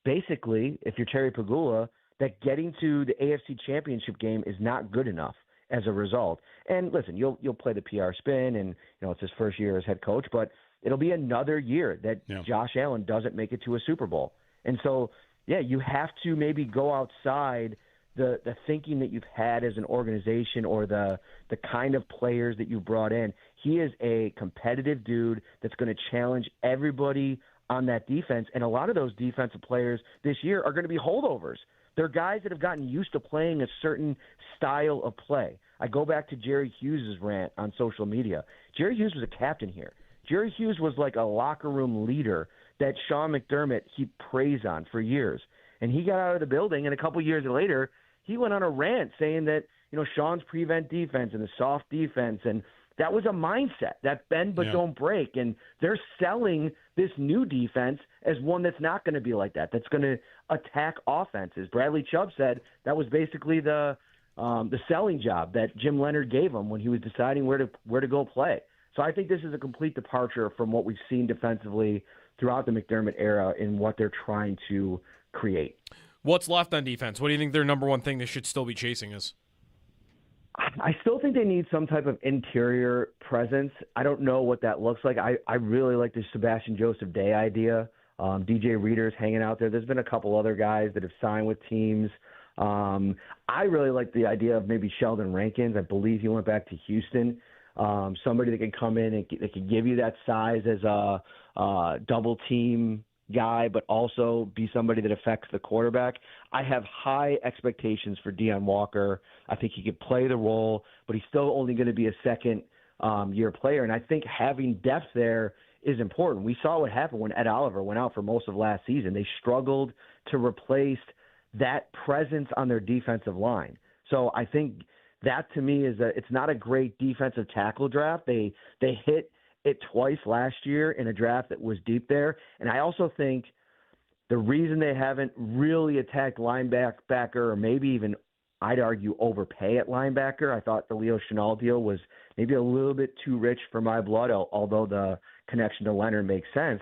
basically, if you're Terry Pagula, that getting to the AFC Championship game is not good enough as a result. And listen, you'll play the PR spin, and, you know, it's his first year as head coach, but it'll be another year that Josh Allen doesn't make it to a Super Bowl. And so, yeah, you have to maybe go outside the thinking that you've had as an organization, or the kind of players that you brought in. He is a competitive dude that's going to challenge everybody on that defense. And a lot of those defensive players this year are going to be holdovers. They're guys that have gotten used to playing a certain style of play. I go back to Jerry Hughes' rant on social media. Jerry Hughes was a captain here. Jerry Hughes was like a locker room leader that Sean McDermott heaped praise on for years. And he got out of the building, and a couple years later, he went on a rant saying that, you know, Sean's prevent defense and the soft defense, and that was a mindset, that bend but don't break. And they're selling this new defense as one that's not going to be like that, that's going to attack offenses. Bradley Chubb said that was basically the selling job that Jim Leonard gave him when he was deciding where to go play. So I think this is a complete departure from what we've seen defensively throughout the McDermott era in what they're trying to create. What's left on defense? What do you think their number one thing they should still be chasing is? I still think they need some type of interior presence. I don't know what that looks like. I really like the Sebastian Joseph Day idea. DJ Reader's hanging out there. There's been a couple other guys that have signed with teams. I really like the idea of maybe Sheldon Rankins. I believe he went back to Houston. Somebody that can come in and that can give you that size as a double team guy, but also be somebody that affects the quarterback. I have high expectations for Deion Walker. I think he could play the role, but he's still only going to be a second year player. And I think having depth there is important. We saw what happened when Ed Oliver went out for most of last season. They struggled to replace that presence on their defensive line. So I think that to me it's not a great defensive tackle draft. They hit it twice last year in a draft that was deep there. And I also think the reason they haven't really attacked linebacker, or maybe even I'd argue overpay at linebacker, I thought the Leo Chenal deal was maybe a little bit too rich for my blood, although the connection to Leonard makes sense.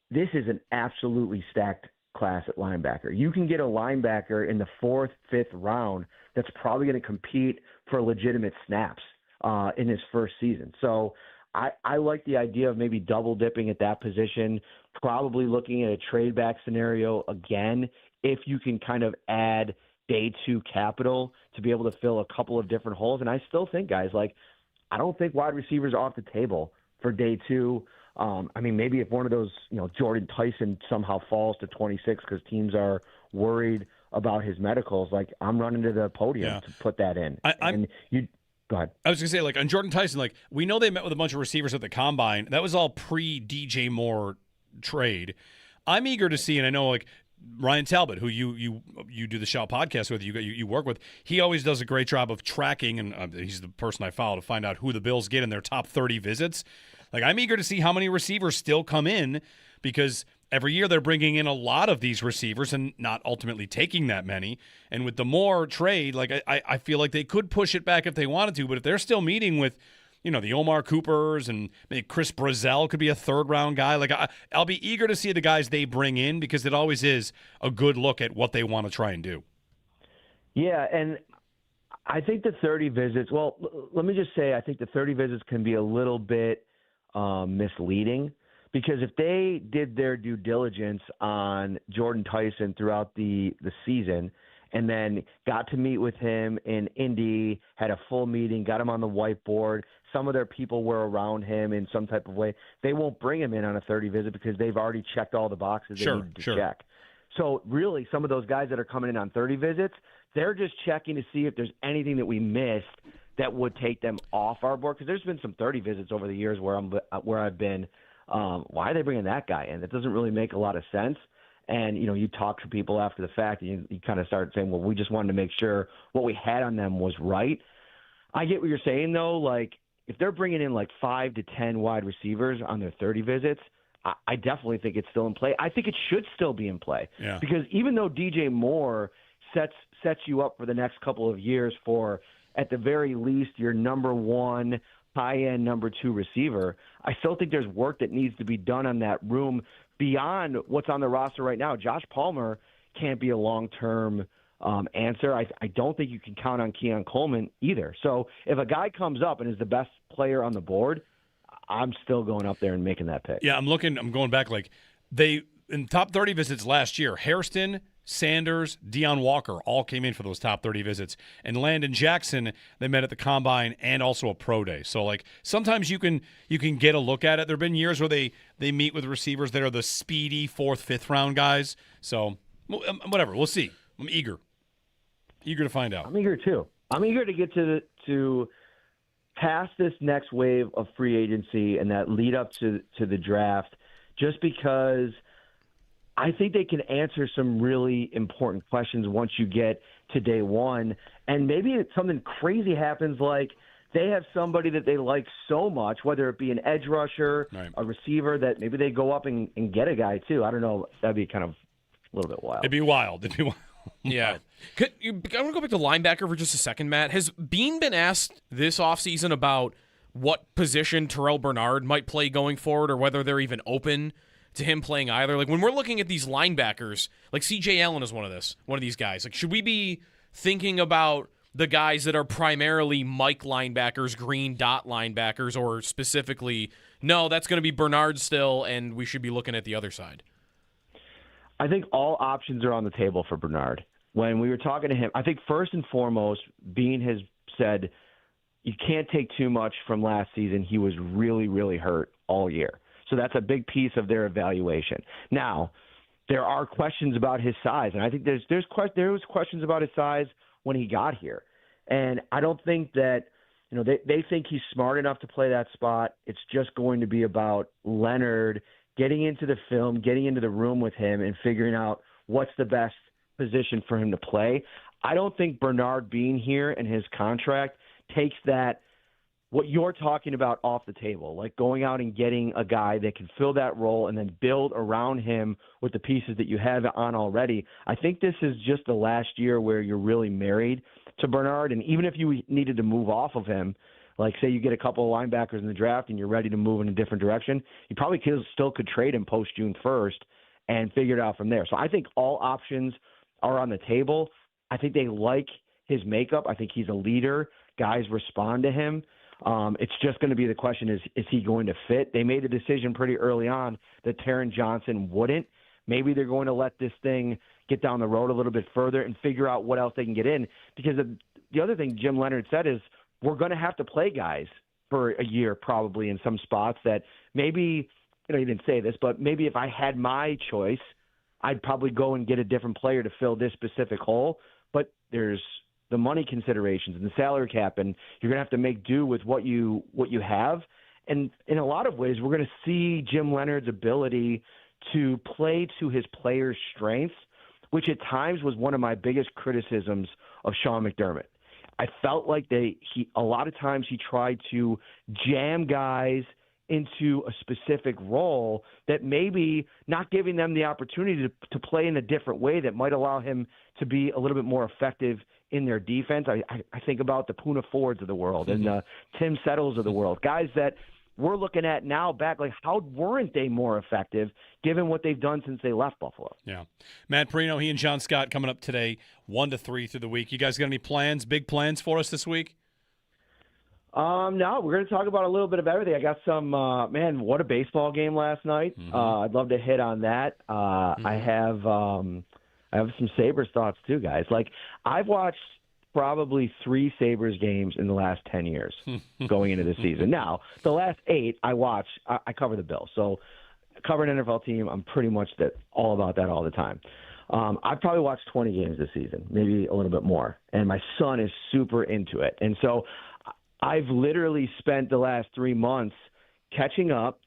This is an absolutely stacked class at linebacker. You can get a linebacker in the 4th, 5th round that's probably going to compete for legitimate snaps in his first season. So I like the idea of maybe double dipping at that position, probably looking at a trade back scenario again if you can kind of add day 2 capital to be able to fill a couple of different holes. And I still think, guys, like, I don't think wide receivers are off the table for day 2. I mean, maybe if one of those, Jordan Tyson somehow falls to 26 because teams are worried about his medicals, like, I'm running to the podium to put that in. Go ahead. I was going to say, like, on Jordan Tyson, like, we know they met with a bunch of receivers at the Combine. That was all pre-DJ Moore trade. I'm eager to see, and I know, like, Ryan Talbot, who you do the Shout podcast with, you work with, he always does a great job of tracking, and he's the person I follow to find out who the Bills get in their top 30 visits. Like, I'm eager to see how many receivers still come in, because every year they're bringing in a lot of these receivers and not ultimately taking that many. And with the Moore trade, like, I feel like they could push it back if they wanted to, but if they're still meeting with, the Omar Coopers, and maybe Chris Brazzell could be a 3rd-round guy. Like, I'll be eager to see the guys they bring in, because it always is a good look at what they want to try and do. Yeah, and I think the 30 visits, well, let me just say, I think the 30 visits can be a little bit misleading, because if they did their due diligence on Jordan Tyson throughout the season and then got to meet with him in Indy, had a full meeting, got him on the whiteboard, some of their people were around him in some type of way, they won't bring him in on a 30 visit because they've already checked all the boxes they need to check. So really, some of those guys that are coming in on 30 visits, they're just checking to see if there's anything that we missed that would take them off our board. Because there's been some 30 visits over the years where I've been, why are they bringing that guy in? That doesn't really make a lot of sense. And, you talk to people after the fact, and you kind of start saying, well, we just wanted to make sure what we had on them was right. I get what you're saying, though. Like, if they're bringing in like 5 to 10 wide receivers on their 30 visits, I definitely think it's still in play. I think it should still be in play. Yeah. Because even though DJ Moore sets you up for the next couple of years for, at the very least, your number 1, high-end number 2 receiver, I still think there's work that needs to be done on that room beyond what's on the roster right now. Josh Palmer can't be a long-term answer. I don't think you can count on Keon Coleman either. So if a guy comes up and is the best player on the board, I'm still going up there and making that pick. Yeah, I'm going back, like, they, in top 30 visits last year, Hairston, Sanders, Deion Walker all came in for those top 30 visits. And Landon Jackson, they met at the Combine and also a pro day. So, like, sometimes you can get a look at it. There have been years where they meet with receivers that are the speedy 4th, 5th round guys. So, whatever. We'll see. I'm eager to find out. I'm eager too. I'm eager to get to past this next wave of free agency and that lead up to the draft, just because I think they can answer some really important questions once you get to day 1. And maybe something crazy happens, like they have somebody that they like so much, whether it be an edge rusher, a receiver, that maybe they go up and get a guy too. I don't know. That'd be kind of a little bit wild. It'd be wild. Yeah. I want to go back to linebacker for just a second, Matt. Has Bean been asked this offseason about what position Terrell Bernard might play going forward, or whether they're even open to him playing either? Like, when we're looking at these linebackers, like C.J. Allen is one of these guys. Like, should we be thinking about the guys that are primarily Mike linebackers, green dot linebackers, or specifically, no, that's going to be Bernard still, and we should be looking at the other side? I think all options are on the table for Bernard. when we were talking to him, I think first and foremost, Bean has said you can't take too much from last season. He was really, really hurt all year. So that's a big piece of their evaluation. Now, there are questions about his size, and I think there was questions about his size when he got here. And I don't think that, they think he's smart enough to play that spot. It's just going to be about Leonard getting into the film, getting into the room with him, and figuring out what's the best position for him to play. I don't think Bernard being here and his contract takes that, what you're talking about, off the table, like going out and getting a guy that can fill that role and then build around him with the pieces that you have on already. I think this is just the last year where you're really married to Bernard, and even if you needed to move off of him, like say you get a couple of linebackers in the draft and you're ready to move in a different direction, you probably still could trade him post June 1st and figure it out from there. So I think all options are on the table. I think they like his makeup. I think he's a leader. Guys respond to him. It's just going to be the question is he going to fit? They made the decision pretty early on that Taron Johnson wouldn't. Maybe they're going to let this thing get down the road a little bit further and figure out what else they can get in. Because the other thing Jim Leonard said is we're going to have to play guys for a year probably in some spots that maybe, he didn't say this, but maybe if I had my choice, I'd probably go and get a different player to fill this specific hole. But there's the money considerations and the salary cap, and you're going to have to make do with what you have. And in a lot of ways, we're going to see Jim Leonard's ability to play to his players' strengths, which at times was one of my biggest criticisms of Sean McDermott. I felt like a lot of times he tried to jam guys into a specific role that maybe not giving them the opportunity to play in a different way that might allow him to be a little bit more effective in their defense. I think about the Poona Fords of the world and the Tim Settles of the world, guys that we're looking at now back, like how weren't they more effective given what they've done since they left Buffalo? Yeah. Matt Perino, he and John Scott coming up today, 1 to 3 through the week. You guys got any plans, big plans for us this week? No, we're going to talk about a little bit of everything. I got some, what a baseball game last night. Mm-hmm. I'd love to hit on that. I have some Sabres thoughts too, guys. Like I've watched probably 3 Sabres games in the last 10 years going into the season. Now, the last 8 I cover the Bills. So I cover an NFL team. I'm pretty much all about that all the time. I've probably watched 20 games this season, maybe a little bit more. And my son is super into it. And so I've literally spent the last 3 months catching up.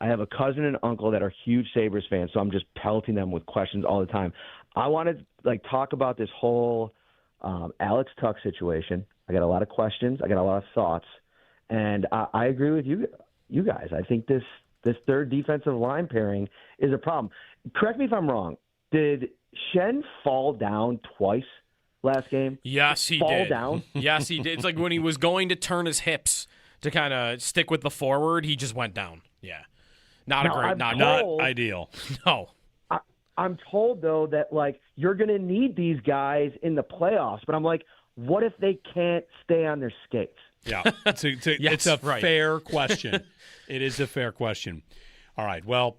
I have a cousin and uncle that are huge Sabres fans, so I'm just pelting them with questions all the time. I want to talk about this whole Alex Tuck situation. I got a lot of questions. I got a lot of thoughts, and I agree with you guys. I think this third defensive line pairing is a problem. Correct me if I'm wrong. Did Shen fall down twice last game? Yes, he fall did. Down? Yes, he did. It's like when he was going to turn his hips to kind of stick with the forward, he just went down. Yeah. Not ideal. No. I'm told, though, that, you're going to need these guys in the playoffs. But I'm like, what if they can't stay on their skates? Yeah. It's a fair question. It is a fair question. All right. Well,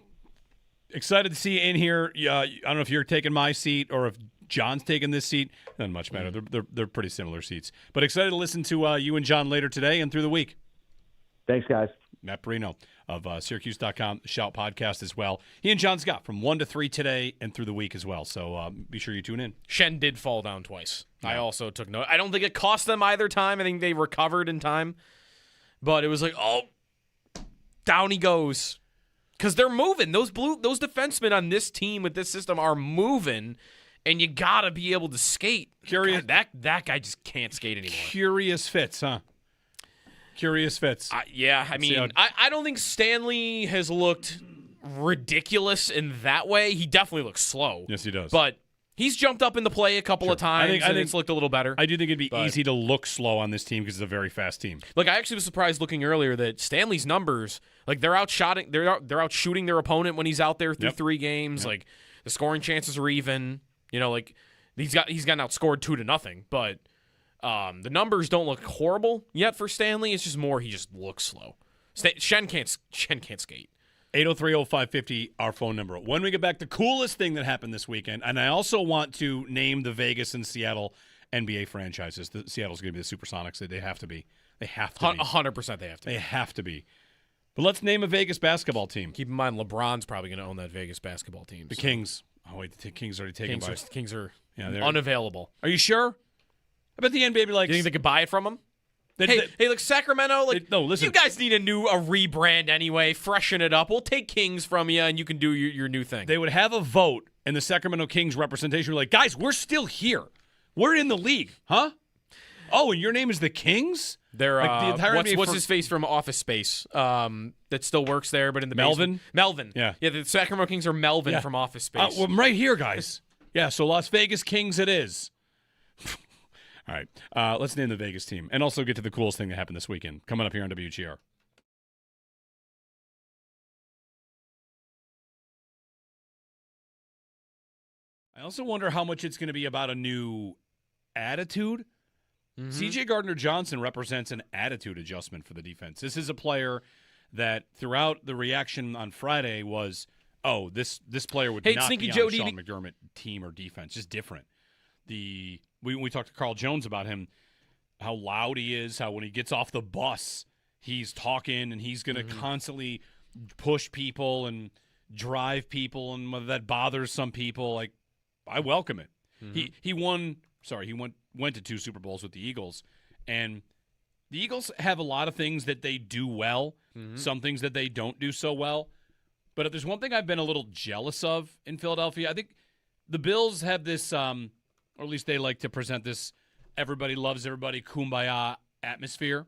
excited to see you in here. I don't know if you're taking my seat or if John's taking this seat. Doesn't much matter. They're pretty similar seats. But excited to listen to you and John later today and through the week. Thanks, guys. Matt Perino of Syracuse.com, the Shout podcast as well. He and John Scott from 1 to 3 today and through the week as well. So be sure you tune in. Shen did fall down twice. Yeah. I also took note. I don't think it cost them either time. I think they recovered in time. But it was like, down he goes. Because they're moving. Those defensemen on this team with this system are moving, and you got to be able to skate. Curious. God, that guy just can't skate anymore. Curious fits, huh? Curious fits. I don't think Stanley has looked ridiculous in that way. He definitely looks slow. Yes, he does. But he's jumped up into play a couple of times, I think it's looked a little better. I do think it'd be easy to look slow on this team because it's a very fast team. Like, I actually was surprised looking earlier that Stanley's numbers, they're outshooting their opponent when he's out there through 3 games. Yep. Like, the scoring chances are even. He's gotten outscored 2-0, but the numbers don't look horrible yet for Stanley. It's just more he just looks slow. Shen can't skate. 803-0550, our phone number. When we get back, the coolest thing that happened this weekend, and I also want to name the Vegas and Seattle NBA franchises. Seattle's going to be the Supersonics. They have to be. They have to be. 100% they have to be. They have to be. But let's name a Vegas basketball team. Keep in mind, LeBron's probably going to own that Vegas basketball team. The Kings. Oh, wait, the Kings are already taken by. Kings are they're unavailable. Are you sure? I bet the NBA be like. You think they could buy it from them? Hey, look, Sacramento, listen. You guys need a rebrand anyway. Freshen it up. We'll take Kings from you, and you can do your new thing. They would have a vote, and the Sacramento Kings representation would be like, guys, we're still here. We're in the league, huh? Oh, and your name is the Kings? They're like the entire what's his face from Office Space that still works there, but in the Melvin? basement. Melvin. Yeah. The Sacramento Kings are Melvin from Office Space. Well, I'm right here, guys. Yeah, so Las Vegas Kings it is. All right, let's name the Vegas team and also get to the coolest thing that happened this weekend. Coming up here on WGR. I also wonder how much it's going to be about a new attitude. Mm-hmm. C.J. Gardner-Johnson represents an attitude adjustment for the defense. This is a player that throughout the reaction on Friday was, oh, this player would not Sneaky be Joe on the Sean McDermott team or defense. Just different. We talked to Carl Jones about him, how loud he is, how when he gets off the bus, he's talking and he's going to constantly push people and drive people, and whether that bothers some people, like, I welcome it. He went to 2 Super Bowls with the Eagles, and the Eagles have a lot of things that they do well, some things that they don't do so well. But if there's one thing I've been a little jealous of in Philadelphia, I think the Bills have this, or at least they like to present this everybody loves everybody, kumbaya atmosphere,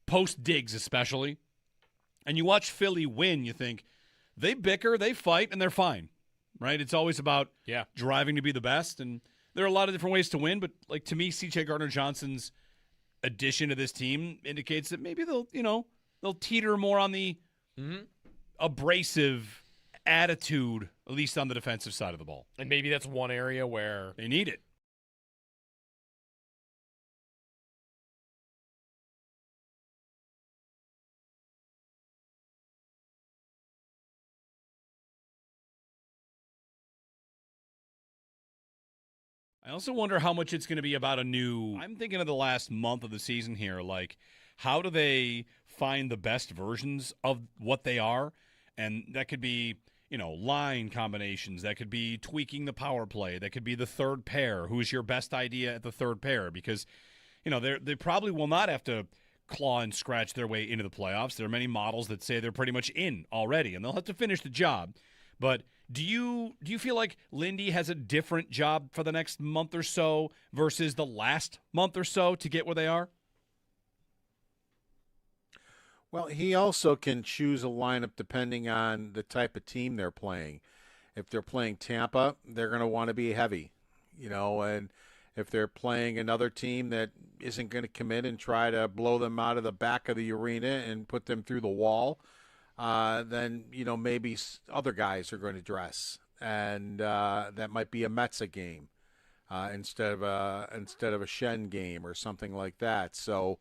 post Diggs especially. And you watch Philly win, you think, they bicker, they fight, and they're fine, right? It's always about driving to be the best, and there are a lot of different ways to win, but like to me, C.J. Gardner-Johnson's addition to this team indicates that maybe they'll teeter more on the abrasive attitude, at least on the defensive side of the ball. And maybe that's one area where they need it. I also wonder how much it's going to be about I'm thinking of the last month of the season here, like how do they find the best versions of what they are? And that could be, line combinations. That could be tweaking the power play. That could be the third pair. Who's your best idea at the third pair? Because, they probably will not have to claw and scratch their way into the playoffs. There are many models that say they're pretty much in already, and they'll have to finish the job. But do you feel like Lindy has a different job for the next month or so versus the last month or so to get where they are? Well, he also can choose a lineup depending on the type of team they're playing. If they're playing Tampa, they're going to want to be heavy, and if they're playing another team that isn't going to come in and try to blow them out of the back of the arena and put them through the wall, then, maybe other guys are going to dress. And that might be a Metza game instead of a Shen game or something like that. So,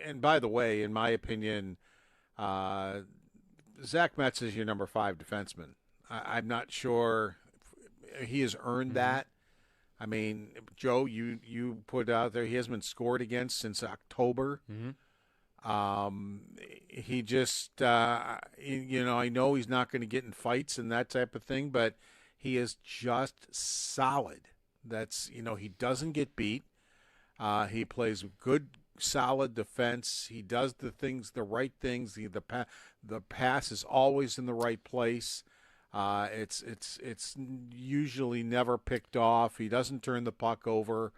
and by the way, in my opinion, Zach Metz is your number 5 defenseman. I'm not sure he has earned that. I mean, Joe, you put out there he hasn't been scored against since October. He just, I know he's not going to get in fights and that type of thing, but he is just solid. That's, he doesn't get beat. He plays good, solid defense. He does the right things. The pass is always in the right place. It's usually never picked off. He doesn't turn the puck over.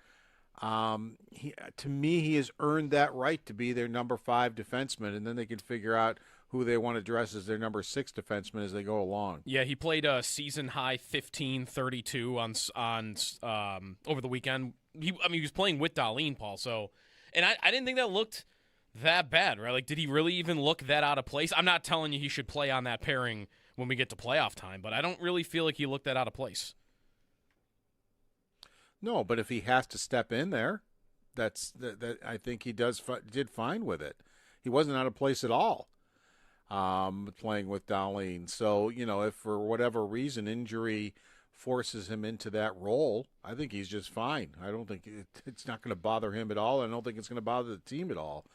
To me, he has earned that right to be their number 5 defenseman, and then they can figure out who they want to dress as their number 6 defenseman as they go along. Yeah, he played a season high 15-32 on over the weekend. He was playing with Darlene, Paul. So, and I didn't think that looked that bad, right? Like, did he really even look that out of place? I'm not telling you he should play on that pairing when we get to playoff time, but I don't really feel like he looked that out of place. No, but if he has to step in there, that I think he did fine with it. He wasn't out of place at all. playing with Darlene. So, if for whatever reason injury forces him into that role, I think he's just fine. I don't think it's not going to bother him at all. I don't think it's going to bother the team at all.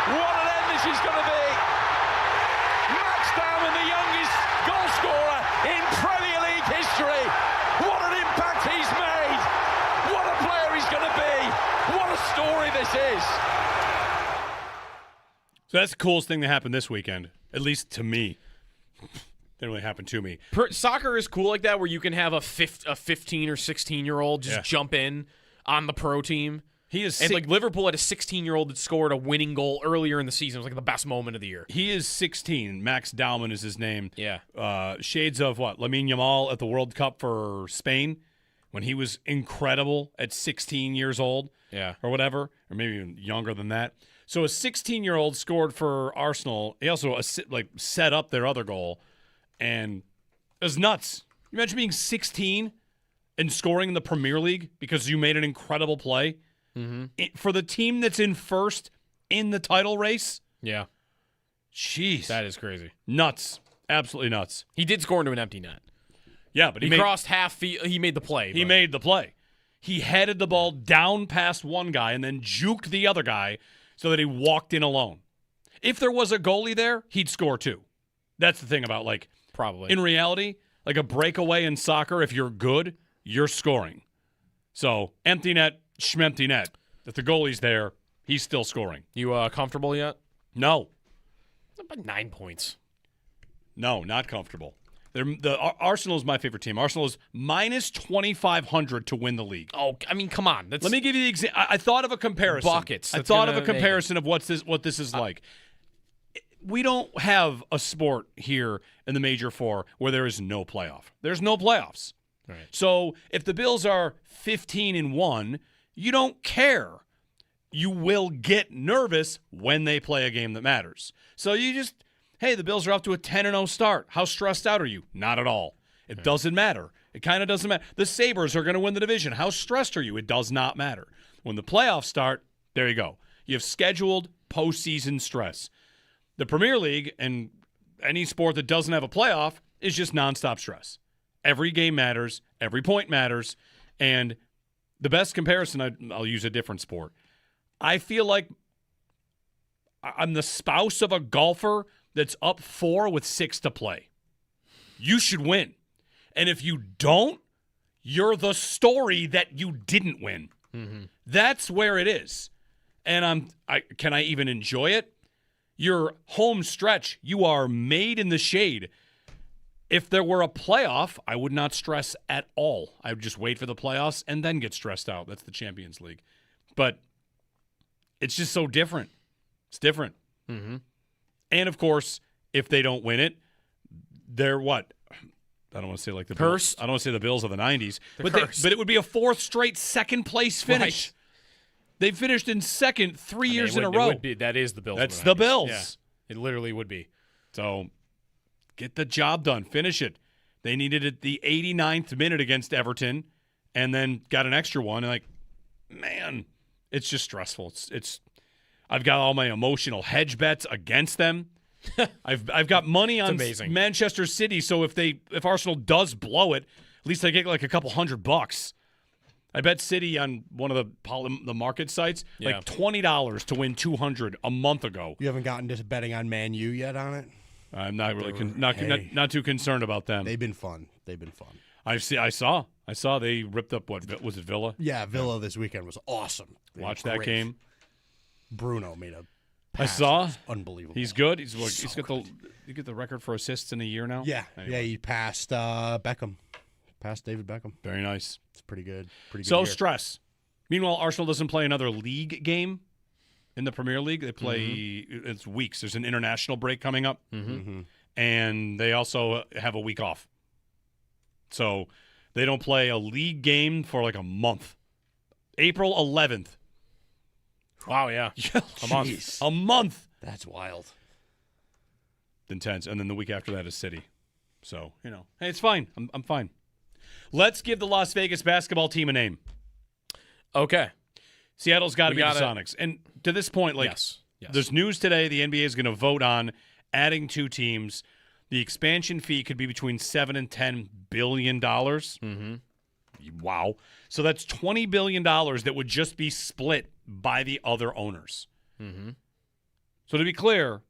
What an end this is going to be. Max Darwin, the youngest goal scorer in Premier League history. What an impact he's made. What a player he's going to be. What a story this is. So that's the coolest thing that happened this weekend, at least to me. Didn't really happen to me. Soccer is cool like that, where you can have a 15 or 16-year-old just jump in on the pro team. He is, and like Liverpool had a 16-year-old that scored a winning goal earlier in the season. It was like the best moment of the year. He is 16. Max Dauman is his name. Yeah. Shades of what? Lamine Yamal at the World Cup for Spain when he was incredible at 16 years old. Yeah. Or whatever, or maybe even younger than that. So a 16-year-old scored for Arsenal. He also set up their other goal, and it was nuts. You imagine being 16 and scoring in the Premier League because you made an incredible play for the team that's in first in the title race. Yeah. Jeez. That is crazy. Nuts. Absolutely nuts. He did score into an empty net. Yeah, but he crossed half feet. He made the play. He made the play. He headed the ball down past one guy and then juked the other guy so that he walked in alone. If there was a goalie there, he'd score too. That's the thing about, probably. In reality, like a breakaway in soccer, if you're good, you're scoring. So, empty net, schmempty net. If the goalie's there, he's still scoring. You comfortable yet? No. About 9 points. No, not comfortable. Arsenal is my favorite team. Arsenal is minus 2,500 to win the league. Oh, I mean, come on. Let me give you the example. I thought of a comparison. Buckets. I thought of a comparison of what this is like. We don't have a sport here in the Major Four where there is no playoff. There's no playoffs. Right. So if the Bills are 15-1, you don't care. You will get nervous when they play a game that matters. So you just, hey, the Bills are off to a 10-0 start. How stressed out are you? Not at all. It doesn't matter. It kind of doesn't matter. The Sabres are going to win the division. How stressed are you? It does not matter. When the playoffs start, there you go. You have scheduled postseason stress. The Premier League and any sport that doesn't have a playoff is just nonstop stress. Every game matters. Every point matters. And the best comparison, I'll use a different sport. I feel like I'm the spouse of a golfer that's up 4 with 6 to play. You should win. And if you don't, you're the story that you didn't win. Mm-hmm. That's where it is. And can I even enjoy it? Your home stretch, you are made in the shade. If there were a playoff, I would not stress at all. I would just wait for the playoffs and then get stressed out. That's the Champions League. But it's just so different. It's different. Mm-hmm. And, of course, if they don't win it, they're what? I don't want to say like the Bills. I don't want to say the Bills of the 90s. But it would be a 4th straight second-place finish. Right. They finished in second 3 years in a row. It would be, that is the Bills. That's of the the 90s. Bills. Yeah, it literally would be. So get the job done. Finish it. They needed it the 89th minute against Everton and then got an extra one. And man, it's just stressful. It's I've got all my emotional hedge bets against them. I've got money on Manchester City, so if Arsenal does blow it, at least I get like a couple $100. I bet City on one of the market sites like $20 to win $200 a month ago. You haven't gotten to betting on Man U yet on it? I'm not really not too concerned about them. They've been fun. I saw they ripped up what was it, Villa? Yeah, Villa this weekend was awesome. Watch that game. Bruno made a pass. I saw. Unbelievable. He's good. He's got the record for assists in a year now. Yeah, anyway. He passed Beckham. Passed David Beckham. Very nice. It's pretty good. So year. Stress. Meanwhile, Arsenal doesn't play another league game in the Premier League. They play it's weeks. There's an international break coming up, and they also have a week off. So they don't play a league game for like a month. April 11th. Wow, yeah. A month. That's wild. Intense. And then the week after that is City. So, hey, it's fine. I'm fine. Let's give the Las Vegas basketball team a name. Okay. Seattle's got to be the Sonics. And to this point, yes. There's news today the NBA is going to vote on adding 2 teams. The expansion fee could be between $7 and $10 billion. Wow. So that's $20 billion that would just be split by the other owners. So to be clear,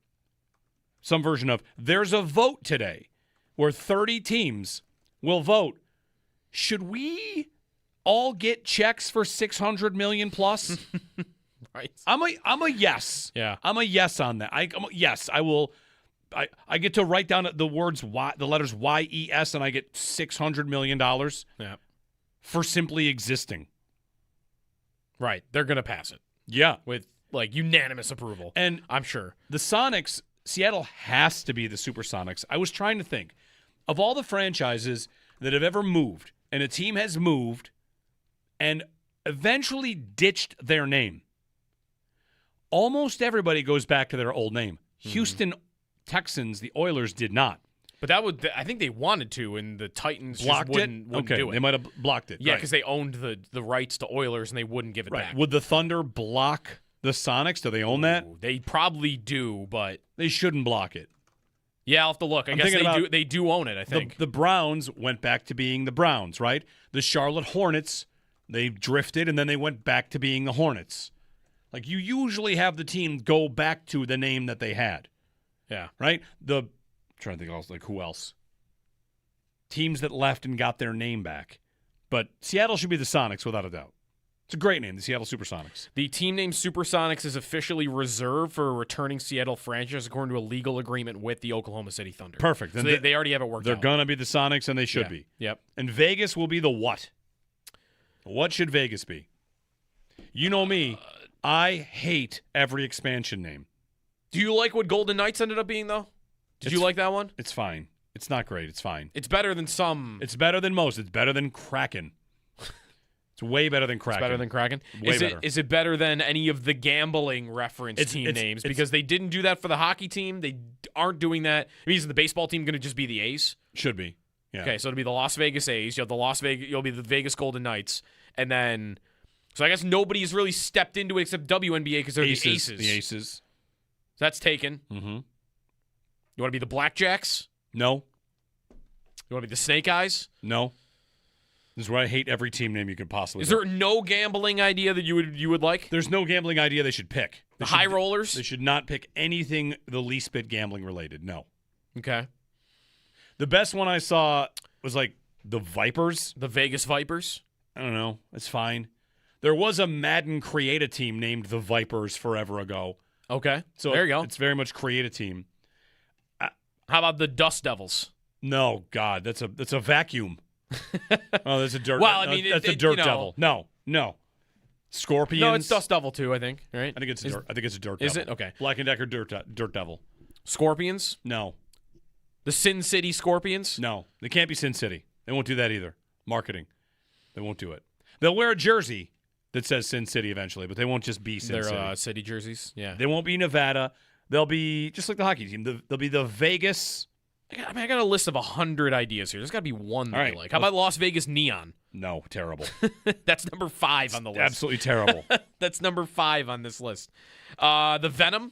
some version of there's a vote today where 30 teams will vote. Should we all get checks for $600 million plus? Right. I'm a yes. Yeah. I'm a yes on that. Yes, I will. I get to write down the words the letters YES, and I get $600 million. Yeah. For simply existing. Right. They're going to pass it. Yeah. With unanimous approval. And I'm sure. The Sonics, Seattle has to be the Supersonics. I was trying to think of all the franchises that have ever moved, and a team has moved and eventually ditched their name. Almost everybody goes back to their old name. Houston Texans, the Oilers, did not. But I think they wanted to, and the Titans blocked just wouldn't do it. They might have blocked it. Yeah, because they owned the rights to Oilers, and they wouldn't give it back. Would the Thunder block the Sonics? Do they own that? They probably do, but they shouldn't block it. Yeah, I'll have to look. I guess they do own it, I think. The Browns went back to being the Browns, right? The Charlotte Hornets, they drifted, and then they went back to being the Hornets. Like, you usually have the team go back to the name that they had. Yeah. Right? I'm trying to think else, like who else? Teams that left and got their name back. But Seattle should be the Sonics without a doubt. It's a great name, the Seattle Supersonics. The team name Supersonics is officially reserved for a returning Seattle franchise according to a legal agreement with the Oklahoma City Thunder. Perfect. So they already have it worked out. They're going to be the Sonics, and they should be. Yep. And Vegas will be the what? What should Vegas be? You know me. I hate every expansion name. Do you like what Golden Knights ended up being, though? Did you like that one? It's fine. It's not great. It's fine. It's better than some. It's better than most. It's better than Kraken. It's way better than Kraken. It's better than Kraken? Way better. Is it better than any of the gambling reference team names? Because they didn't do that for the hockey team. They aren't doing that. I mean, is the baseball team going to just be the A's? Should be. Yeah. Okay, so it'll be the Las Vegas A's. You'll be the Vegas Golden Knights. And then, so I guess nobody's really stepped into it except WNBA because they're the Aces. The Aces. So that's taken. Mm-hmm. You want to be the Blackjacks? No. You want to be the Snake Eyes? No. This is where I hate every team name you could possibly. Is there no gambling idea that you would like? There's no gambling idea they should pick. The High Rollers? They should not pick anything the least bit gambling related. No. Okay. The best one I saw was like the Vipers. The Vegas Vipers? I don't know. It's fine. There was a Madden Create-A team named the Vipers forever ago. Okay. So there you go. It's very much Create-A team. How about the Dust Devils? No, God, that's a vacuum. Oh, that's a dirt. Well, I mean, that's a dirt devil. No. Scorpions. No, it's Dust Devil too. I think. Right. I think it's a dirt devil. Is it okay? Black and Decker dirt devil. Scorpions. No. The Sin City Scorpions. No, they can't be Sin City. They won't do that either. Marketing. They won't do it. They'll wear a jersey that says Sin City eventually, but they won't just be Sin City. City jerseys. Yeah. They won't be Nevada. They'll be just like the hockey team. They'll be the Vegas. I got a list of 100 ideas here. There's got to be one that All I right. like. How about Las Vegas Neon? No, terrible. That's number 5 on the list. Absolutely terrible. That's number 5 on this list. The Venom?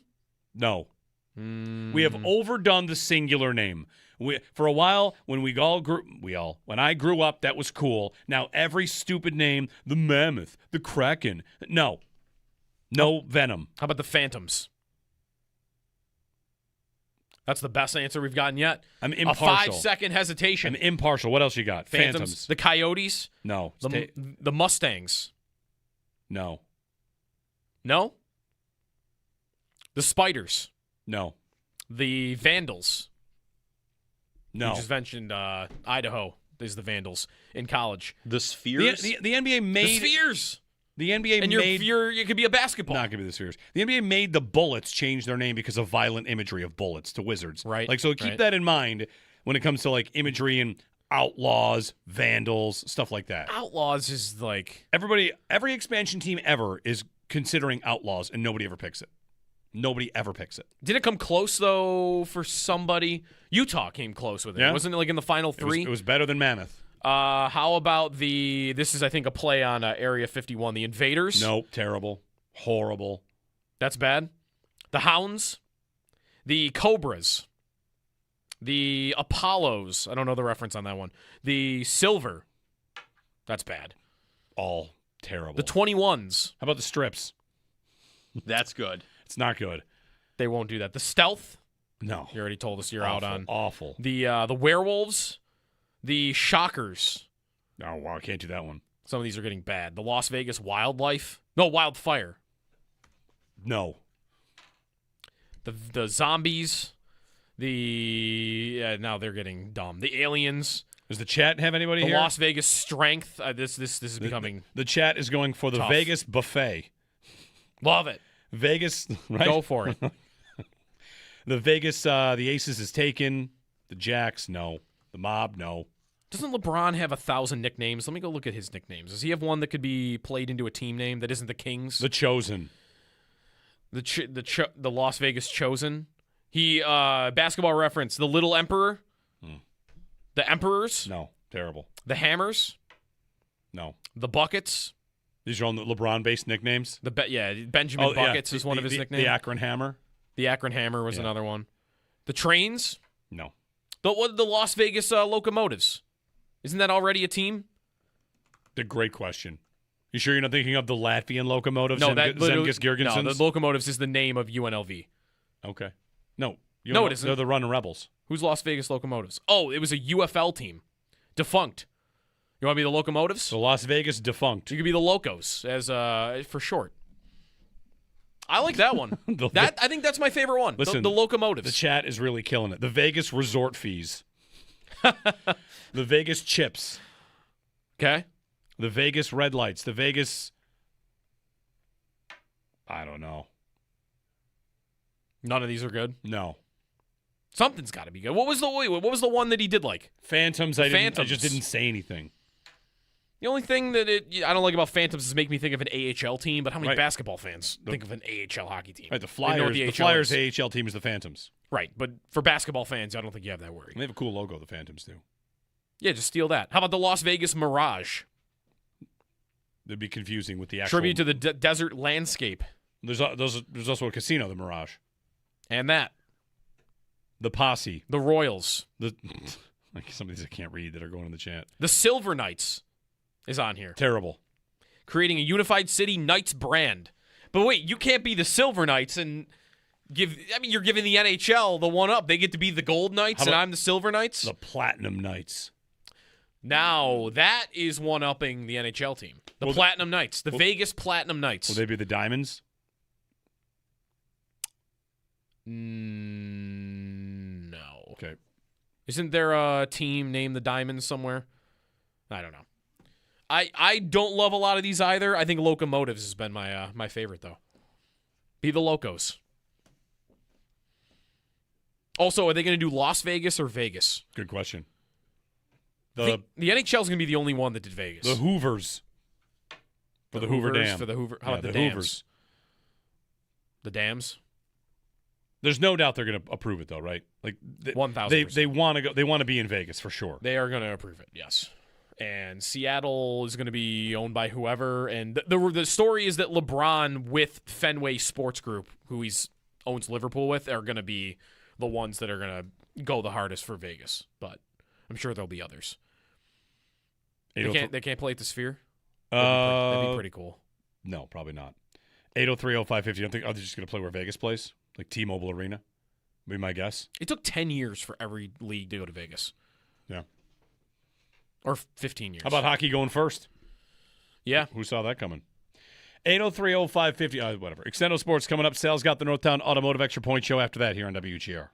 No. We have overdone the singular name. For a while, when when I grew up, that was cool. Now every stupid name, the Mammoth, the Kraken. No Venom. How about the Phantoms? That's the best answer we've gotten yet. I'm impartial. A 5-second hesitation. I'm impartial. What else you got? Phantoms. The Coyotes. No. The Mustangs. No. No? The Spiders. No. The Vandals. No. You just mentioned Idaho is the Vandals in college. The Spheres? The NBA made... The Spheres! The NBA and made... it could be a basketball. Not going to be the Spheres. The NBA made the Bullets change their name because of violent imagery of bullets to Wizards. Right. Like, so keep that in mind when it comes to, like, imagery and Outlaws, Vandals, stuff like that. Outlaws is like... Every expansion team ever is considering Outlaws, and nobody ever picks it. Nobody ever picks it. Did it come close, though, for somebody? Utah came close with it. Yeah. Wasn't it like in the final 3? It was better than Mammoth. How about this is, I think, a play on Area 51, the Invaders? Nope, terrible. Horrible. That's bad. The Hounds, the Cobras, the Apollos. I don't know the reference on that one. The Silver. That's bad. All terrible. The 21s. How about the Strips? That's good. It's not good. They won't do that. The Stealth. No. You already told us you're Awful, out on. Awful. The Werewolves. The Shockers. Oh, wow, I can't do that one. Some of these are getting bad. The Las Vegas Wildlife. No, Wildfire. No. The Zombies. Now they're getting dumb. The Aliens. Does the chat have anybody the here? Las Vegas Strength. This is becoming The chat is going for the tough. Vegas Buffet. Love it. Vegas, right? Go for it. The Vegas, the Aces is taken. The Jacks, no. The Mob, no. Doesn't LeBron have 1,000 nicknames? Let me go look at his nicknames. Does he have one that could be played into a team name that isn't the Kings? The Chosen. The Las Vegas Chosen. He Basketball Reference. The Little Emperor. The Emperors. No, terrible. The Hammers. No. The Buckets. These are all the LeBron-based nicknames. Benjamin Buckets is one of his nicknames. The Akron Hammer. The Akron Hammer was another one. The Trains. No. The Las Vegas Locomotives. Isn't that already a team? The great question. You sure you're not thinking of the Latvian Locomotives? No, that Zemgus Girgensons? No, the Locomotives is the name of UNLV. Okay. No. No, it isn't. They're the Running Rebels. Who's Las Vegas Locomotives? Oh, it was a UFL team. Defunct. You want to be the Locomotives? The Las Vegas Defunct. You could be the Locos as for short. I like that one. I think that's my favorite one. Listen, the Locomotives. The chat is really killing it. The Vegas Resort Fees. The Vegas Chips. Okay. The Vegas Red Lights. The Vegas... I don't know. None of these are good? No. Something's got to be good. What was the one that he did like? Phantoms. I just didn't say anything. The only thing that I don't like about Phantoms is make me think of an AHL team, but how many basketball fans think of an AHL hockey team? Right, the Flyers AHL team is the Phantoms. Right, but for basketball fans, I don't think you have that worry. They have a cool logo, the Phantoms do. Yeah, just steal that. How about the Las Vegas Mirage? That'd be confusing with the actual... Tribute to the desert landscape. There's also a casino, the Mirage. And that. The Posse. The Royals. Like some of these I can't read that are going in the chat. The Silver Knights is on here. Terrible. Creating a unified city Knights brand. But wait, you can't be the Silver Knights and you're giving the NHL the one up. They get to be the Gold Knights and I'm the Silver Knights? The Platinum Knights. Now, that is one-upping the NHL team. The Platinum Knights. The Vegas Platinum Knights. Will they be the Diamonds? No. Okay. Isn't there a team named the Diamonds somewhere? I don't know. I don't love a lot of these either. I think Locomotives has been my favorite, though. Be the Locos. Also, are they going to do Las Vegas or Vegas? Good question. The NHL is going to be the only one that did Vegas. The Hoovers. For the Hoover Dam. For the Hoover. How about the Dams? Hoovers. The Dams? There's no doubt they're going to approve it, though, right? Like 1,000%. They want to go. They want to be in Vegas for sure. They are going to approve it, yes. And Seattle is going to be owned by whoever. And the story is that LeBron with Fenway Sports Group, who he owns Liverpool with, are going to be the ones that are going to go the hardest for Vegas. But I'm sure there'll be others. They can't play at the Sphere? That'd be pretty cool. No, probably not. 803-0550. I think they're just going to play where Vegas plays, like T-Mobile Arena. Would be my guess. It took 10 years for every league to go to Vegas. Yeah. Or 15 years. How about hockey going first? Yeah. Who saw that coming? 803-0550. Whatever. Extendo Sports coming up. Sal's got the Northtown Automotive Extra Point Show after that here on WGR.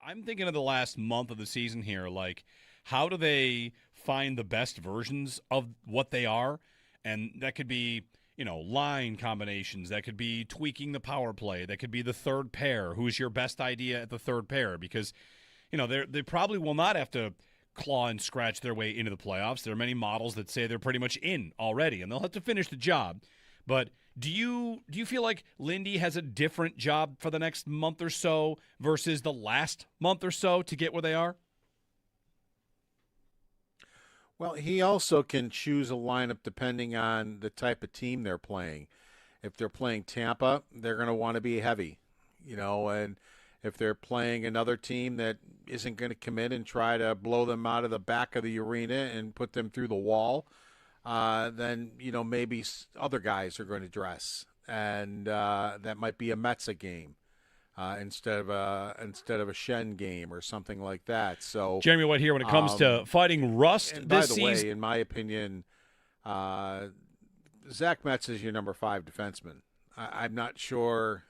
I'm thinking of the last month of the season here. Like, how do they find the best versions of what they are? And that could be, line combinations. That could be tweaking the power play. That could be the third pair. Who's your best idea at the third pair? Because, they probably will not have to claw and scratch their way into the playoffs. There are many models that say they're pretty much in already, and they'll have to finish the job. But do you feel like Lindy has a different job for the next month or so versus the last month or so to get where they are? Well, he also can choose a lineup depending on the type of team they're playing. If they're playing Tampa, they're going to want to be heavy, and if they're playing another team that isn't going to come in and try to blow them out of the back of the arena and put them through the wall, then, maybe other guys are going to dress. And that might be a Metza game instead of a Shen game or something like that. So Jeremy White here when it comes to fighting rust and this by the season. way, in my opinion, Zach Metz is your number 5 defenseman. I'm not sure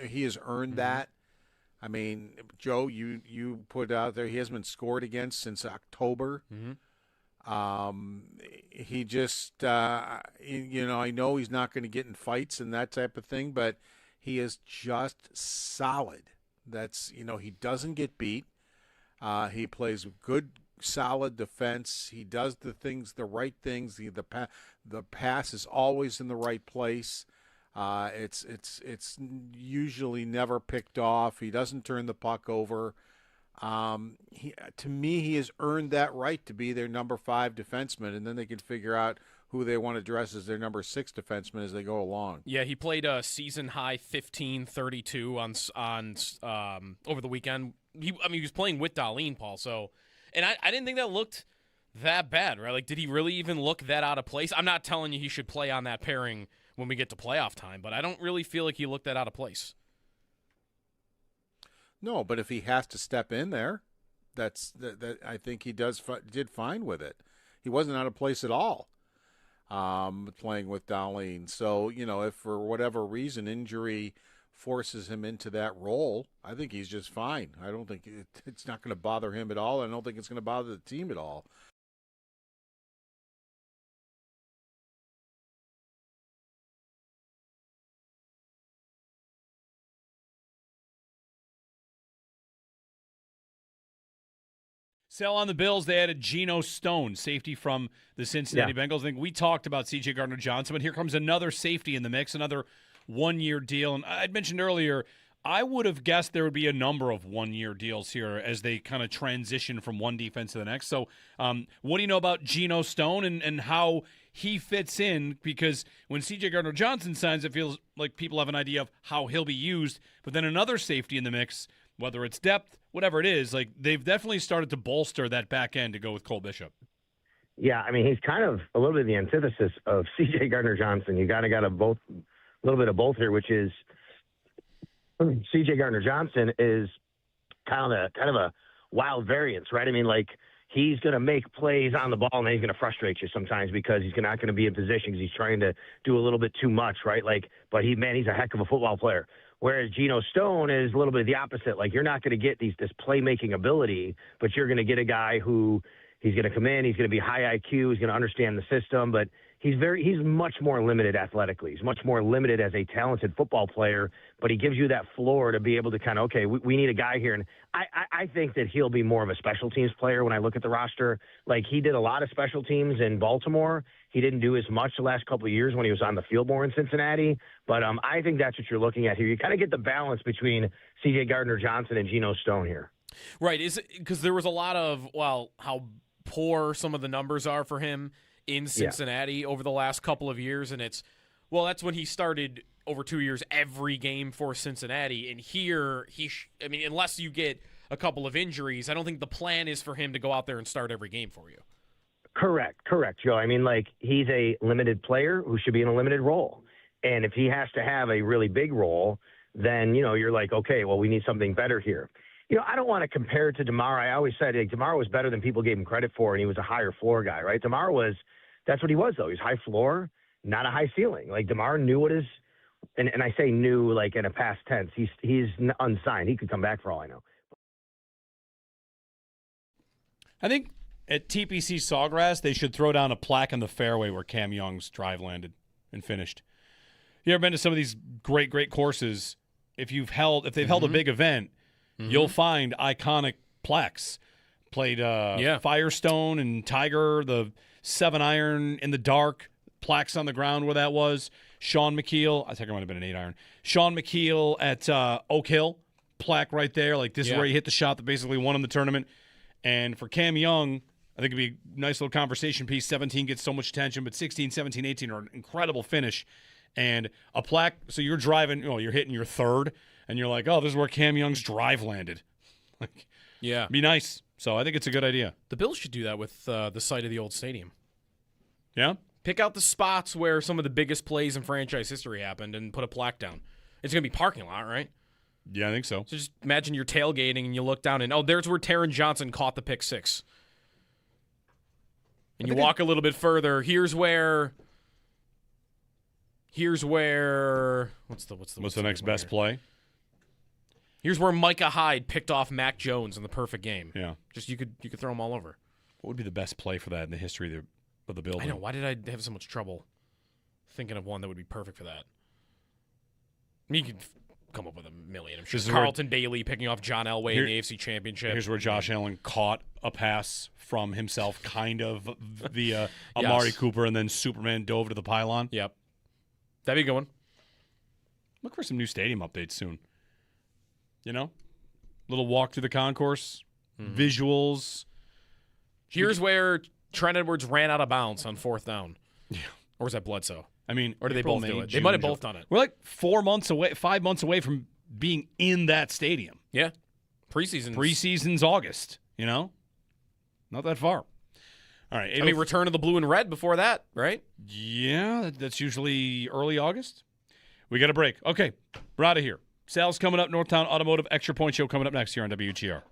he has earned that. I mean, Joe, you put out there he hasn't been scored against since October. He just, I know he's not going to get in fights and that type of thing, but he is just solid. That's, he doesn't get beat. He plays good, solid defense. He does the right things. The pass is always in the right place. It's usually never picked off. He doesn't turn the puck over. To me, he has earned that right to be their number 5 defenseman, and then they can figure out who they want to dress as their number 6 defenseman as they go along. Yeah, he played a season high 15-32 on over the weekend. He was playing with Darlene, Paul. So, and I didn't think that looked that bad, right? Like, did he really even look that out of place? I'm not telling you he should play on that pairing when we get to playoff time, but I don't really feel like he looked that out of place. No, but if he has to step in there, that I think he did fine with it. He wasn't out of place at all playing with Darlene. So, if for whatever reason injury forces him into that role, I think he's just fine. I don't think it's not going to bother him at all. I don't think it's going to bother the team at all. Sell on the Bills, they added Geno Stone, safety from the Cincinnati Bengals. I think we talked about C.J. Gardner-Johnson, but here comes another safety in the mix, another one-year deal. And I'd mentioned earlier, I would have guessed there would be a number of one-year deals here as they kind of transition from one defense to the next. So what do you know about Geno Stone and how he fits in? Because when C.J. Gardner-Johnson signs, it feels like people have an idea of how he'll be used. But then another safety in the mix, whether it's depth, whatever it is, like they've definitely started to bolster that back end to go with Cole Bishop. Yeah, I mean, he's kind of a little bit of the antithesis of C.J. Gardner-Johnson. You got a little bit of both here, which is C.J. Gardner-Johnson is kind of a wild variance, right? I mean, like he's going to make plays on the ball and then he's going to frustrate you sometimes because he's not going to be in position because he's trying to do a little bit too much, right? Like, but he's a heck of a football player. Whereas Geno Stone is a little bit the opposite. Like you're not going to get this playmaking ability, but you're going to get a guy who he's going to come in, he's going to be high IQ, he's going to understand the system, but he's much more limited athletically. He's much more limited as a talented football player, but he gives you that floor to be able to kind of, okay, we need a guy here. And I think that he'll be more of a special teams player when I look at the roster. Like, he did a lot of special teams in Baltimore. He didn't do as much the last couple of years when he was on the field more in Cincinnati. But I think that's what you're looking at here. You kind of get the balance between C.J. Gardner-Johnson and Geno Stone here. Right. Is it because there was a lot of, how poor some of the numbers are for him in Cincinnati over the last couple of years, and that's when he started over 2 years every game for Cincinnati. And here unless you get a couple of injuries, I don't think the plan is for him to go out there and start every game for you. Correct, Joe. I mean, like, he's a limited player who should be in a limited role. And if he has to have a really big role, then, you're like, okay, well, we need something better here. I don't want to compare it to DeMar. I always said DeMar was better than people gave him credit for, and he was a higher floor guy, right? That's what he was, though. He's high floor, not a high ceiling. Like, DeMar knew what his, and I say knew like in a past tense. He's unsigned. He could come back for all I know. I think at TPC Sawgrass, they should throw down a plaque on the fairway where Cam Young's drive landed and finished. You ever been to some of these great courses? If they've held a big event, you'll find iconic plaques. Played Firestone and Tiger, the 7-iron in the dark, plaques on the ground where that was. Sean McKeel, I think it might have been an 8-iron. Sean McKeel at Oak Hill, plaque right there. Like, this is where he hit the shot that basically won him the tournament. And for Cam Young, I think it'd be a nice little conversation piece. 17 gets so much attention, but 16, 17, 18 are an incredible finish. And a plaque, so you're driving, you're hitting your third, and you're like, oh, this is where Cam Young's drive landed. Like, be nice. So I think it's a good idea. The Bills should do that with the site of the old stadium. Yeah? Pick out the spots where some of the biggest plays in franchise history happened and put a plaque down. It's going to be parking lot, right? Yeah, I think so. So just imagine you're tailgating and you look down and, there's where Taron Johnson caught the pick six. And you walk a little bit further. Here's where what's the next best play? Here's where Micah Hyde picked off Mac Jones in the perfect game. Yeah. Just you could throw them all over. What would be the best play for that in the history of the building? I know. Why did I have so much trouble thinking of one that would be perfect for that? I mean, you could come up with a million. I'm sure Carlton Bailey picking off John Elway in the AFC Championship. Here's where Josh Allen caught a pass from himself, kind of, via Amari Cooper, and then Superman dove to the pylon. Yep. That'd be a good one. Look for some new stadium updates soon. Little walk through the concourse, visuals. Here's where Trent Edwards ran out of bounds on 4th down. Yeah. Or was that Bledsoe? I mean, or did they both do it? They might have both done it. We're like 5 months away from being in that stadium. Yeah. Preseason's August, Not that far. All right. Return of the blue and red before that, right? Yeah, that's usually early August. We got a break. Okay, we're out of here. Sal's coming up, Northtown Automotive Extra Point Show coming up next here on WGR.